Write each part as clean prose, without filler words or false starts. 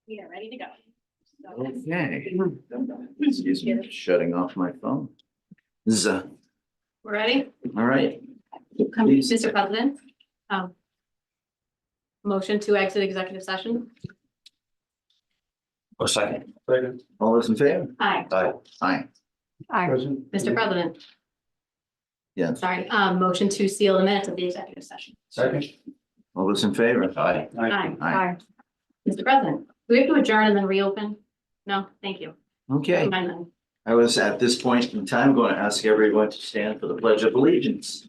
We are ready to go. Okay. Excuse me, just shutting off my phone. We're Ready? all right. Please. Mr. President. Motion to exit executive session. A second. All those in favor? Aye. Aye. Aye. Aye. Mr. President, Yes. sorry, motion to seal the minutes of the executive session. Second. All those in favor? Aye. Aye. Aye. Mr. President, do we have to adjourn and then reopen? No, thank you. Okay. Mind then. I was at this point in time going to ask everyone to stand for the Pledge of Allegiance.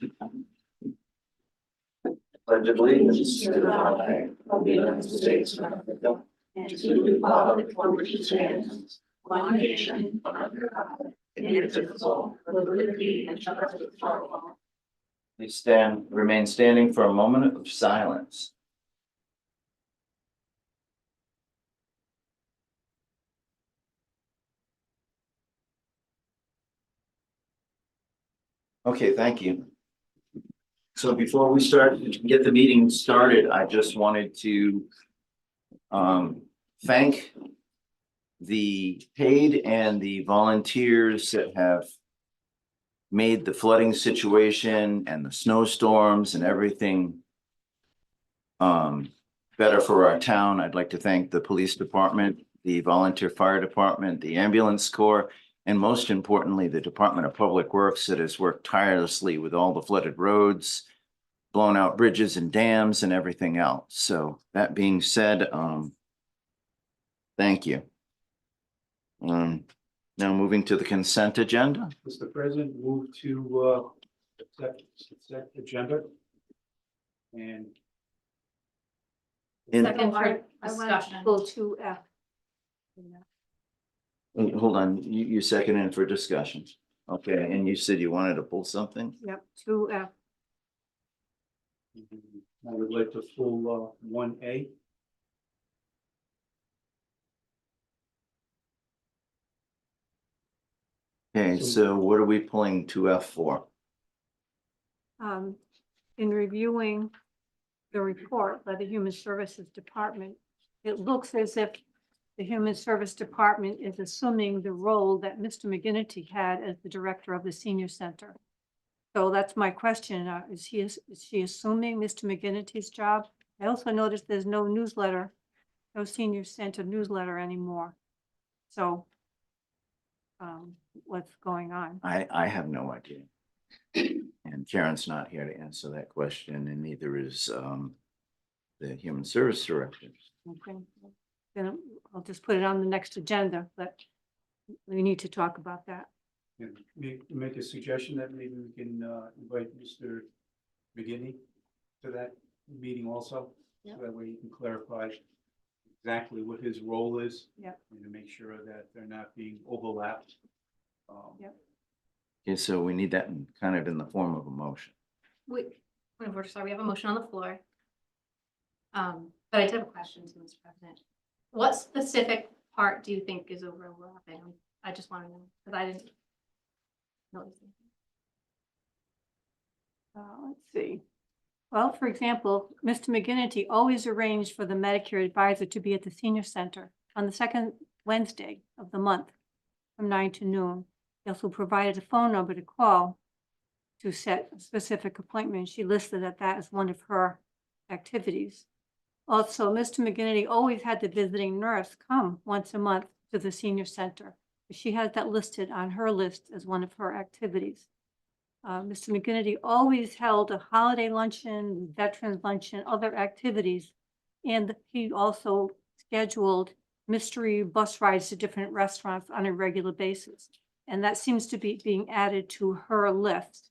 Pledge of Allegiance to the flag of the United States of America and to the republic for which it stands, one nation under God, indivisible, with liberty and justice for all. Please remain standing for a moment of silence. Okay, thank you. So before we get the meeting started, I just wanted to thank the paid and the volunteers that have made the flooding situation and the snowstorms and everything better for our town. I'd like to thank the police department, the volunteer fire department, the ambulance corps, and most importantly, the Department of Public Works that has worked tirelessly with all the flooded roads, blown out bridges and dams and everything else. So that being said, thank you. Now moving to the consent agenda. Mr. President, move to accept agenda. And Second for discussion. Go to F. Hold on, you seconded for discussion. Okay, and you said you wanted to pull something? Yep, to F. I would like to pull 1A. Okay, so what are we pulling 2F for? In reviewing the report by the Human Services Department, it looks as if the Human Service Department is assuming the role that Mr. McGinnity had as the director of the senior center. So that's my question. Is she assuming Mr. McGinnity's job? I also noticed there's no newsletter, no senior center newsletter anymore. So what's going on? I have no idea. And Karen's not here to answer that question, and neither is the Human Service Director. Okay, then I'll just put it on the next agenda, but we need to talk about that. And make a suggestion that maybe we can invite Mr. McGinnity to that meeting also. Yep. So that way you can clarify exactly what his role is. Yep. And to make sure that they're not being overlapped. Yep. Okay, so we need that kind of in the form of a motion. We're sorry, we have a motion on the floor. But I did have a question to Mr. President. What specific part do you think is overlapping? I just want to know, because I didn't notice anything. Let's see. Well, for example, Mr. McGinnity always arranged for the Medicare advisor to be at the senior center on the second Wednesday of the month from 9 to noon. He also provided a phone number to call to set a specific appointment. She listed that as one of her activities. Also, Mr. McGinnity always had the visiting nurse come once a month to the senior center. She has that listed on her list as one of her activities. Mr. McGinnity always held a holiday luncheon, veterans luncheon, other activities. And he also scheduled mystery bus rides to different restaurants on a regular basis. And that seems to be being added to her list.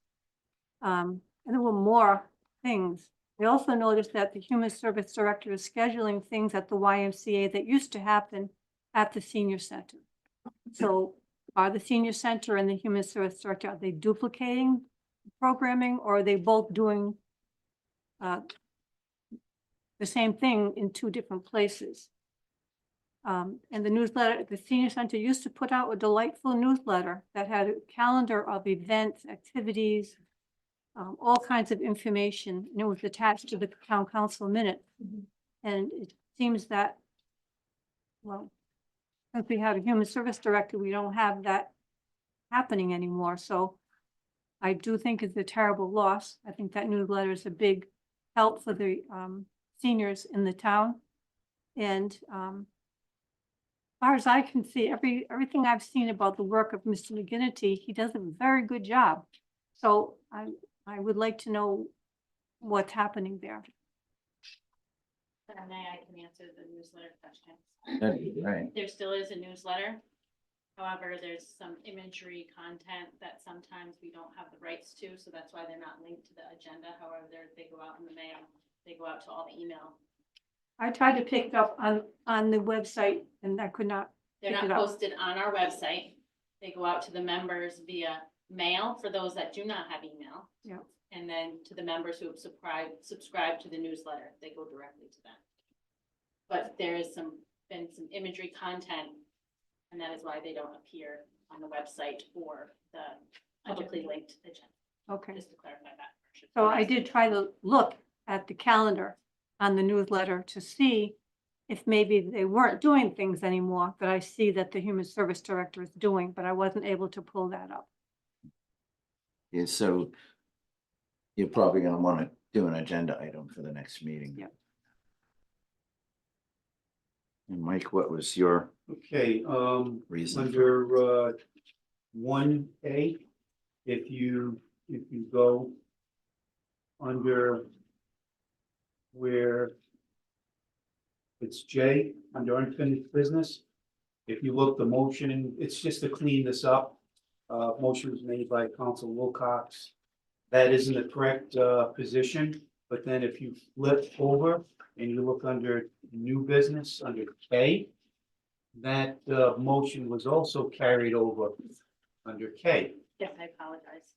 And there were more things. I also noticed that the Human Service Director is scheduling things at the YMCA that used to happen at the senior center. So are the senior center and the Human Service Director, are they duplicating programming, or are they both doing the same thing in two different places? And the newsletter, the senior center used to put out a delightful newsletter that had a calendar of events, activities, all kinds of information, and it was attached to the town council minutes. And it seems that well, since we had a human service director, we don't have that happening anymore, so I do think it's a terrible loss. I think that newsletter is a big help for the seniors in the town. And as far as I can see, everything I've seen about the work of Mr. McGinnity, he does a very good job. So I would like to know what's happening there. May I can answer the newsletter question. That'd be great. There still is a newsletter. However, there's some imagery content that sometimes we don't have the rights to, so that's why they're not linked to the agenda. However, they go out in the mail. They go out to all the email. I tried to pick it up on the website and I could not. They're Pick not it up. posted on our website. They go out to the members via mail for those that do not have email. Yeah. And then to the members who have subscribed to the newsletter, they go directly to them. But there is been some imagery content, and that is why they don't appear on the website or the publicly linked agenda, Okay. just to clarify that. portion. So I did try to look at the calendar on the newsletter to see if maybe they weren't doing things anymore that I see that the human service director is doing, but I wasn't able to pull that up. Yeah, so you're probably gonna wanna do an agenda item for the next meeting. Yep. And Mike, what was your Okay, reason? under 1A, if you go under where it's J, under unfinished business, if you look, the motion, it's just to clean this up. Motion was made by Council Wilcox. That isn't the correct position, but then if you flip over and you look under new business, under K, that motion was also carried over under K. Yes, I apologize.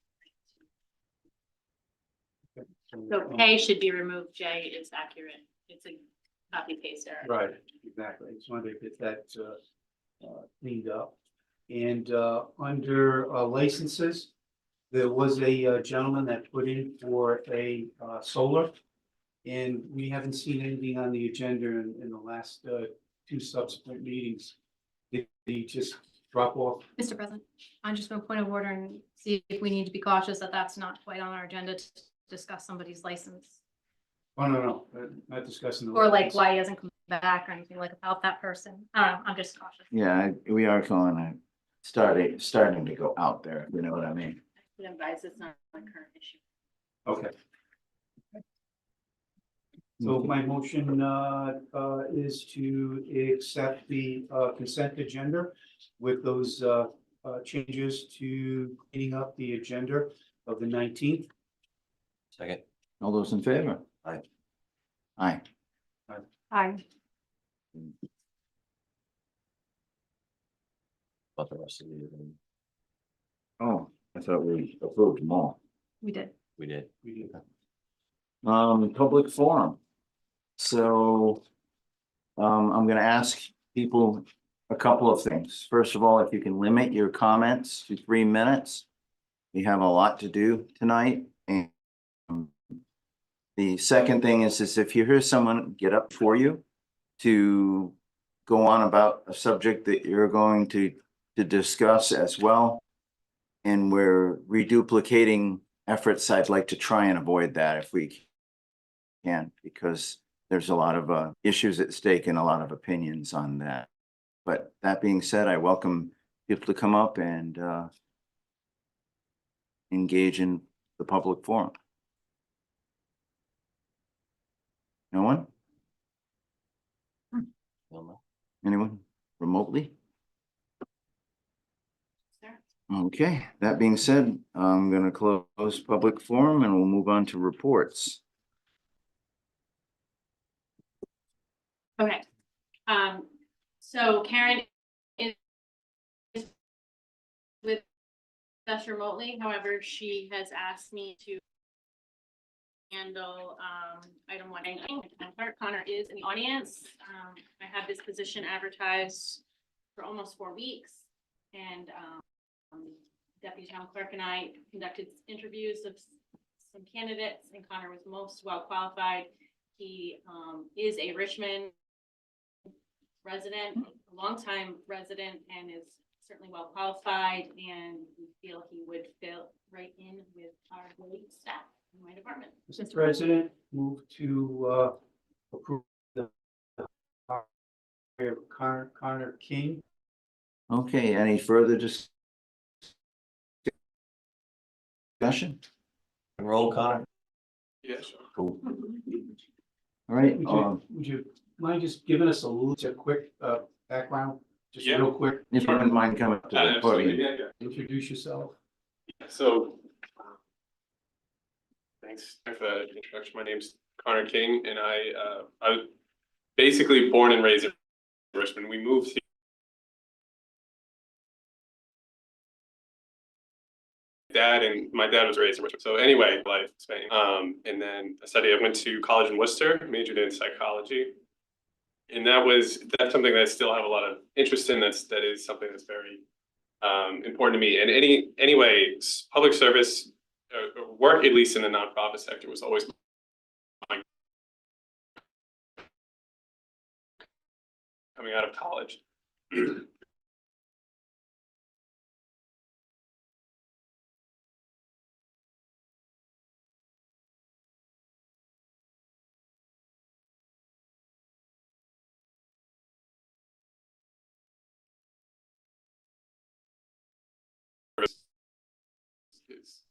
So K should be removed, J is accurate. It's a copy paste error. Right, exactly. I just wanted to get that cleaned up. And under licenses, there was a gentleman that put in for a solar. And we haven't seen anything on the agenda in the last two subsequent meetings. Did he just drop off? Mr. President, I'm just going to point of order and see if we need to be cautious that that's not quite on our agenda to discuss somebody's license. Oh, no, not discussing. the Or like license. why he hasn't come back or anything like about that person. I don't know, I'm just cautious. Yeah, we are going to starting to go out there, you know what I mean? I would advise it's not a current issue. Okay. So my motion is to accept the consent agenda with those changes to cleaning up the agenda of the 19th. Second. All those in favor? Aye. Aye. Hi, About the rest of the year. Oh, I thought we approved them all. We did. We did. We did. Public forum. So, I'm gonna ask people a couple of things. First of all, if you can limit your comments to 3 minutes. We have a lot to do tonight, and the second thing is if you hear someone get up for you to go on about a subject that you're going to discuss as well, and we're reduplicating efforts, I'd like to try and avoid that if we can, because there's a lot of issues at stake and a lot of opinions on that. But that being said, I welcome people to come up and engage in the public forum. No one? Wilma? Anyone remotely? Sir? Okay, that being said, I'm gonna close public forum and we'll move on to reports. Okay, so Karen is with us remotely, however, she has asked me to handle, item 1. Connor is in the audience. I had this position advertised for almost 4 weeks, and, Deputy Town Clerk and I conducted interviews of some candidates, and Connor was most well qualified. He, is a Richmond resident, a longtime resident, and is certainly well qualified, and we feel he would fit right in with our great staff in my department. Mr. President, move to approve the hire of Connor King. Okay, any further discussion? Roll, Connor. Yes. Cool. All right, Would you mind just giving us a little, just a quick background? Just Yeah. real quick, if you wouldn't mind coming up to the Absolutely, podium. yeah. introduce yourself. So, thanks for the introduction. My name's Connor King, and I was basically born and raised in Richmond. We moved here. My dad was raised in Richmond. So anyway, life Spain. And then I went to college in Worcester, majored in psychology. And that's something that I still have a lot of interest in. That is something that's very important to me. And anyway, public service work, at least in the nonprofit sector, was always coming out of college. Is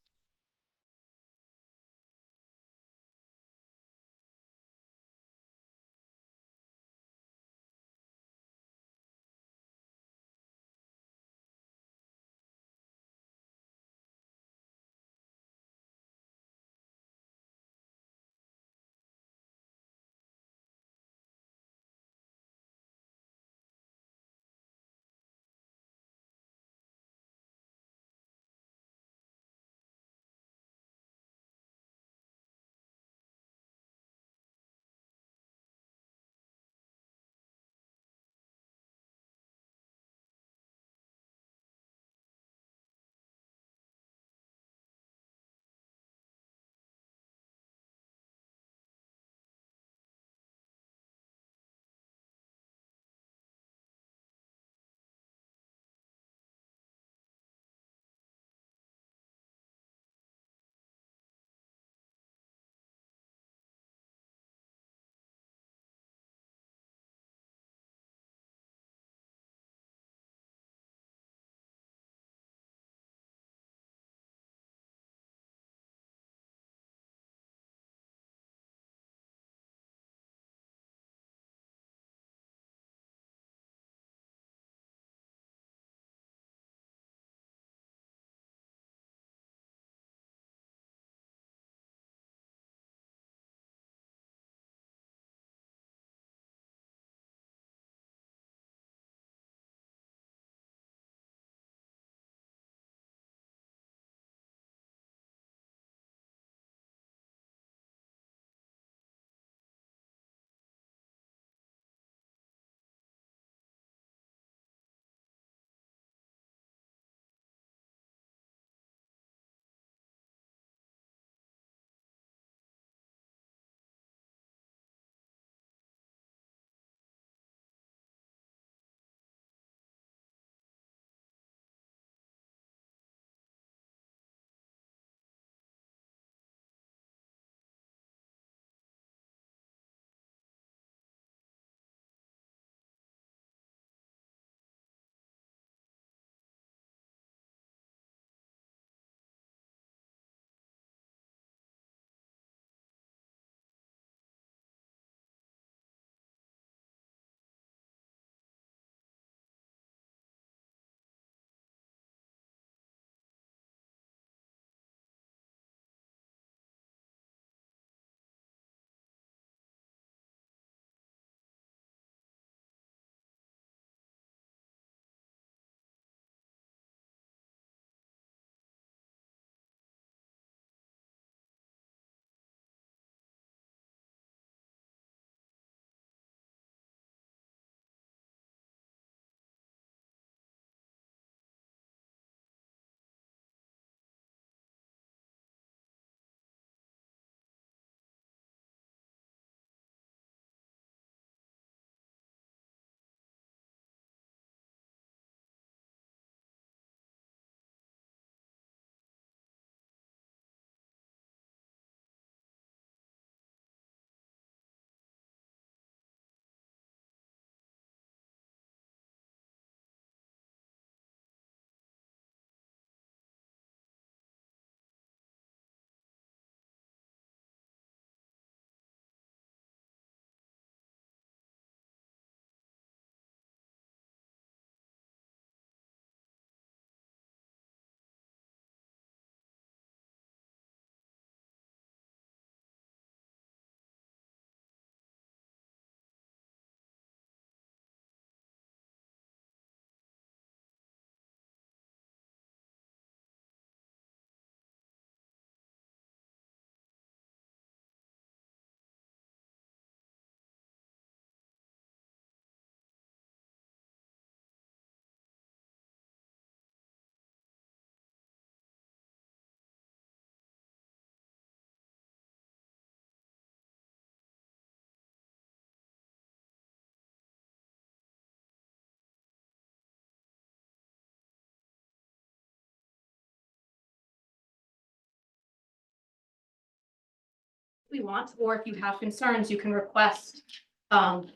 we want, or if you have concerns, you can request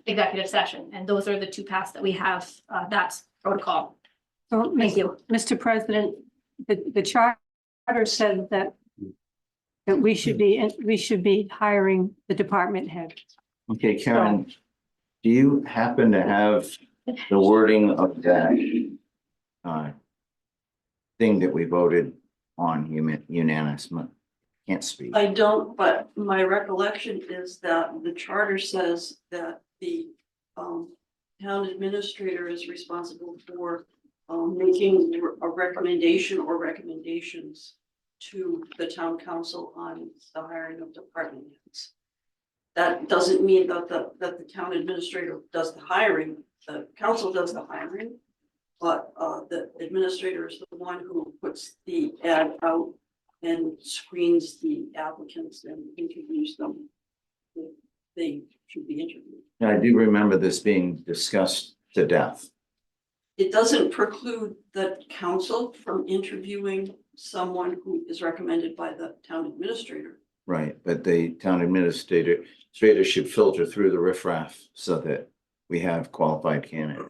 executive session, and those are the two paths that we have, that's protocol. So, Thank you. Mr. President, the charter says that we should be hiring the department head. Okay, Karen, do you happen to have the wording of that thing that we voted on unanimously? Can't speak. I don't, but my recollection is that the charter says that the town administrator is responsible for making a recommendation or recommendations to the town council on the hiring of department heads. That doesn't mean that the town administrator does the hiring, the council does the hiring. But the administrator is the one who puts the ad out and screens the applicants and interviews them if they should be interviewed. I do remember this being discussed to death. It doesn't preclude the council from interviewing someone who is recommended by the town administrator. Right, but the town administrator should filter through the riffraff so that we have qualified candidates.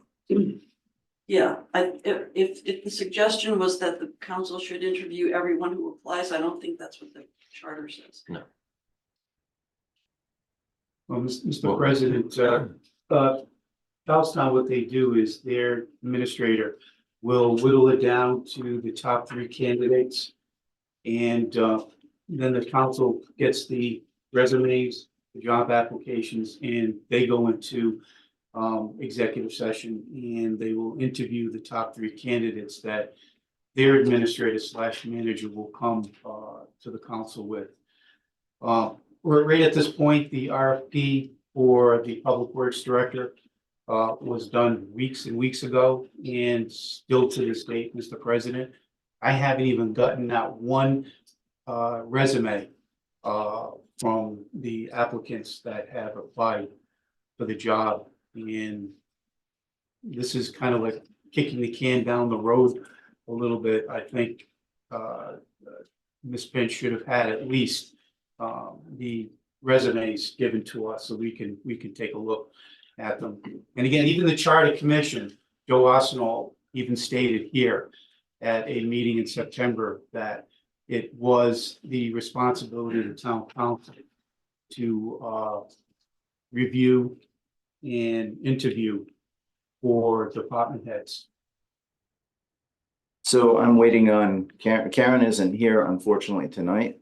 Yeah, if the suggestion was that the council should interview everyone who applies, I don't think that's what the charter says. Well, Mr. President, Charlestown, what they do is their administrator will whittle it down to the top 3 candidates. And then the council gets the resumes, the job applications, and they go into executive session, and they will interview the top 3 candidates that their administrator / manager will come to the council with. We're right at this point, the RFP for the Public Works Director was done weeks and weeks ago, and still to this date, Mr. President, I haven't even gotten that one resume from the applicants that have applied for the job. And this is kind of like kicking the can down the road a little bit. I think Ms. Pinch should have had at least the resumes given to us so we can take a look at them. And again, even the Charter Commission, Joe Arsenal even stated here at a meeting in September that it was the responsibility of the town council to review and interview for department heads. So I'm waiting on Karen. Karen isn't here unfortunately tonight.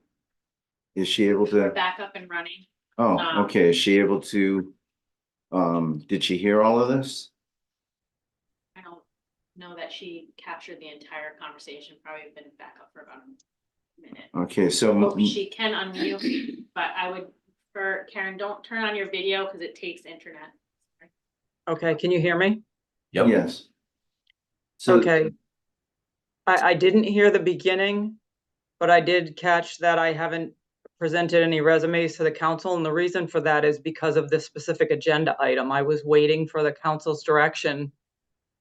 Is she able We're to? back up and running. Oh, okay. Is she able to? Did she hear all of this? I don't know that she captured the entire conversation, probably been back up for about a minute. Okay, so Well, she can unmute, but I would, for Karen, don't turn on your video because it takes internet. Okay, can you hear me? yes. So Okay. I didn't hear the beginning, but I did catch that I haven't presented any resumes to the council, and the reason for that is because of this specific agenda item. I was waiting for the council's direction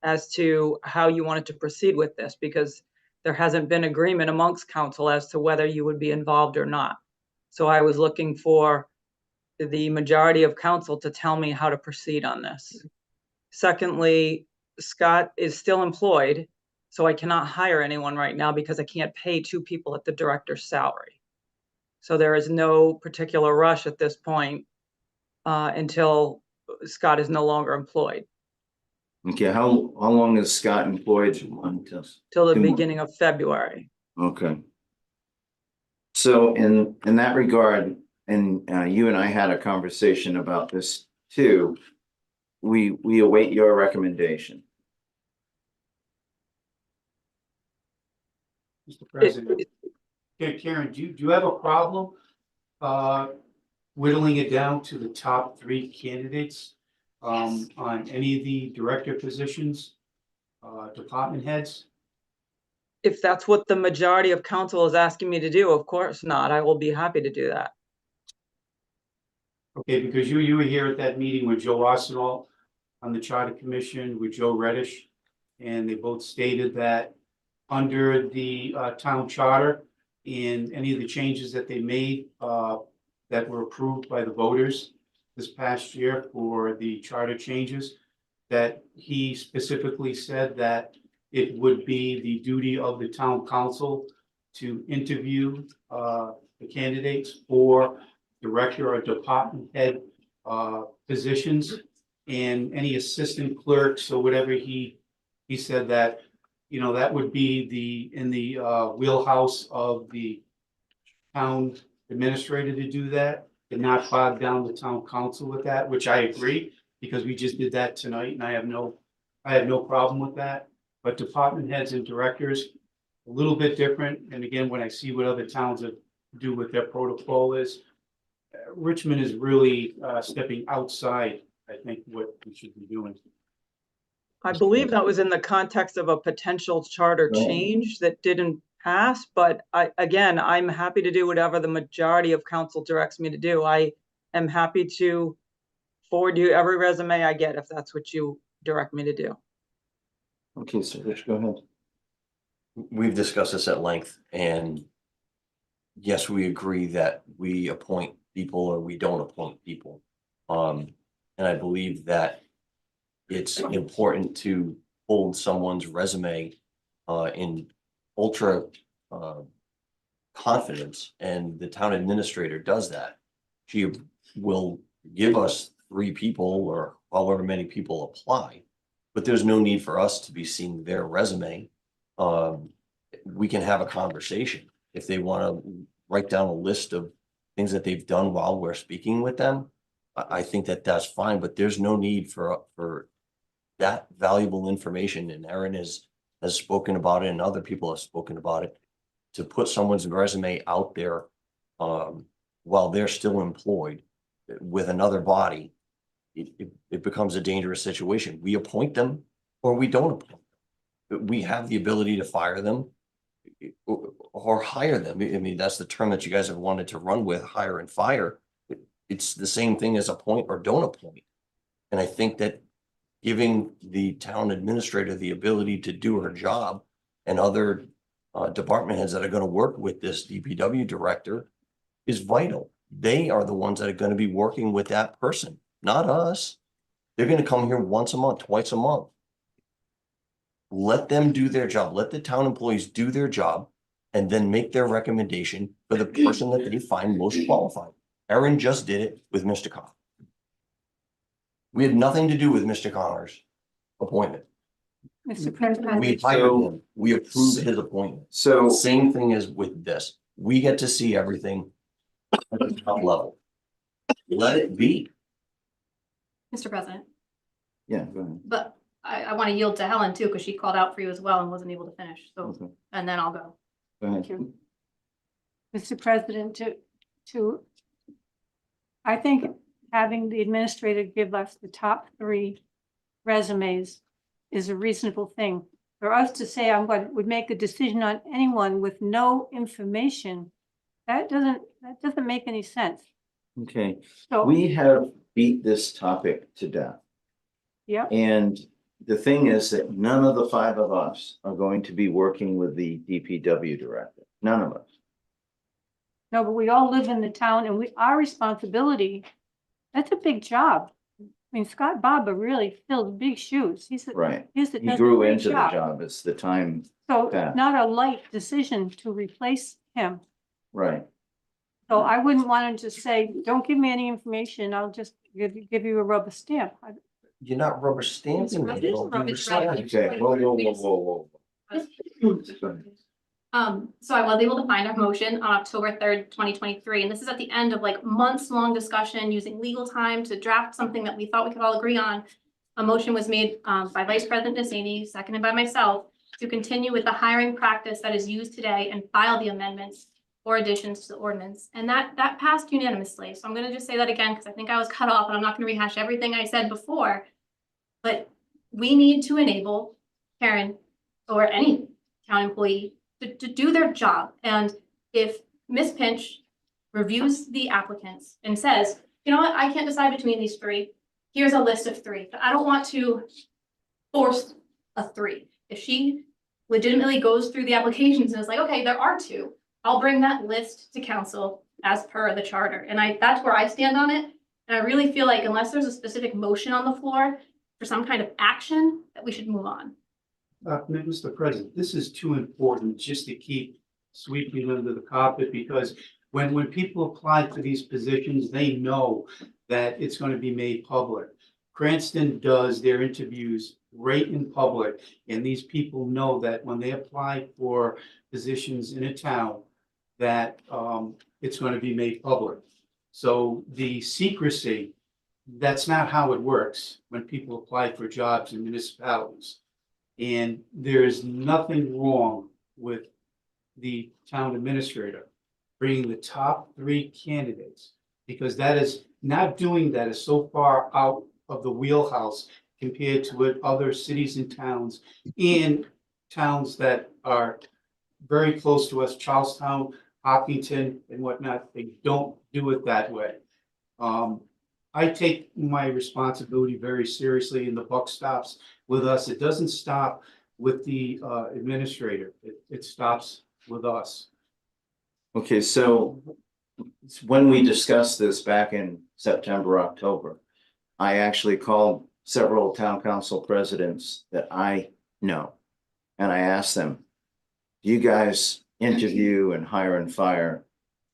as to how you wanted to proceed with this, because there hasn't been agreement amongst council as to whether you would be involved or not. So I was looking for the majority of council to tell me how to proceed on this. Secondly, Scott is still employed, so I cannot hire anyone right now because I can't pay 2 people at the director's salary. So there is no particular rush at this point until Scott is no longer employed, okay, how long is Scott employed? till the 2 months. beginning of February. Okay. So in that regard, and you and I had a conversation about this too. We await your recommendation. Mr. President, okay, Karen, do you have a problem whittling it down to the top 3 candidates on any of the director positions, department heads? If that's what the majority of council is asking me to do, of course not. I will be happy to do that. Okay, because you were here at that meeting with Joe Arsenal on the Charter Commission, with Joe Reddish, and they both stated that under the town charter and any of the changes that they made, that were approved by the voters this past year for the charter changes, that he specifically said that it would be the duty of the town council to interview the candidates for director or department head positions, and any assistant clerks or whatever he said that, you know, that would be in the wheelhouse of the town administrator to do that, and not bog down the town council with that, which I agree, because we just did that tonight, and I have no problem with that. But department heads and directors, a little bit different, and again, when I see what other towns do with their protocol is, Richmond is really stepping outside, I think, what we should be doing. I believe that was in the context of a potential charter change that didn't pass, but I'm happy to do whatever the majority of council directs me to do. I am happy to forward you every resume I get if that's what you direct me to do. Okay, so Rich, go ahead. We've discussed this at length, and yes, we agree that we appoint people or we don't appoint people. And I believe that it's important to hold someone's resume in ultra confidence, and the town administrator does that. She will give us 3 people or however many people apply, but there's no need for us to be seeing their resume. We can have a conversation. If they want to write down a list of things that they've done while we're speaking with them, I think that that's fine, but there's no need for that valuable information. And Erin has spoken about it, and other people have spoken about it, to put someone's resume out there while they're still employed with another body. It becomes a dangerous situation. We appoint them or we don't appoint them. We have the ability to fire them or hire them. I mean, that's the term that you guys have wanted to run with, hire and fire. It's the same thing as appoint or don't appoint. And I think that giving the town administrator the ability to do her job, and other department heads that are going to work with this DPW director, is vital. They are the ones that are going to be working with that person, not us. They're going to come here once a month, twice a month. Let them do their job. Let the town employees do their job, and then make their recommendation for the person that they find most qualified. Erin just did it with Mr. Connor. We had nothing to do with Mr. Connor's appointment. Mr. President, We hired him. We approved his appointment. So, Same thing as with this. We get to see everything at the top level. Let it be. Mr. President, yeah, go ahead. but I want to yield to Helen too, because she called out for you as well and wasn't able to finish, so, Okay, and then I'll go. go ahead. thank you. Mr. President, I think having the administrator give us the top 3 resumes is a reasonable thing. For us to say would make a decision on anyone with no information, that doesn't make any sense. Okay, So, we have beat this topic to death. yeah, And the thing is that none of the 5 of us are going to be working with the DPW director. None of us. no, but we all live in the town, and our responsibility, that's a big job. I mean, Scott Barber really filled big shoes. Right. He He grew into the job. It's the time. So Yeah. it's not a light decision to replace him. Right. So I wouldn't want to just say, don't give me any information. I'll just give you a rubber stamp. You're not rubber stamping. It's it, all due rubber respect. stamping. Okay, whoa. Go ahead. So I was able to find our motion on October 3rd, 2023, and this is at the end of like months-long discussion using legal time to draft something that we thought we could all agree on. A motion was made by Vice President Nassini, seconded by myself, to continue with the hiring practice that is used today and file the amendments or additions to the ordinance. And that passed unanimously. So I'm going to just say that again, because I think I was cut off and I'm not going to rehash everything I said before. But we need to enable Karen or any town employee to do their job. And if Ms. Pinch reviews the applicants and says, you know what, I can't decide between these 3. Here's a list of 3. I don't want to force a 3. If she legitimately goes through the applications and is like, okay, there are 2, I'll bring that list to council as per the charter. And that's where I stand on it. And I really feel like unless there's a specific motion on the floor for some kind of action, that we should move on. Mr. President, this is too important just to keep sweeping under the carpet, because when people apply for these positions, they know that it's going to be made public. Cranston does their interviews right in public, and these people know that when they apply for positions in a town, that it's going to be made public. So the secrecy, that's not how it works when people apply for jobs in municipalities. And there is nothing wrong with the town administrator bringing the top 3 candidates, because that is, not doing that is so far out of the wheelhouse compared to what other cities and towns that are very close to us, Charlestown, Hopkinton, and whatnot. They don't do it that way. I take my responsibility very seriously, and the buck stops with us. It doesn't stop with the administrator. It stops with us. Okay, so when we discussed this back in September, October, I actually called several town council presidents that I know. And I asked them, do you guys interview and hire and fire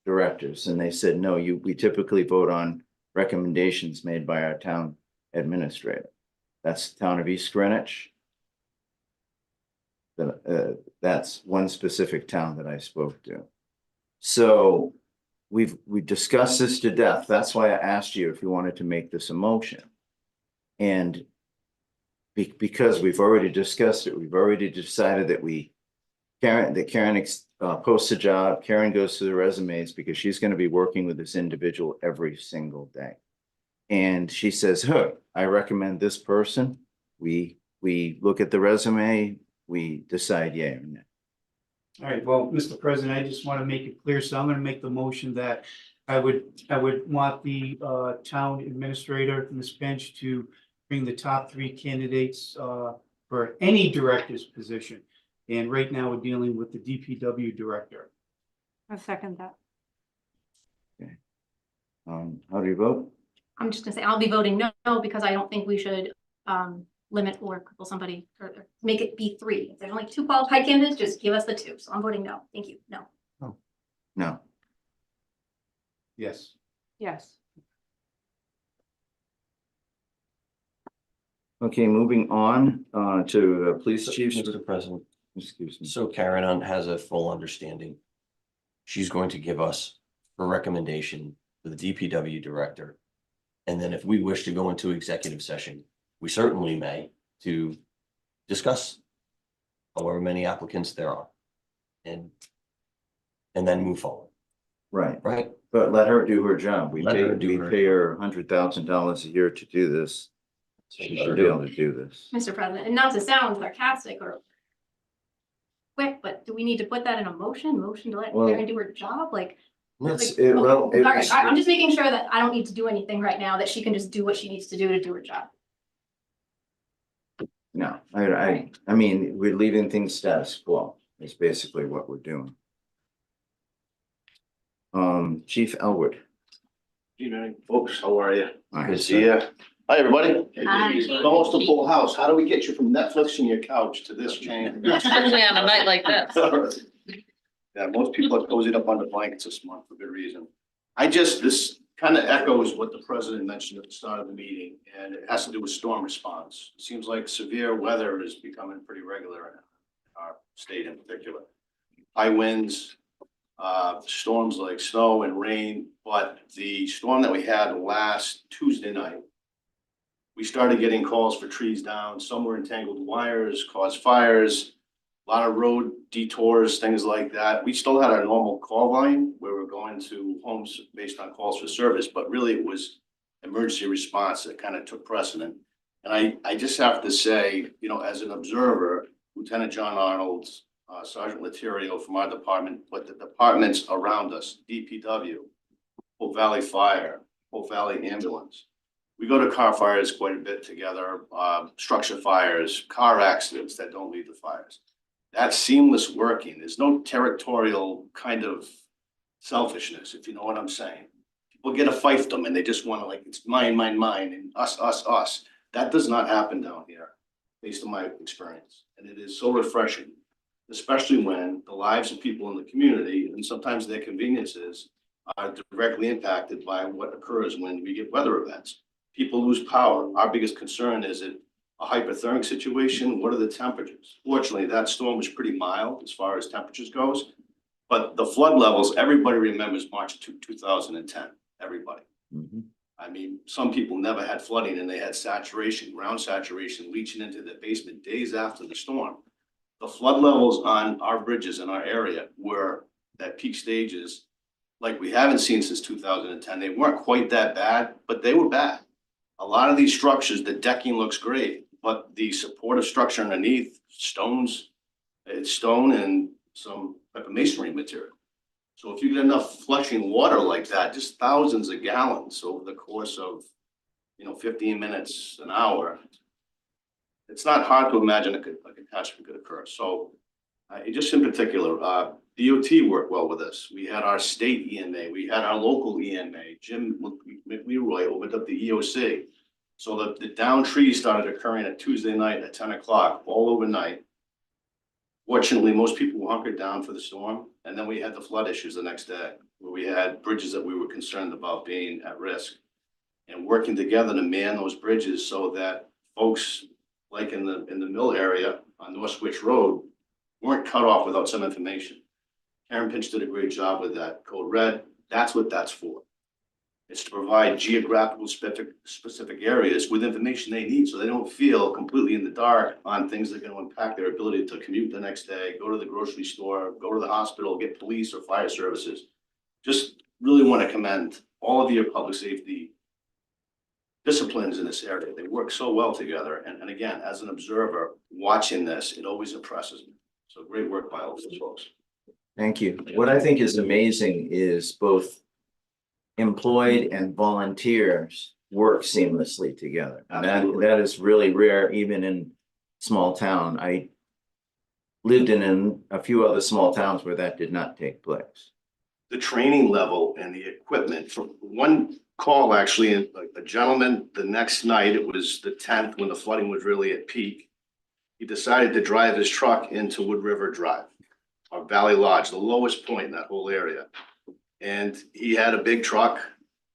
directors? And they said, no, we typically vote on recommendations made by our town administrator. That's the town of East Greenwich. That's one specific town that I spoke to. So we discussed this to death. That's why I asked you if you wanted to make this a motion. And because we've already discussed it, we've already decided that Karen posts a job, Karen goes through the resumes because she's going to be working with this individual every single day. And she says, hey, I recommend this person. We look at the resume, we decide yay or nay. All right, well, Mr. President, I just want to make it clear, so I'm going to make the motion that I would want the town administrator, Ms. Finch, to bring the top 3 candidates for any director's position. And right now, we're dealing with the DPW director. I second that. How do you vote? I'm just gonna say, I'll be voting no, because I don't think we should limit or cripple somebody or make it be 3. If there's only 2 qualified candidates, just give us the 2. So I'm voting no. Thank you. No. No. Yes. Yes. Okay, moving on to the police chief. Mr. President, Excuse me. so Karen has a full understanding. She's going to give us a recommendation for the DPW director. And then if we wish to go into executive session, we certainly may, to discuss however many applicants there are. And then move forward, Right, right? but let her do her job. We Let her do her pay her $100,000 a year to do this. She should be able to do this. Mr. President, and not to sound sarcastic or quick, but do we need to put that in a motion to let Well, Karen do her job? Like, It's, like, it, well, okay, all right, it's, I'm just making sure that I don't need to do anything right now, that she can just do what she needs to do her job. no, I mean, we're leaving things status quo. Is basically what we're doing. Chief Elwood. Evening, folks, how are you? All right, Good to see you. Hi, everybody. Hi. Almost a full house. How do we get you from Netflix and your couch to this chain? Especially on a night like this. Yeah, most people are cozied up on the blankets this month for good reason. This kind of echoes what the president mentioned at the start of the meeting, and it has to do with storm response. It seems like severe weather is becoming pretty regular in our state in particular. High winds, storms like snow and rain, but the storm that we had last Tuesday night, we started getting calls for trees down. Some were entangled wires, caused fires, a lot of road detours, things like that. We still had our normal call line where we're going to homes based on calls for service, but really it was emergency response that kind of took precedent. And I just have to say, you know, as an observer, Lieutenant John Arnold, Sergeant Laterio from our department, but the departments around us, DPW, Hope Valley Fire, Hope Valley Ambulance. We go to car fires quite a bit together, structure fires, car accidents that don't lead to fires. That seamless working, there's no territorial kind of selfishness, if you know what I'm saying. People get a fiefdom and they just want to like, it's mine, mine, mine, and us. That does not happen down here, based on my experience. And it is so refreshing, especially when the lives of people in the community and sometimes their conveniences are directly impacted by what occurs when we get weather events. People lose power. Our biggest concern is it a hypothermic situation? What are the temperatures? Fortunately, that storm was pretty mild as far as temperatures goes. But the flood levels, everybody remembers March 2010, everybody. Mhm. I mean, some people never had flooding and they had saturation, ground saturation leaching into the basement days after the storm. The flood levels on our bridges in our area were at peak stages like we haven't seen since 2010. They weren't quite that bad, but they were bad. A lot of these structures, the decking looks great, but the supportive structure underneath, it's stone and some type of masonry material. So if you get enough flushing water like that, just thousands of gallons over the course of, 15 minutes, an hour, it's not hard to imagine a catastrophe could occur. So just in particular, DOT worked well with us. We had our state EMA, we had our local EMA, Jim McLeroy opened up the EOC. So the down trees started occurring at Tuesday night at 10 o'clock, all overnight. Fortunately, most people were hunkered down for the storm. And then we had the flood issues the next day, where we had bridges that we were concerned about being at risk. And working together to man those bridges so that folks like in the mill area on North Switch Road weren't cut off without some information. Karen Pinch did a great job with that. Code Red, that's what that's for. It's to provide geographical specific areas with information they need so they don't feel completely in the dark on things that are going to impact their ability to commute the next day, go to the grocery store, go to the hospital, get police or fire services. Just really want to commend all of your public safety disciplines in this area. They work so well together. And again, as an observer watching this, it always impresses me. So great work by all of those folks. Thank you. What I think is amazing is both employed and volunteers work seamlessly together. And Absolutely. that is really rare, even in small town. I lived in a few other small towns where that did not take place. The training level and the equipment from one call, actually, a gentleman, the next night, it was the 10th when the flooding was really at peak. He decided to drive his truck into Wood River Drive, or Valley Lodge, the lowest point in that whole area. And he had a big truck.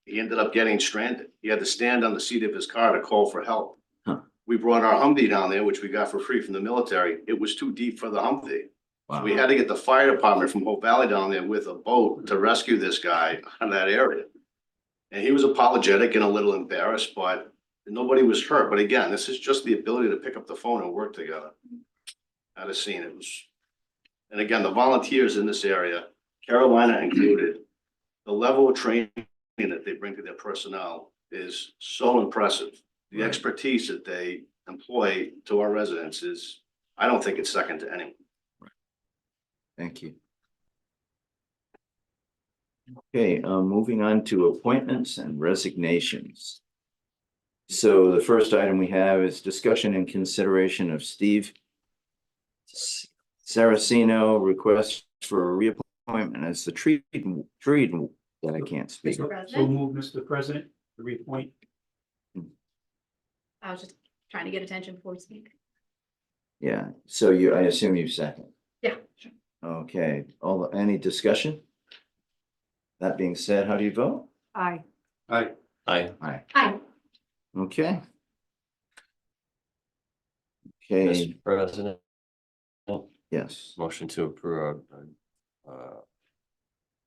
He ended up getting stranded. He had to stand on the seat of his car to call for help. Huh. We brought our Humvee down there, which we got for free from the military. It was too deep for the Humvee. Wow. So we had to get the fire department from Hope Valley down there with a boat to rescue this guy out of that area. And he was apologetic and a little embarrassed, but nobody was hurt. But again, this is just the ability to pick up the phone and work together. At a scene, it was, and again, the volunteers in this area, Carolina included, the level of training that they bring to their personnel is so impressive. The expertise that they employ to our residents is, I don't think it's second to anyone. Thank you. Okay, moving on to appointments and resignations. So the first item we have is discussion and consideration of Steve Saraceno request for a reappointment as the tree that I can't speak. Mr. So President, move, Mr. President, to reappoint. I was just trying to get attention before we speak. Yeah, so I assume you second. Yeah, sure. Okay, any discussion? That being said, how do you vote? Aye. Aye. Aye. Hi, Okay. Okay, Mr. President, yes, motion to approve,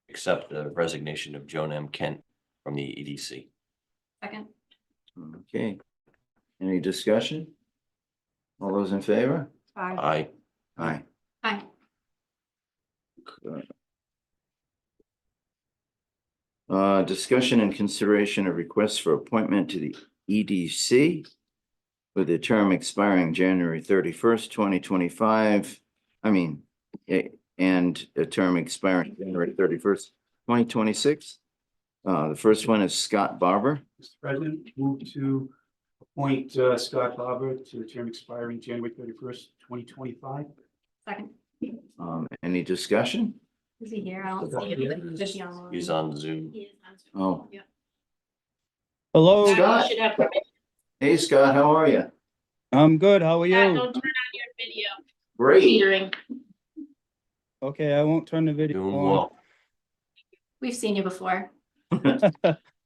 accept the resignation of Joan M. Kent from the EDC. second. okay. Any discussion? All those in favor? Aye. Aye. Aye. Discussion and consideration of requests for appointment to the EDC with the term expiring January 31st, 2025. And a term expiring January 31st, 2026. The first one is Scott Barber. Mr. President, move to appoint Scott Barber to the term expiring January 31st, 2025. Second. Any discussion? Is he here? I don't see him. Is he online? He's on Zoom. He is on Zoom. Oh, Yeah. Hello, Scott. You should have permission. hey Scott, how are you? I'm good. How are Scott, you? don't turn on your video. Great. Teetering. Okay, I won't turn the video Doing on. well. We've seen you before.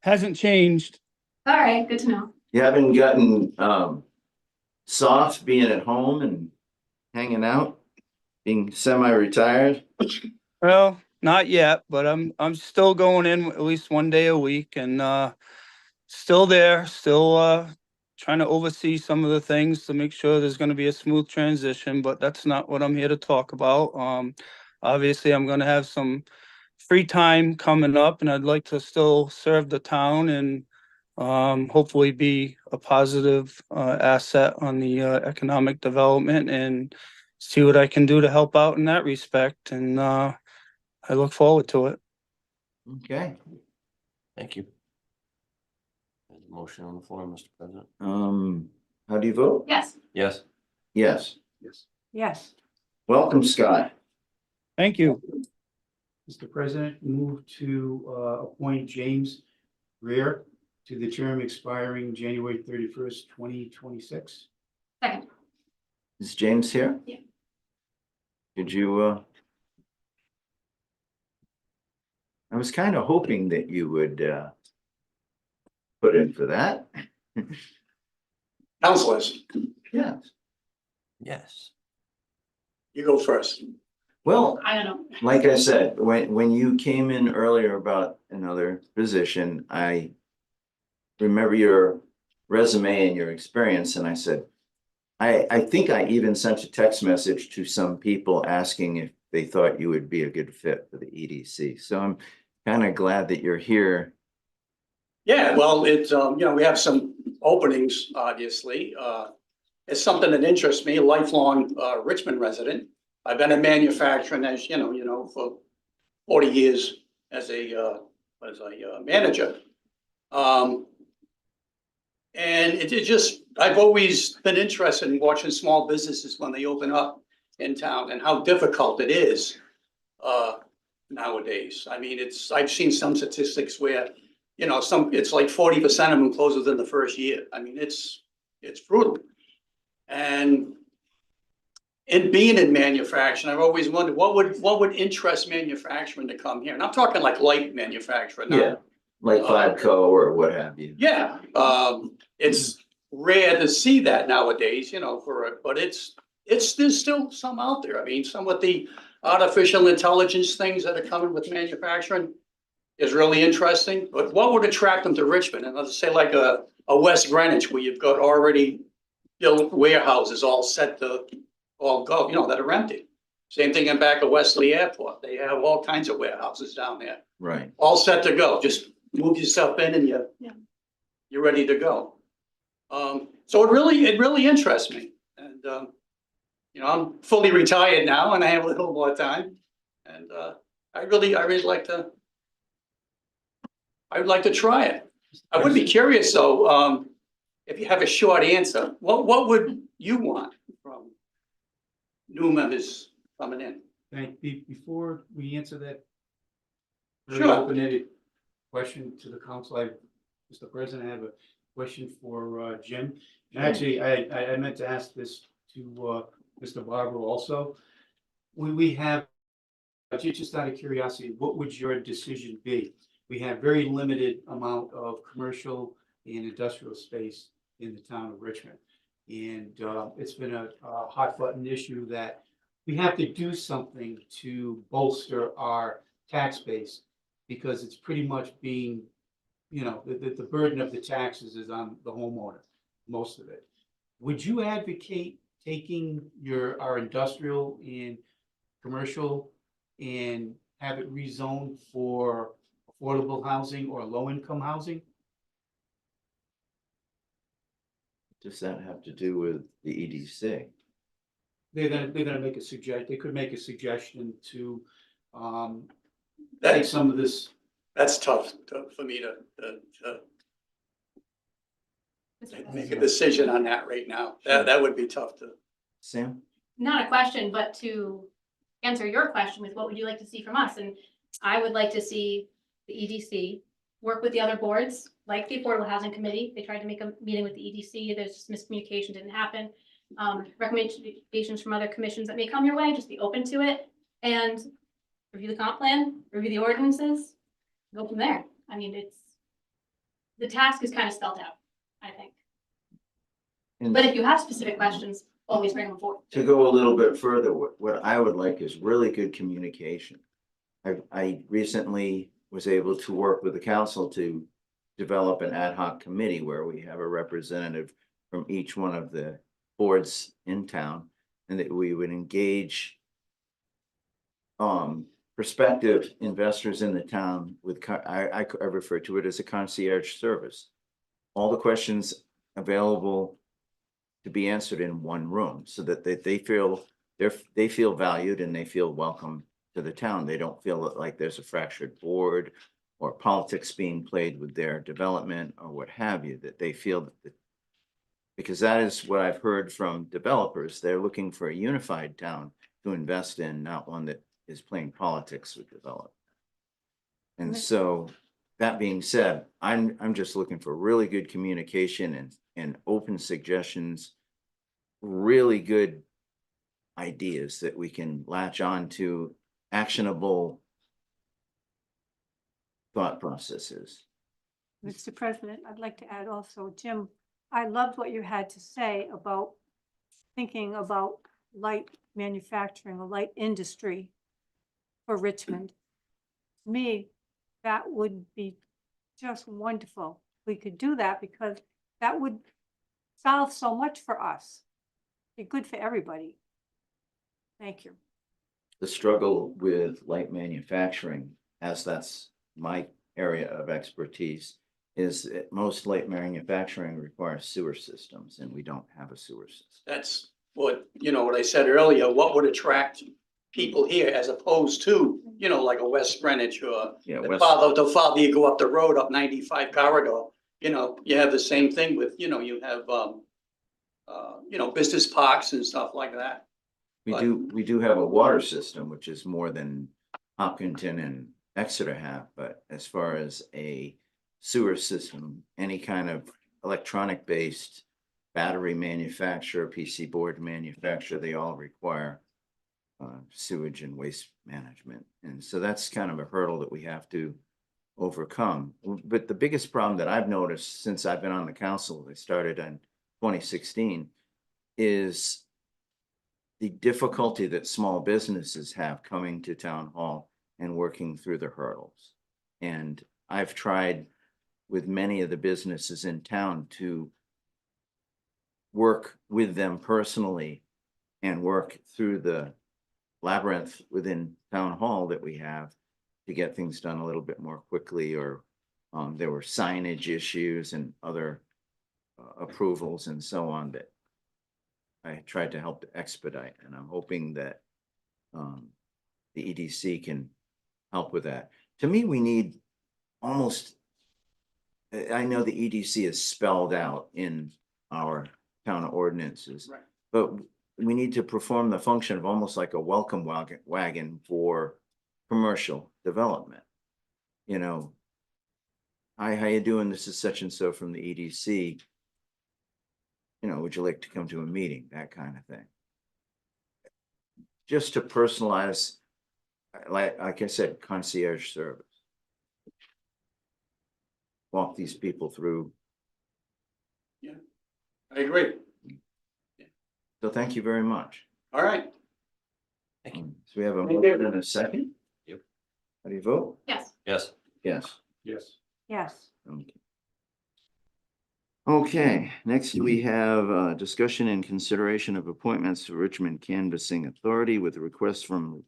Hasn't changed. All right, good to know. You haven't gotten soft being at home and hanging out, being semi-retired? Well, not yet, but I'm still going in at least one day a week and still there, still trying to oversee some of the things to make sure there's gonna be a smooth transition, but that's not what I'm here to talk about. Obviously, I'm gonna have some free time coming up and I'd like to still serve the town and hopefully be a positive asset on the economic development and see what I can do to help out in that respect. And I look forward to it. Okay. Thank you. There's a motion on the floor, Mr. President. How do you vote? Yes. Yes. Yes. Yes. Yes. Welcome, Scott. Thank you. Mr. President, move to appoint James Greer to the term expiring January 31st, 2026. Second. Is James here? Yeah. Could you I was kind of hoping that you would put in for that. Councilors, Yes. Yes. you go first. Well, I don't know. like I said, when you came in earlier about another position, I remember your resume and your experience, and I said, I think I even sent a text message to some people asking if they thought you would be a good fit for the EDC. So I'm kind of glad that you're here. Yeah, well, it's, we have some openings, obviously. It's something that interests me, lifelong Richmond resident. I've been in manufacturing as, for 40 years as a manager. And it just, I've always been interested in watching small businesses when they open up in town and how difficult it is nowadays. I mean, I've seen some statistics where, it's like 40% of them close within the first year. I mean, it's brutal. And in being in manufacturing, I've always wondered what would interest manufacturing to come here? And I'm talking like light manufacturing. Yeah, like Fabco or what have you. Yeah, it's rare to see that nowadays, but there's still some out there. I mean, some of the artificial intelligence things that are coming with manufacturing is really interesting, but what would attract them to Richmond? And let's say like a West Greenwich where you've got already built warehouses all set to all go, that are empty. Same thing in back of Wesley Airport. They have all kinds of warehouses down there, Right. all set to go. Just move yourself in and you're ready to go. So it really interests me. And, I'm fully retired now and I have a little more time. And I would like to try it. I would be curious though, if you have a short answer, what would you want from new members coming in? Before we answer that Sure. very open-ended question to the council, Mr. President, I have a question for Jim. And actually, I meant to ask this to Mr. Barber also. We have, just out of curiosity, what would your decision be? We have very limited amount of commercial and industrial space in the town of Richmond. And it's been a hot button issue that we have to do something to bolster our tax base because it's pretty much being, the burden of the taxes is on the homeowner, most of it. Would you advocate taking our industrial and commercial and have it rezoned for affordable housing or low-income housing? Does that have to do with the EDC? They're gonna make a suggestion. They could make a suggestion to take That's, some of this. that's tough for me to make a decision on that right now. That would be tough to. Sam? Not a question, but to answer your question with what would you like to see from us? And I would like to see the EDC work with the other boards, like the Affordable Housing Committee. They tried to make a meeting with the EDC. There's just miscommunication, didn't happen. Recommendations from other commissions that may come your way, just be open to it and review the comp plan, review the ordinances, go from there. I mean, the task is kind of spelled out, I think. And But if you have specific questions, always bring them forward. to go a little bit further, what I would like is really good communication. I recently was able to work with the council to develop an ad hoc committee where we have a representative from each one of the boards in town, and that we would engage prospective investors in the town with, I refer to it as a concierge service. All the questions available to be answered in one room, so that they feel valued and they feel welcome to the town. They don't feel like there's a fractured board or politics being played with their development or what have you, that they feel that, because that is what I've heard from developers. They're looking for a unified town to invest in, not one that is playing politics with development. And so, that being said, I'm just looking for really good communication and open suggestions, really good ideas that we can latch on to, actionable thought processes. Mr. President, I'd like to add also, Jim, I loved what you had to say about thinking about light manufacturing, a light industry for Richmond. To me, that would be just wonderful. We could do that because that would solve so much for us. Be good for everybody. Thank you. The struggle with light manufacturing, as that's my area of expertise, is that most light manufacturing requires sewer systems, and we don't have a sewer system. That's what, what I said earlier, what would attract people here as opposed to, like a West Greenwich or Yeah, the farther you go up the road up 95 Corridor, you have the same thing with, you have, business parks and stuff like that. We do have a water system, which is more than Hopkinton and Exeter have, but as far as a sewer system, any kind of electronic based battery manufacturer, PC board manufacturer, they all require sewage and waste management. And so that's kind of a hurdle that we have to overcome. But the biggest problem that I've noticed since I've been on the council, they started in 2016, is the difficulty that small businesses have coming to town hall and working through the hurdles. And I've tried with many of the businesses in town to work with them personally and work through the labyrinth within town hall that we have to get things done a little bit more quickly, or there were signage issues and other approvals and so on that I tried to help to expedite, and I'm hoping that the EDC can help with that. To me, we need almost, I know the EDC is spelled out in our town ordinances, Right. but we need to perform the function of almost like a welcome wagon for commercial development. Hi, how you doing? This is such and so from the EDC. Would you like to come to a meeting? That kind of thing. Just to personalize, like I said, concierge service. Walk these people through. I agree. So thank you very much. All right. So we have a Thank you. motion and a second. Yep. How do you vote? Yes. Yes. Yes. Yes. Yes. Okay, next we have discussion and consideration of appointments to Richmond Canvassing Authority with a request from,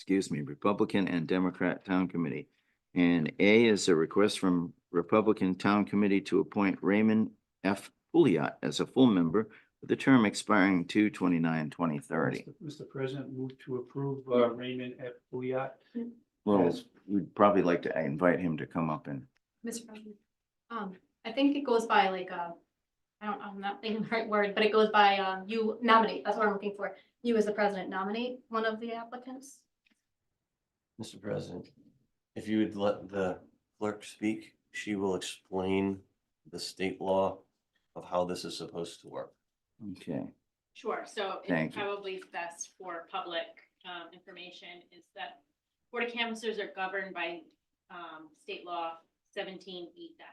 Republican and Democrat Town Committee. And A is a request from Republican Town Committee to appoint Raymond F. Pouliot as a full member with a term expiring 2/29/2030. Mr. President, move to approve Raymond F. Pouliot. Well, Yes. we'd probably like to invite him to come up and, Mr. President, I think it goes by like I'm not thinking the right word, but it goes by, you nominate, that's what I'm looking for. You as the president nominate one of the applicants? Mr. President, if you would let the clerk speak, she will explain the state law of how this is supposed to work. Okay, Sure, so Thank it's you. probably best for public information is that Board of Canvassers are governed by state law 17E dash.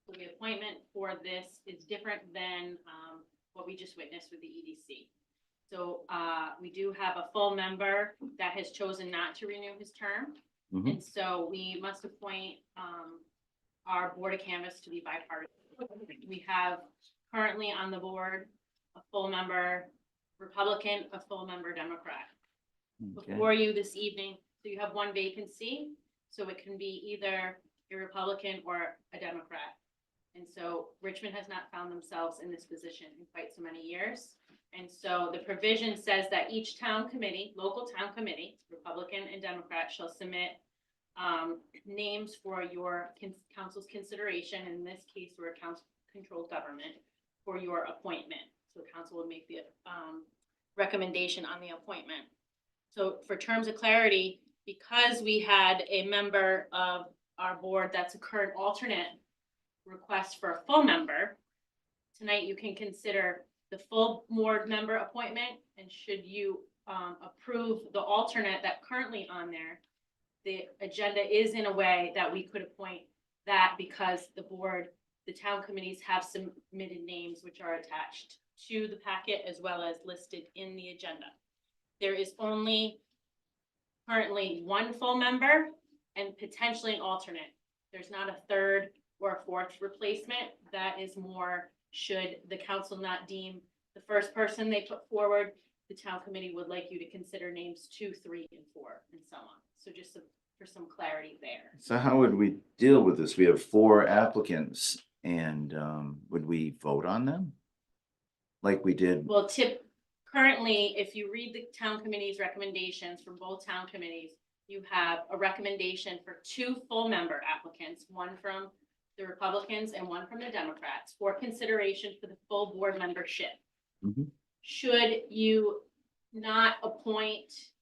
So the appointment for this is different than what we just witnessed with the EDC. So we do have a full member that has chosen not to renew his term. Mhm. And so we must appoint our Board of Canvass to be bipartisan. We have currently on the board a full member Republican, a full member Democrat. okay. Before you this evening, so you have one vacancy, so it can be either a Republican or a Democrat. And so Richmond has not found themselves in this position in quite so many years. And so the provision says that each town committee, local town committee, Republican and Democrat, shall submit names for your council's consideration. In this case, we're a council-controlled government for your appointment. So the council would make the recommendation on the appointment. So for terms of clarity, because we had a member of our board that's a current alternate request for a full member, tonight you can consider the full board member appointment, and should you approve the alternate that currently on there, the agenda is in a way that we could appoint that because the board, the town committees have submitted names which are attached to the packet as well as listed in the agenda. There is only currently one full member and potentially an alternate. There's not a third or a fourth replacement. That is more should the council not deem the first person they put forward, the town committee would like you to consider names 2, 3, and 4, and so on. So just for some clarity there. So how would we deal with this? We have 4 applicants and would we vote on them? Like we did? Well, currently, if you read the town committee's recommendations from both town committees, you have a recommendation for 2 full member applicants, one from the Republicans and one from the Democrats for consideration for the full board membership. Mhm. Should you not appoint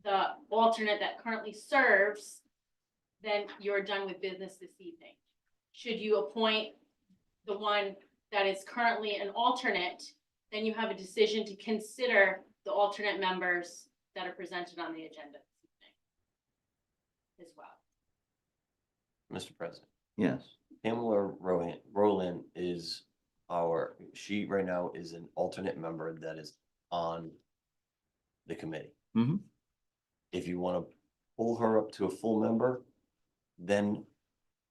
the alternate that currently serves, then you're done with business this evening. Should you appoint the one that is currently an alternate, then you have a decision to consider the alternate members that are presented on the agenda this evening as well. Mr. President, Yes. Pamela Rowland is she right now is an alternate member that is on the committee. Mhm. If you want to pull her up to a full member, then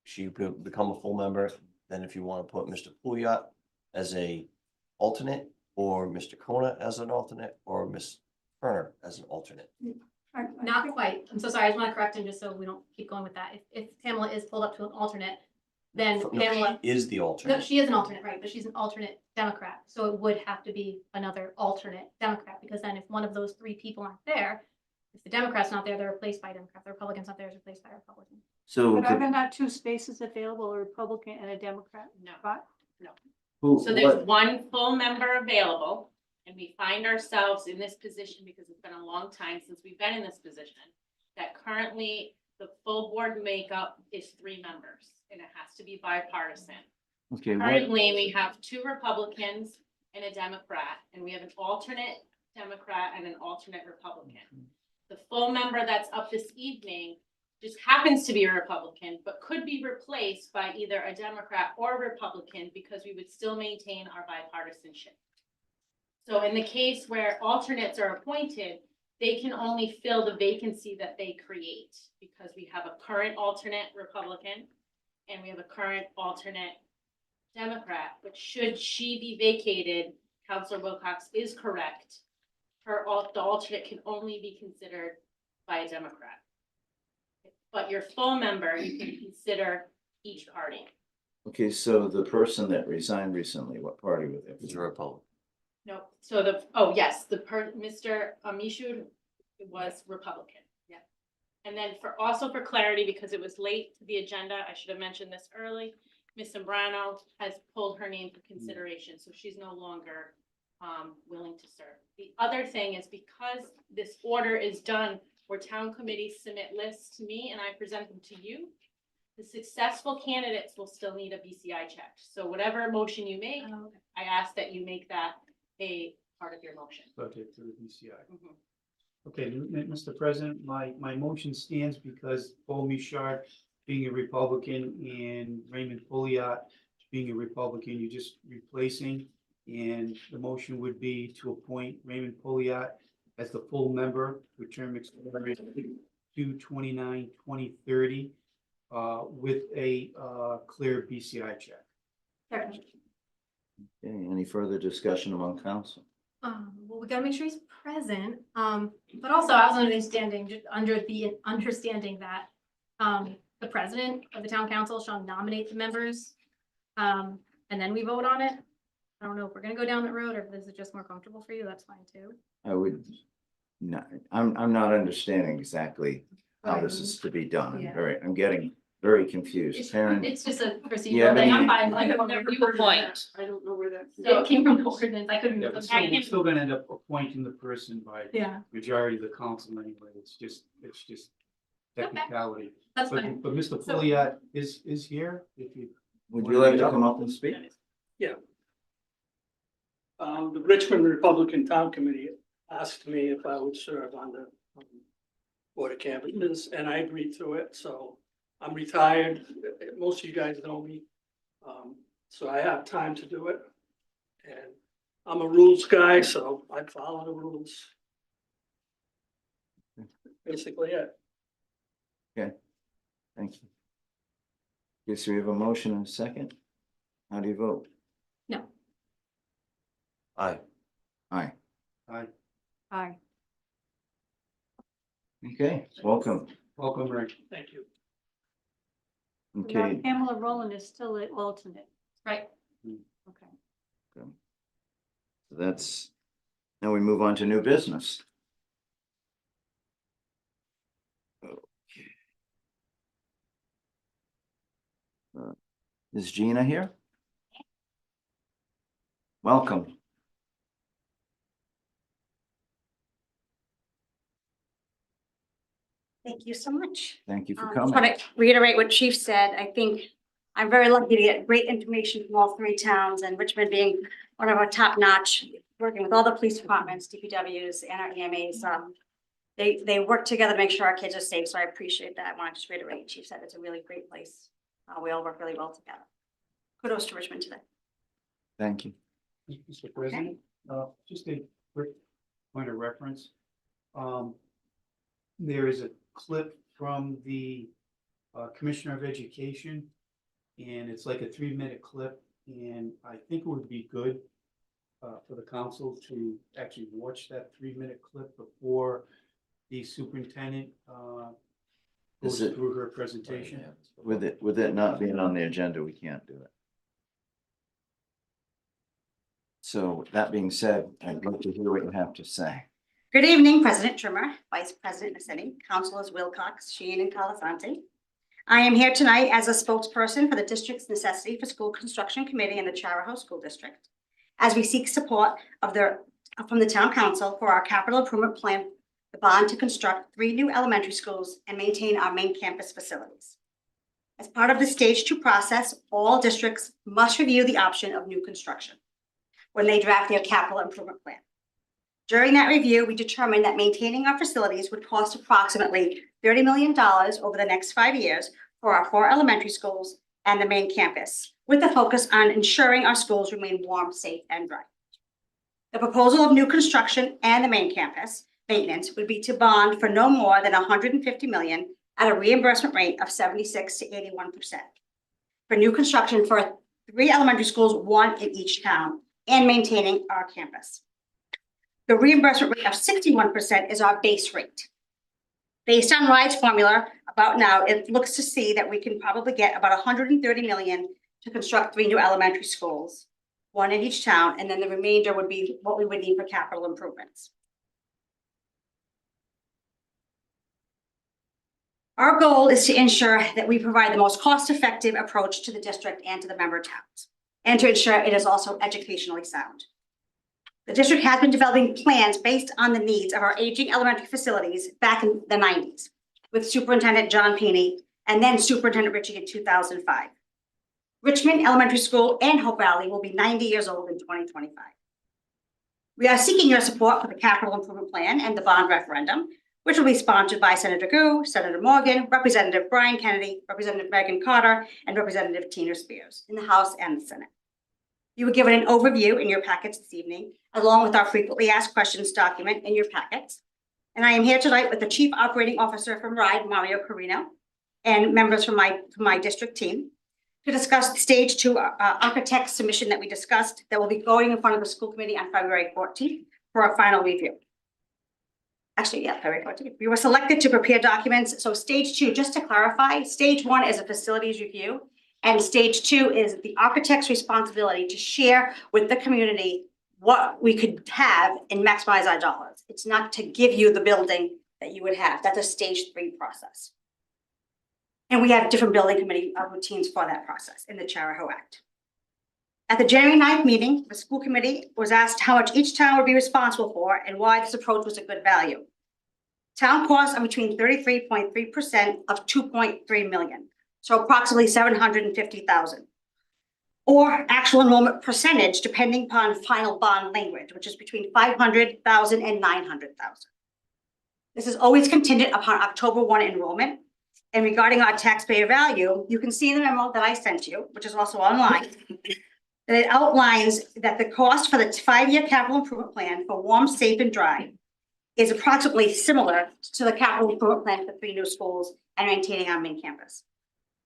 she could become a full member. Then if you want to put Mr. Pouliot as a alternate, or Mr. Kona as an alternate, or Ms. Turner as an alternate. Not quite. I'm so sorry. I just want to correct him just so we don't keep going with that. If Pamela is pulled up to an alternate, then No, Pamela, she is the no, alternate. she is an alternate, right? But she's an alternate Democrat. So it would have to be another alternate Democrat, because then if one of those 3 people aren't there, if the Democrat's not there, they're replaced by a Democrat. The Republican's not there, is replaced by a Republican. So But are the- there not 2 spaces available, a Republican and a Democrat No. spot? So there's one full member available, and we find ourselves in this position because it's been a long time since we've been in this position, that currently the full board makeup is 3 members, and it has to be bipartisan. Okay, Currently, we have 2 Republicans and a Democrat, and we have an alternate Democrat and an alternate Republican. The full member that's up this evening just happens to be a Republican, but could be replaced by either a Democrat or a Republican because we would still maintain our bipartisanship. So in the case where alternates are appointed, they can only fill the vacancy that they create because we have a current alternate Republican and we have a current alternate Democrat. But should she be vacated, Councilor Wilcox is correct. The alternate can only be considered by a Democrat. But your full member, you can consider each party. okay, so the person that resigned recently, what party was it? It's a Republican. No, so yes, Mr. Mishud was Republican, yeah. And then also for clarity, because it was late to the agenda, I should have mentioned this early. Ms. Zambrano has pulled her name for consideration, so she's no longer willing to serve. The other thing is because this order is done where town committees submit lists to me and I present them to you, the successful candidates will still need a BCI check. So whatever motion you make, Oh, okay. I ask that you make that a part of your motion. Subject to the BCI. Mhm. Okay, Mr. President, my motion stands because Paul Michard being a Republican and Raymond Pouliot being a Republican, you're just replacing. And the motion would be to appoint Raymond Pouliot as the full member for term expiring 2/29/2030 with a clear BCI check. Second. Okay, any further discussion among council? Well, we gotta make sure he's present, but also I was understanding, just under the understanding that, the president of the town council shall nominate the members, and then we vote on it. I don't know if we're gonna go down that road, or if this is just more comfortable for you, that's fine too. I would not, I'm not understanding exactly how this is to be done. Yeah. I'm getting very confused. Karen, It's just a Yeah, procedural thing, I'm fine. I have never You were point. I don't know where that. It came from the ordinance, I couldn't. Yeah, but we're still gonna end up appointing the person by Yeah, majority of the council anyway. It's just technicality. that's fine. But Mr. So- Pouliot is here, if you. would you like to come up and speak? The Richmond Republican Town Committee asked me if I would serve on the Board of Canvassers, and I agreed to it, so I'm retired. Most of you guys know me. So I have time to do it. And I'm a rules guy, so I follow the rules. Basically it. Thank you. Yes, we have a motion and a second. How do you vote? No, Aye. Aye. Aye. Okay, welcome. Welcome, Rick. Thank you. Now Okay, Pamela Rowland is still an alternate. right, Okay. that's, now we move on to new business. Okay. Is Gina here? Welcome. Thank you so much. Thank you for Just coming. want to reiterate what Chief said. I think I'm very lucky to get great information from all three towns, and Richmond being one of our top-notch, working with all the police departments, DPWs, and our EMAs. They work together to make sure our kids are safe, so I appreciate that. I want to just reiterate, Chief said it's a really great place. We all work really well together. Kudos to Richmond today. Thank you. Mr. President, just a quick point of reference. There is a clip from the Commissioner of Education, and it's like a 3-minute clip, and I think it would be good for the council to actually watch that 3-minute clip before the superintendent Is goes it- through her presentation. With it not being on the agenda, we can't do it. So that being said, I'd love to hear what you have to say. Good evening, President Trimmer, Vice President Nassetti, Councilors Wilcox, Sheehan, and Calasanti. I am here tonight as a spokesperson for the district's Necessity for School Construction Committee in the Charahoe School District, as we seek support from the Town Council for our capital improvement plan, the bond to construct 3 new elementary schools and maintain our main campus facilities. As part of the Stage 2 process, all districts must review the option of new construction when they draft their capital improvement plan. During that review, we determined that maintaining our facilities would cost approximately $30 million over the next 5 years for our 4 elementary schools and the main campus, with a focus on ensuring our schools remain warm, safe, and dry. The proposal of new construction and the main campus maintenance would be to bond for no more than $150 million at a reimbursement rate of 76 to 81%. For new construction for 3 elementary schools, 1 in each town, and maintaining our campus. The reimbursement rate of 61% is our base rate. Based on RIDE's formula, about now, it looks to see that we can probably get about $130 million to construct 3 new elementary schools, 1 in each town, and then the remainder would be what we would need for capital improvements. Our goal is to ensure that we provide the most cost-effective approach to the district and to the member towns, and to ensure it is also educationally sound. The district has been developing plans based on the needs of our aging elementary facilities back in the 90s with Superintendent John Peeney and then Superintendent Ritchie in 2005. Richmond Elementary School and Hope Valley will be 90 years old in 2025. We are seeking your support for the capital improvement plan and the bond referendum, which will be sponsored by Senator Gu, Senator Morgan, Representative Brian Kennedy, Representative Megan Carter, and Representative Tina Spears in the House and the Senate. You were given an overview in your packets this evening, along with our frequently asked questions document in your packets. And I am here tonight with the Chief Operating Officer from RIDE, Mario Carino, and members from my district team to discuss the stage 2 architect submission that we discussed that will be going in front of the school committee on February 14th for a final review. Actually, yeah, February 14th. We were selected to prepare documents. So stage 2, just to clarify, stage 1 is a facilities review, and stage 2 is the architect's responsibility to share with the community what we could have and maximize our dollars. It's not to give you the building that you would have. That's a stage 3 process. And we have different building committee routines for that process in the Charahoe Act. At the January 9th meeting, the school committee was asked how much each town would be responsible for and why this approach was a good value. Town costs are between 33.3% of 2.3 million, so approximately 750,000. Or actual enrollment percentage, depending upon final bond language, which is between 500,000 and 900,000. This is always contingent upon October 1 enrollment. And regarding our taxpayer value, you can see in the memo that I sent you, which is also online, that it outlines that the cost for the 5-year capital improvement plan for warm, safe, and dry is approximately similar to the capital improvement plan for 3 new schools and maintaining our main campus.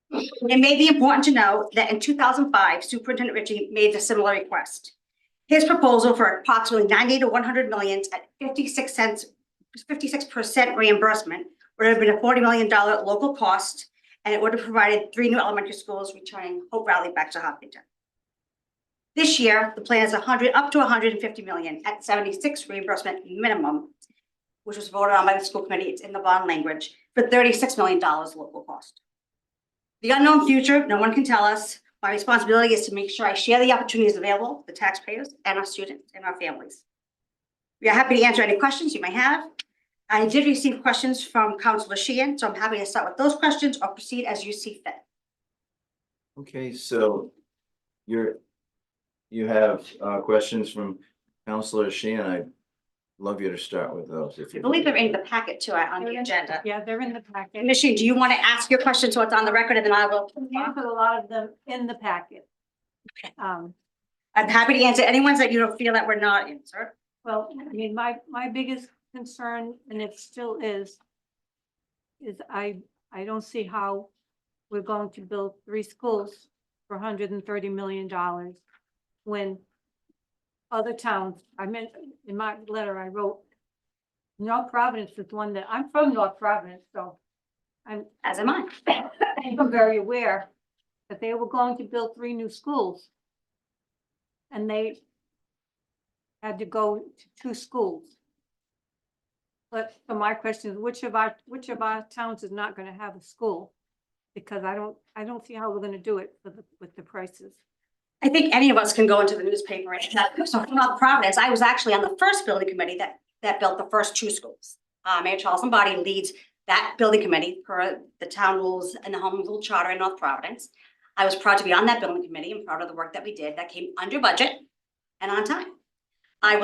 It may be important to know that in 2005, Superintendent Ritchie made a similar request. His proposal for approximately 90 to 100 million at 56% reimbursement would have been a $40 million local cost, and it would have provided 3 new elementary schools, returning Hope Valley back to Hopkinton. This year, the plan is up to 150 million at 76 reimbursement minimum, which was voted on by the school committee. It's in the bond language for $36 million local cost. The unknown future, no one can tell us. My responsibility is to make sure I share the opportunities available to the taxpayers and our students and our families. We are happy to answer any questions you may have. I did receive questions from Councilor Sheehan, so I'm happy to start with those questions or proceed as you see fit. Okay, so you have questions from Councilor Sheehan. I'd love you to start with those. If I you believe they're in the packet too, on the agenda. Yeah, they're in the packet. Ms. Sheehan, do you want to ask your question so it's on the record, and then I will? I put a lot of them in the packet. Okay. Um, I'm happy to answer any ones that you don't feel that were not answered. Well, I mean, my biggest concern, and it still is I don't see how we're going to build 3 schools for $130 million when other towns, I meant in my letter I wrote, North Providence is one that, I'm from North Providence, so As am I. I'm very aware that they were going to build 3 new schools. And they had to go to 2 schools. But so my question is, which of our towns is not going to have a school? Because I don't see how we're going to do it with the prices. I think any of us can go into the newspaper and so from North Providence, I was actually on the first building committee that built the first 2 schools. Mayor Charles Lombardi leads that building committee per the town rules and the home rule charter in North Providence. I was proud to be on that building committee and proud of the work that we did that came under budget and on time. I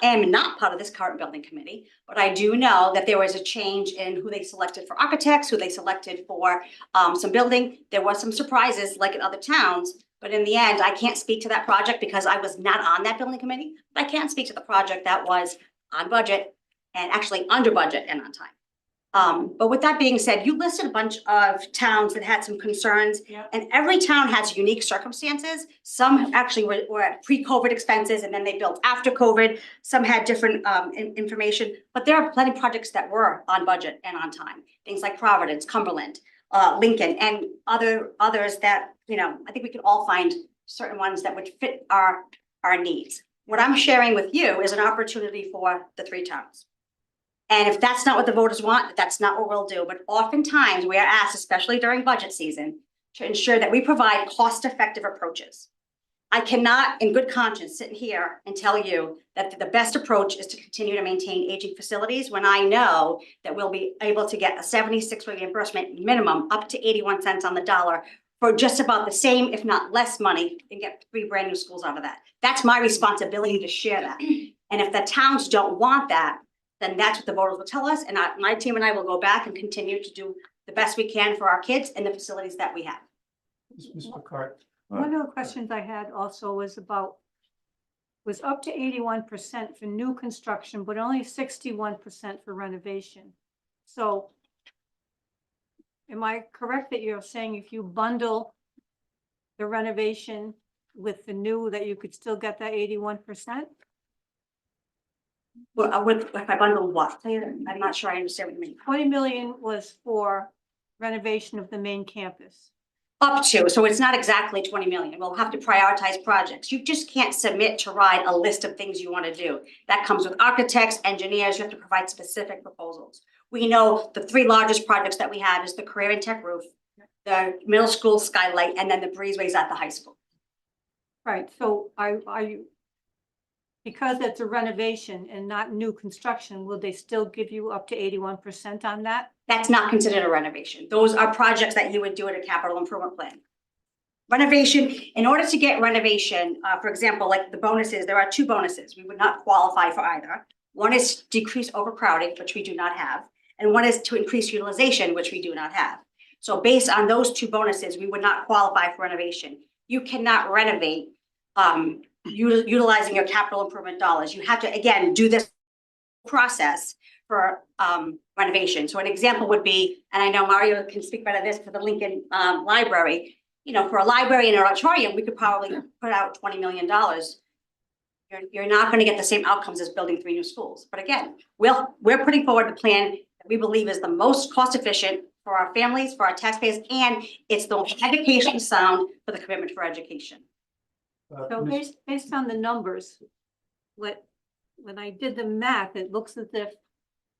am not part of this current building committee, but I do know that there was a change in who they selected for architects, who they selected for some building. There was some surprises like in other towns, but in the end, I can't speak to that project because I was not on that building committee, but I can speak to the project that was on budget and actually under budget and on time. But with that being said, you listed a bunch of towns that had some concerns, and every town has unique circumstances. Some actually were at pre-COVID expenses and then they built after COVID. Some had different information, but there are plenty of projects that were on budget and on time. Things like Providence, Cumberland, Lincoln, and others that, I think we can all find certain ones that would fit our needs. What I'm sharing with you is an opportunity for the 3 towns. And if that's not what the voters want, that's not what we'll do. But oftentimes we are asked, especially during budget season, to ensure that we provide cost-effective approaches. I cannot, in good conscience, sit here and tell you that the best approach is to continue to maintain aging facilities when I know that we'll be able to get a 76 reimbursement minimum up to 81 cents on the dollar for just about the same, if not less money, and get 3 brand new schools out of that. That's my responsibility to share that. And if the towns don't want that, then that's what the voters will tell us. And my team and I will go back and continue to do the best we can for our kids and the facilities that we have. Mr. Cart, One of the questions I had also was up to 81% for new construction, but only 61% for renovation. So am I correct that you're saying if you bundle the renovation with the new, that you could still get that 81%? Well, if I bundle what? I'm not sure I understand what you mean. 20 million was for renovation of the main campus. Up to, so it's not exactly 20 million. We'll have to prioritize projects. You just can't submit to RIDE a list of things you want to do. That comes with architects, engineers. You have to provide specific proposals. We know the 3 largest projects that we have is the Career and Tech roof, the middle school skylight, and then the breezeways at the high school. Right, so are you, because it's a renovation and not new construction, will they still give you up to 81% on that? That's not considered a renovation. Those are projects that you would do at a capital improvement plan. Renovation, in order to get renovation, for example, like the bonuses, there are 2 bonuses. We would not qualify for either. One is decrease overcrowding, which we do not have. And one is to increase utilization, which we do not have. So based on those 2 bonuses, we would not qualify for renovation. You cannot renovate utilizing your capital improvement dollars. You have to, again, do this process for renovation. So an example would be, and I know Mario can speak better this for the Lincoln Library, you know, for a library and an auditorium, we could probably put out $20 million. You're not going to get the same outcomes as building 3 new schools. But again, we're putting forward the plan that we believe is the most cost efficient for our families, for our taxpayers, and it's the most education sound for the commitment for education. So based on the numbers, when I did the math, it looks as if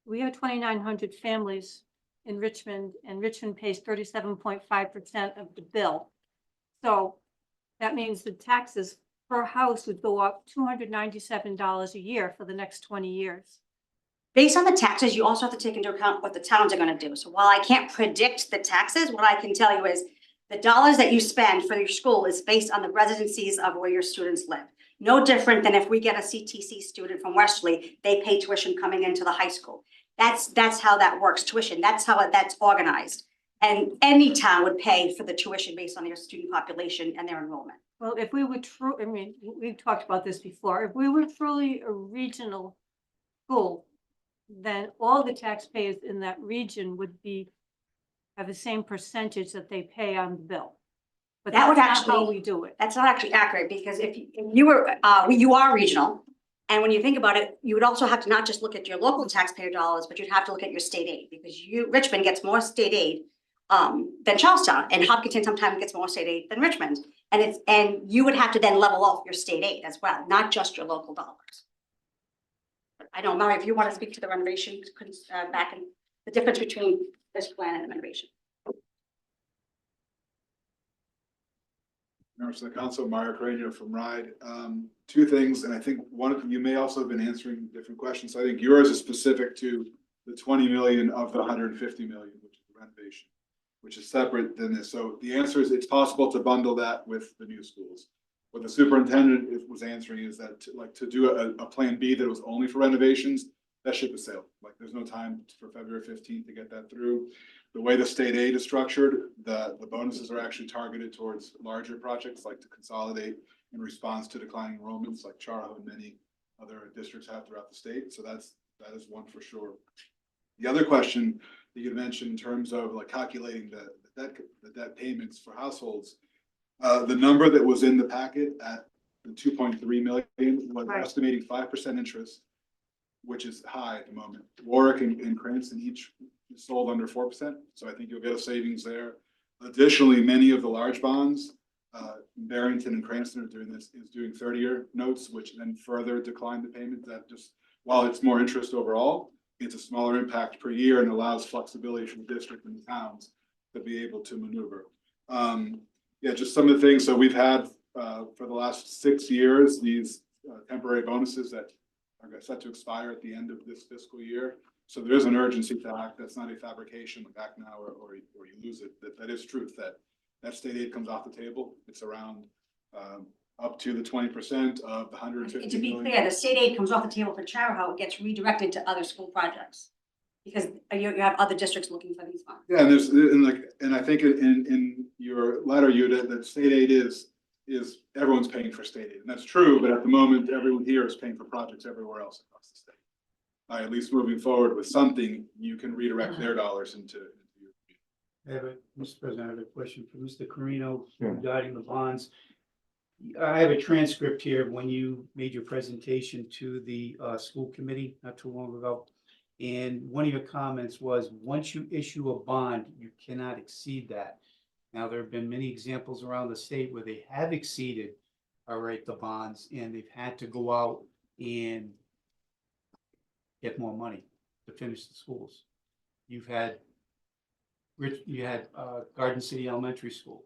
we have 2,900 families in Richmond, and Richmond pays 37.5% of the bill. So that means the taxes per house would go up $297 a year for the next 20 years. Based on the taxes, you also have to take into account what the towns are going to do. So while I can't predict the taxes, what I can tell you is the dollars that you spend for your school is based on the residencies of where your students live. No different than if we get a CTC student from Westerly, they pay tuition coming into the high school. That's how that works, tuition. That's how that's organized. And any town would pay for the tuition based on their student population and their enrollment. Well, if we were true, I mean, we've talked about this before. If we were truly a regional school, then all the taxpayers in that region would have the same percentage that they pay on the bill. But that would that's not actually, how we do it. That's not actually accurate, because if you were, you are regional. And when you think about it, you would also have to not just look at your local taxpayer dollars, but you'd have to look at your state aid, because Richmond gets more state aid than Charlestown, and Hopkinton sometimes gets more state aid than Richmond. And you would have to then level off your state aid as well, not just your local dollars. I know, Mary, if you want to speak to the renovation, back and the difference between this plan and the renovation. Members of the council, Mario Carreño from RIDE. 2 things, and I think one of you may also have been answering different questions. So I think yours is specific to the 20 million of the 150 million, which is the renovation, which is separate than this. So the answer is it's possible to bundle that with the new schools. What the superintendent was answering is that to do a plan B that was only for renovations, that ship has sailed. Like there's no time for February 15th to get that through. The way the state aid is structured, the bonuses are actually targeted towards larger projects, like to consolidate in response to declining enrollments, like Charo and many other districts have throughout the state. So that is one for sure. The other question that you mentioned in terms of like calculating the debt payments for households, the number that was in the packet at the 2.3 million was estimating 5% interest, which is high at the moment. Warwick and Cranston each sold under 4%. So I think you'll get a savings there. Additionally, many of the large bonds, Barrington and Cranston are doing 30-year notes, which then further decline the payment. That just, while it's more interest overall, it's a smaller impact per year and allows flexibility from the district and the towns to be able to maneuver. Yeah, just some of the things. So we've had for the last 6 years, these temporary bonuses that are set to expire at the end of this fiscal year. So there is an urgency to act. That's not a fabrication, like act now or you lose it. That is truth, that state aid comes off the table. It's around up to the 20% of the 150 And to be million. clear, the state aid comes off the table for Charahoe, it gets redirected to other school projects. Because you have other districts looking for these funds. Yeah, and I think in your letter, that state aid is everyone's paying for state aid, and that's true. But at the moment, everyone here is paying for projects everywhere else across the state. At least moving forward with something, you can redirect their dollars into your. Mr. President, I have a question for Mr. Carino Sure. regarding the bonds. I have a transcript here of when you made your presentation to the school committee not too long ago. And one of your comments was, once you issue a bond, you cannot exceed that. Now, there have been many examples around the state where they have exceeded, the bonds, and they've had to go out and get more money to finish the schools. You had Garden City Elementary School,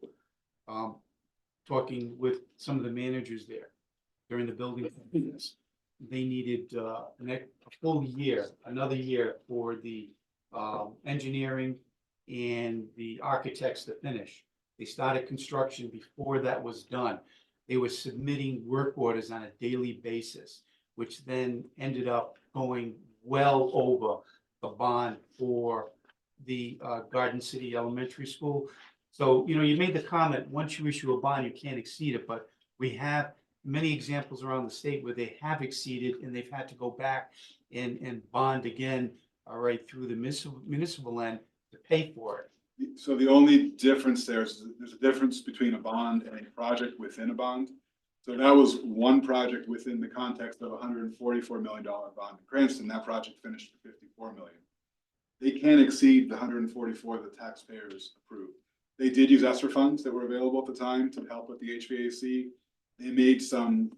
talking with some of the managers there during the building business. They needed a full year, another year for the engineering and the architects to finish. They started construction before that was done. They were submitting work orders on a daily basis, which then ended up going well over the bond for the Garden City Elementary School. So, you made the comment, once you issue a bond, you can't exceed it, but we have many examples around the state where they have exceeded and they've had to go back and bond again, through the municipal end to pay for it. So the only difference there's a difference between a bond and a project within a bond. So that was one project within the context of a $144 million bond in Cranston. That project finished for $54 million. They can't exceed the 144 the taxpayers approved. They did use ESSER funds that were available at the time to help with the HVAC. They made some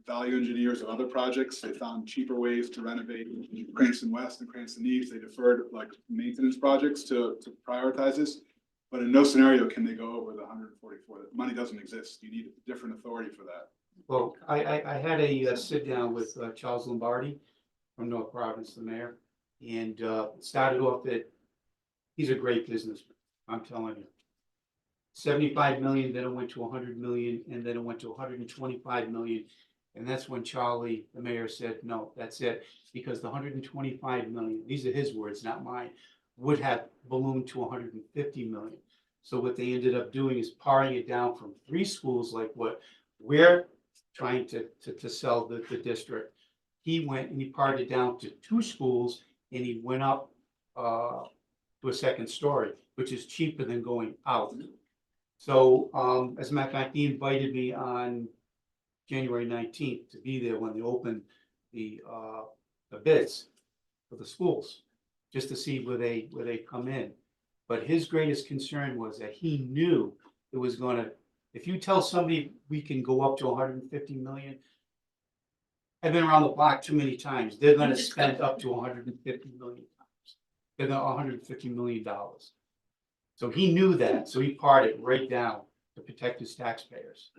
value engineers of other projects. They found cheaper ways to renovate Cranston West and Cranston East. They deferred maintenance projects to prioritize this. But in no scenario can they go over the 144. The money doesn't exist. You need a different authority for that. Well, I had a sit down with Charles Lombardi from North Providence, the mayor, and started off that he's a great businessman, I'm telling you. 75 million, then it went to 100 million, and then it went to 125 million. And that's when Charlie, the mayor, said, no, that's it. Because the 125 million, these are his words, not mine, would have ballooned to 150 million. So what they ended up doing is paring it down from 3 schools, like what we're trying to sell the district. He went and he pared it down to 2 schools, and he went up to a second story, which is cheaper than going out. So, as a matter of fact, he invited me on January 19th to be there when they opened the bids for the schools, just to see where they come in. But his greatest concern was that he knew it was gonna, if you tell somebody we can go up to 150 million, I've been around the block too many times, they're gonna spend up to 150 million dollars. They're gonna $150 million. So he knew that, so he pared it right down to protect his taxpayers.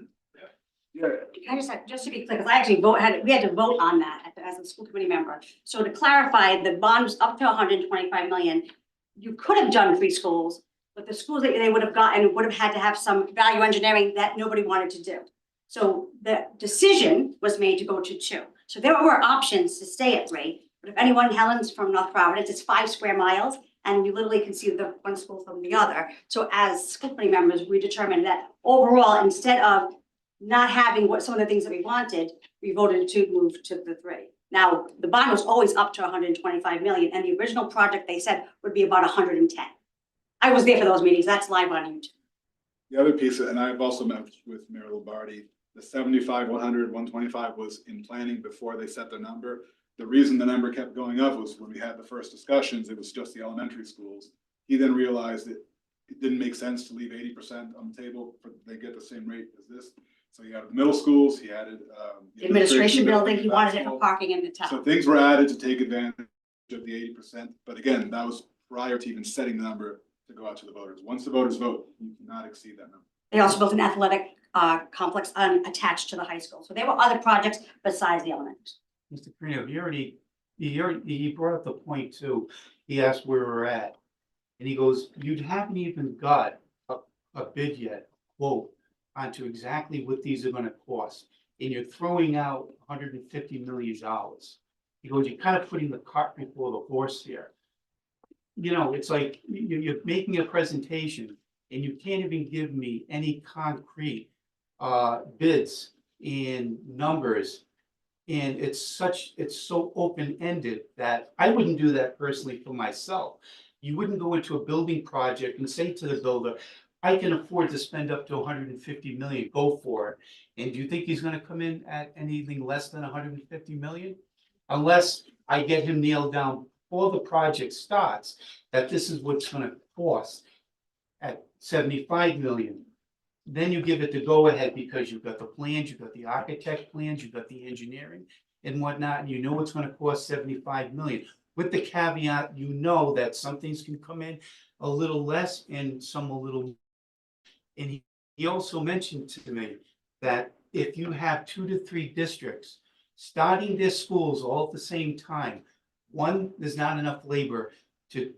Yeah. Can I just to be clear, because I actually we had to vote on that as a school committee member. So to clarify, the bond was up to 125 million. You could have done 3 schools, but the schools that they would have gotten would have had to have some value engineering that nobody wanted to do. So the decision was made to go to 2. So there were options to stay at 3. But if anyone, Helen's from North Providence, it's 5 square miles. And you literally can see the one school from the other. So as school committee members, we determined that overall, instead of not having some of the things that we wanted, we voted to move to the 3. Now, the bond was always up to 125 million, and the original project they said would be about 110. I was there for those meetings. That's live on YouTube. The other piece, and I've also met with Mayor Lombardi, the 75, 100, 125 was in planning before they set the number. The reason the number kept going up was when we had the first discussions, it was just the elementary schools. He then realized that it didn't make sense to leave 80% on the table, they get the same rate as this. So he added the middle schools, he added the The administration building, he wanted it for parking in the town. So things were added to take advantage of the 80%. But again, that was prior to even setting the number to go out to the voters. Once the voters vote, you cannot exceed that number. They also built an athletic complex attached to the high school. So there were other projects besides the elementary. Mr. Carino, you brought up the point too. He asked where we're at. And he goes, you haven't even got a bid yet, quote, onto exactly what these are gonna cost. And you're throwing out $150 million. He goes, you're kind of putting the cart before the horse here. You know, it's like you're making a presentation and you can't even give me any concrete bids and numbers. And it's so open-ended that I wouldn't do that personally for myself. You wouldn't go into a building project and say to the builder, I can afford to spend up to 150 million, go for it. And do you think he's gonna come in at anything less than 150 million? Unless I get him nailed down before the project starts, that this is what's gonna cost at 75 million. Then you give it the go-ahead because you've got the plans, you've got the architect plans, you've got the engineering and whatnot, and you know it's gonna cost 75 million. With the caveat, you know that some things can come in a little less and some a little. And he also mentioned to me that if you have 2 to 3 districts starting their schools all at the same time, one, there's not enough labor to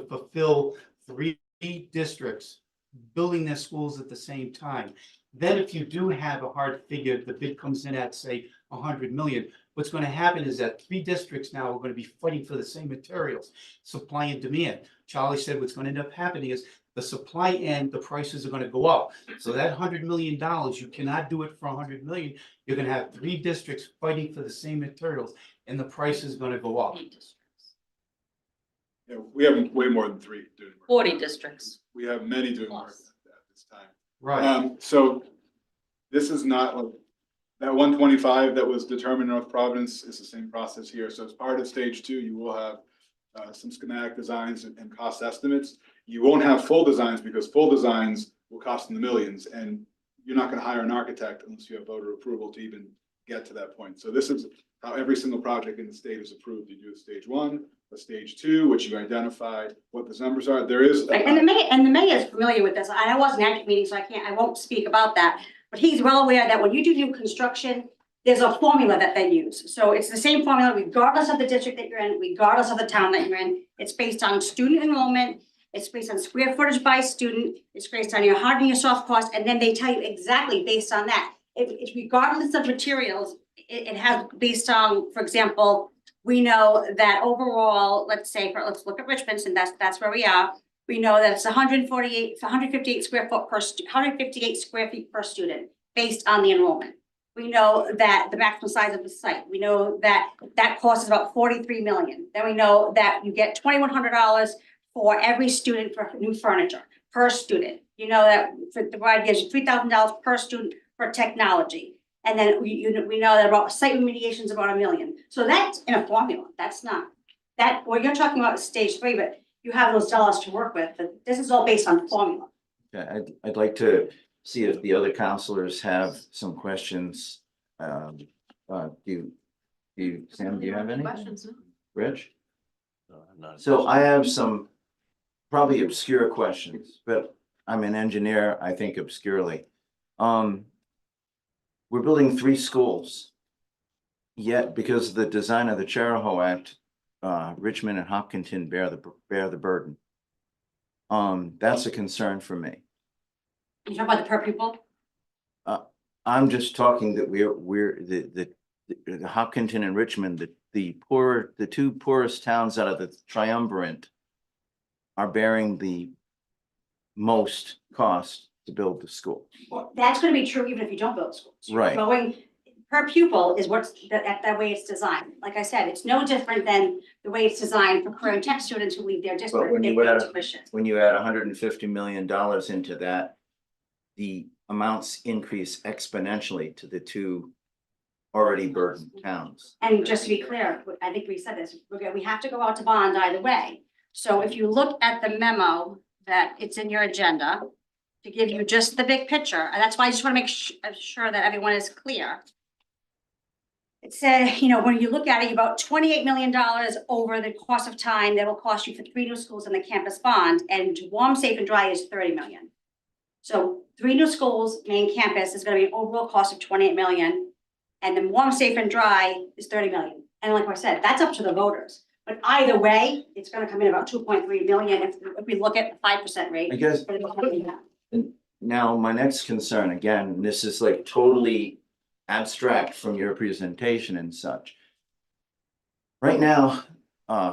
fulfill 3 districts building their schools at the same time. Then if you do have a hard figure, the bid comes in at say 100 million. What's going to happen is that 3 districts now are going to be fighting for the same materials, supply and demand. Charlie said what's going to end up happening is the supply and the prices are going to go up. So that $100 million, you cannot do it for 100 million. You're going to have 3 districts fighting for the same materials and the price is going to go up. Yeah, we have way more than 3 doing work. 40 districts. We have many doing work Plus. at this time. Right. So this is not like that 125 that was determined in North Providence is the same process here. So as part of stage 2, you will have some schematic designs and cost estimates. You won't have full designs because full designs will cost in the millions, and you're not going to hire an architect unless you have voter approval to even get to that point. So this is how every single project in the state is approved. You do a stage 1, a stage 2, which you identify what those numbers are. There is Right, and the mayor is familiar with this. I wasn't at the meeting, so I won't speak about that. But he's well aware that when you do new construction, there's a formula that they use. So it's the same formula regardless of the district that you're in, regardless of the town that you're in. It's based on student enrollment. It's based on square footage by student. It's based on your hard and your soft cost. And then they tell you exactly based on that. It's regardless of materials, it has based on, for example, we know that overall, let's look at Richmond, and that's where we are. We know that it's 158 square feet per student based on the enrollment. We know that the maximum size of the site, we know that that cost is about 43 million. Then we know that you get $2,100 for every student for new furniture per student. You know that the bride gives you $3,000 per student for technology. And then we know that about site remediation is about $1 million. So that's in a formula. That's not that what you're talking about is stage 3, but you have those dollars to work with. But this is all based on formula. Yeah, I'd like to see if the other counselors have some questions. Sam, do you have any? Questions? Rich? Not- So I have some probably obscure questions, but I'm an engineer, I think obscurely. We're building 3 schools. Yet because of the design of the Charahoe Act, Richmond and Hopkinton bear the burden. That's a concern for me. You talk about the per pupil? I'm just talking that we're the Hopkinton and Richmond, the 2 poorest towns out of the triumvirate are bearing the most cost to build the school. Well, that's going to be true even if you don't build schools. You're Right. Going per pupil is what's that way it's designed. Like I said, it's no different than the way it's designed for career and tech students who leave their district. when they you pay add- tuition. When you add $150 million into that, the amounts increase exponentially to the 2 already burdened towns. And just to be clear, I think we said this, we have to go out to bond either way. So if you look at the memo that it's in your agenda, to give you just the big picture, and that's why I just want to make sure that everyone is clear. it said, you know, when you look at it, about $28 million over the course of time that will cost you for 3 new schools in the campus bond, and warm, safe, and dry is 30 million. So 3 new schools, main campus is gonna be an overall cost of 28 million, and then warm, safe, and dry is 30 million. And like I said, that's up to the voters. But either way, it's gonna come in about 2.3 million if we look at the 5% rate. I guess for the- now my next concern, again, and this is like totally abstract from your presentation and such. Right now,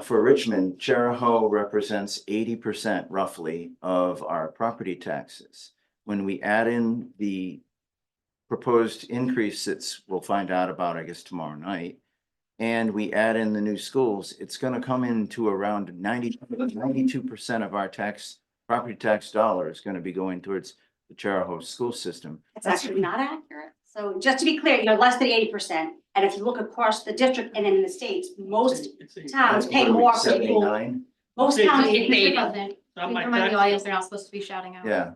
for Richmond, Charahoe represents 80% roughly of our property taxes. When we add in the proposed increase that's, we'll find out about, I guess, tomorrow night, and we add in the new schools, it's gonna come into around 92% of our property tax dollar is gonna be going towards the Charahoe school system. It's actually not accurate. So just to be clear, you're less than 80%. And if you look across the district and in the states, most towns pay more for school. 79? Most towns, Mr. President, please remind the audience they're not supposed to be shouting out. Yeah.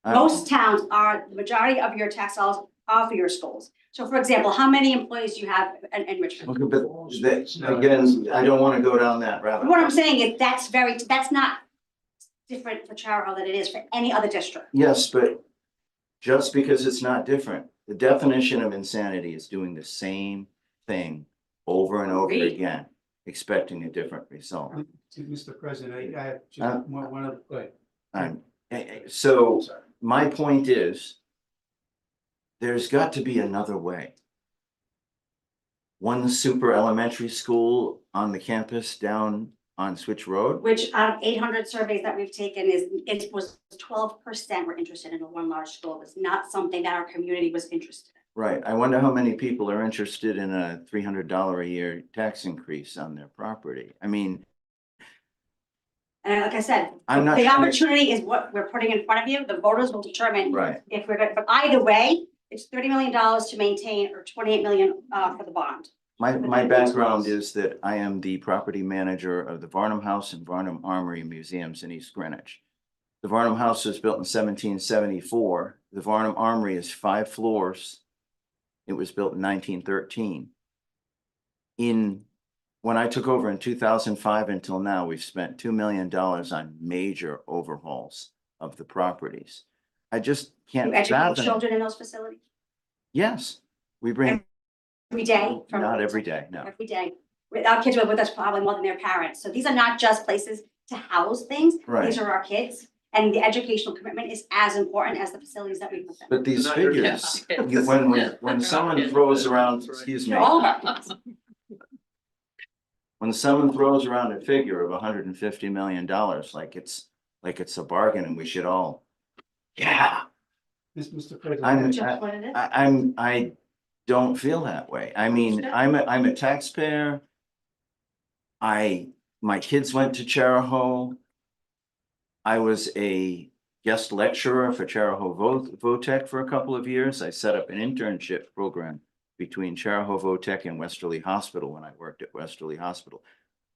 most towns are, the majority of your tax dollars are for your schools. So for example, how many employees do you have in Richmond? Okay, but again, I don't wanna go down that rabbit What I'm hole. saying is that's not different for Charahoe than it is for any other district. Yes, but just because it's not different, the definition of insanity is doing the same thing over and over Agreed. again, expecting a different result. Mr. President, I have just one other, go ahead. So my point is, there's got to be another way. One super elementary school on the campus down on Switch Road. Which out of 800 surveys that we've taken it was 12% were interested in a one large school. It was not something that our community was interested in. Right. I wonder how many people are interested in a $300 a year tax increase on their property. I mean, And like I said, I'm not the trying to- opportunity is what we're putting in front of you. The voters will determine right. if we're good, but either way, it's $30 million to maintain or 28 million for the bond. My background is that I am the property manager of the Varnum House and Varnum Armory Museums in East Greenwich. The Varnum House was built in 1774. The Varnum Armory is 5 floors. It was built in 1913. When I took over in 2005 until now, we've spent $2 million on major overhauls of the properties. I just can't You educate fathom. children in those facilities Yes, we bring, every day. not every day, no. Every day. Our kids are with us probably more than their parents. So these are not just places to house things. Right. These are our kids. And the educational commitment is as important as the facilities that we put them. But these Not your figures, kids. when someone throws around, excuse me, All of our kids. when someone throws around a figure of $150 million, like it's a bargain and we should all, yeah. Mr. President. I'm, Just what it is. I don't feel that way. I mean, I'm a taxpayer. My kids went to Charahoe. I was a guest lecturer for Charahoe Votech for a couple of years. I set up an internship program between Charahoe Votech and Westerly Hospital when I worked at Westerly Hospital.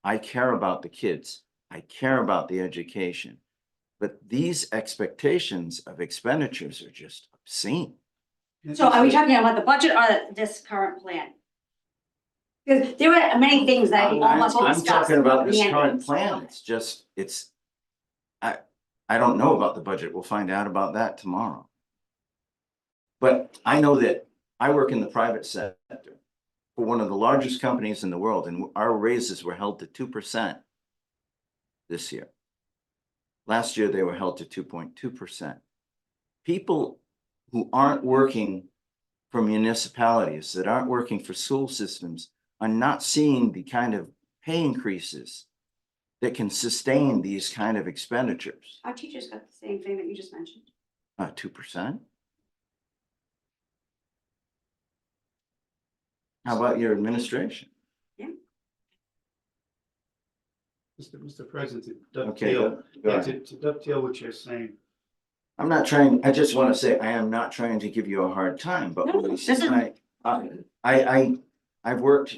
I care about the kids. I care about the education. But these expectations of expenditures are just obscene. So are we talking about the budget or this current plan? Because there are many things that I almost I'm discussed. talking about this the current endings. plan. It's just, I don't know about the budget. We'll find out about that tomorrow. But I know that I work in the private sector for one of the largest companies in the world, and our raises were held to 2% this year. Last year, they were held to 2.2%. People who aren't working for municipalities, that aren't working for school systems, are not seeing the kind of pay increases that can sustain these kind of expenditures. Our teachers got the same thing that you just mentioned. 2%. How about your administration? Mr. President, to Okay, dovetail, go ahead. to dovetail what you're saying, I'm not trying, I just want to say, I am not trying to give you a hard time, but No, when this is- I've worked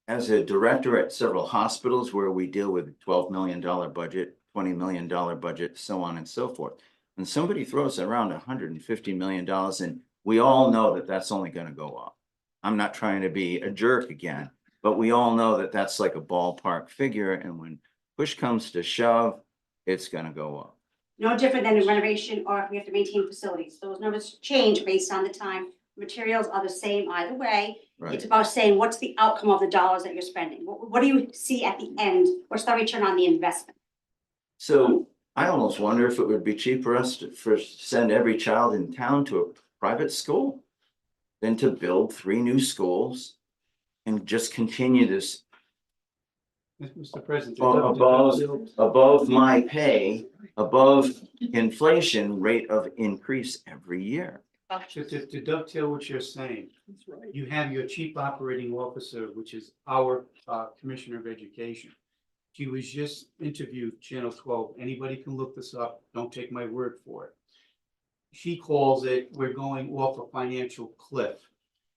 as a director at several hospitals where we deal with $12 million budget, $20 million budget, so on and so forth. When somebody throws around $150 million, and we all know that that's only going to go up. I'm not trying to be a jerk again, but we all know that that's like a ballpark figure, and when push comes to shove, it's gonna go up. No different than a renovation or if we have to maintain facilities. Those numbers change based on the time. Materials are the same either way. Right. It's about saying, what's the outcome of the dollars that you're spending? What do you see at the end? What's the return on the investment? So I almost wonder if it would be cheaper us to first send every child in town to a private school than to build 3 new schools and just continue this Mr. President. above my pay, above inflation rate of increase every year. To dovetail what you're saying, you have your chief operating officer, which is our Commissioner of Education. She was just interviewed, Channel 12. Anybody can look this up. Don't take my word for it. She calls it, we're going off a financial cliff.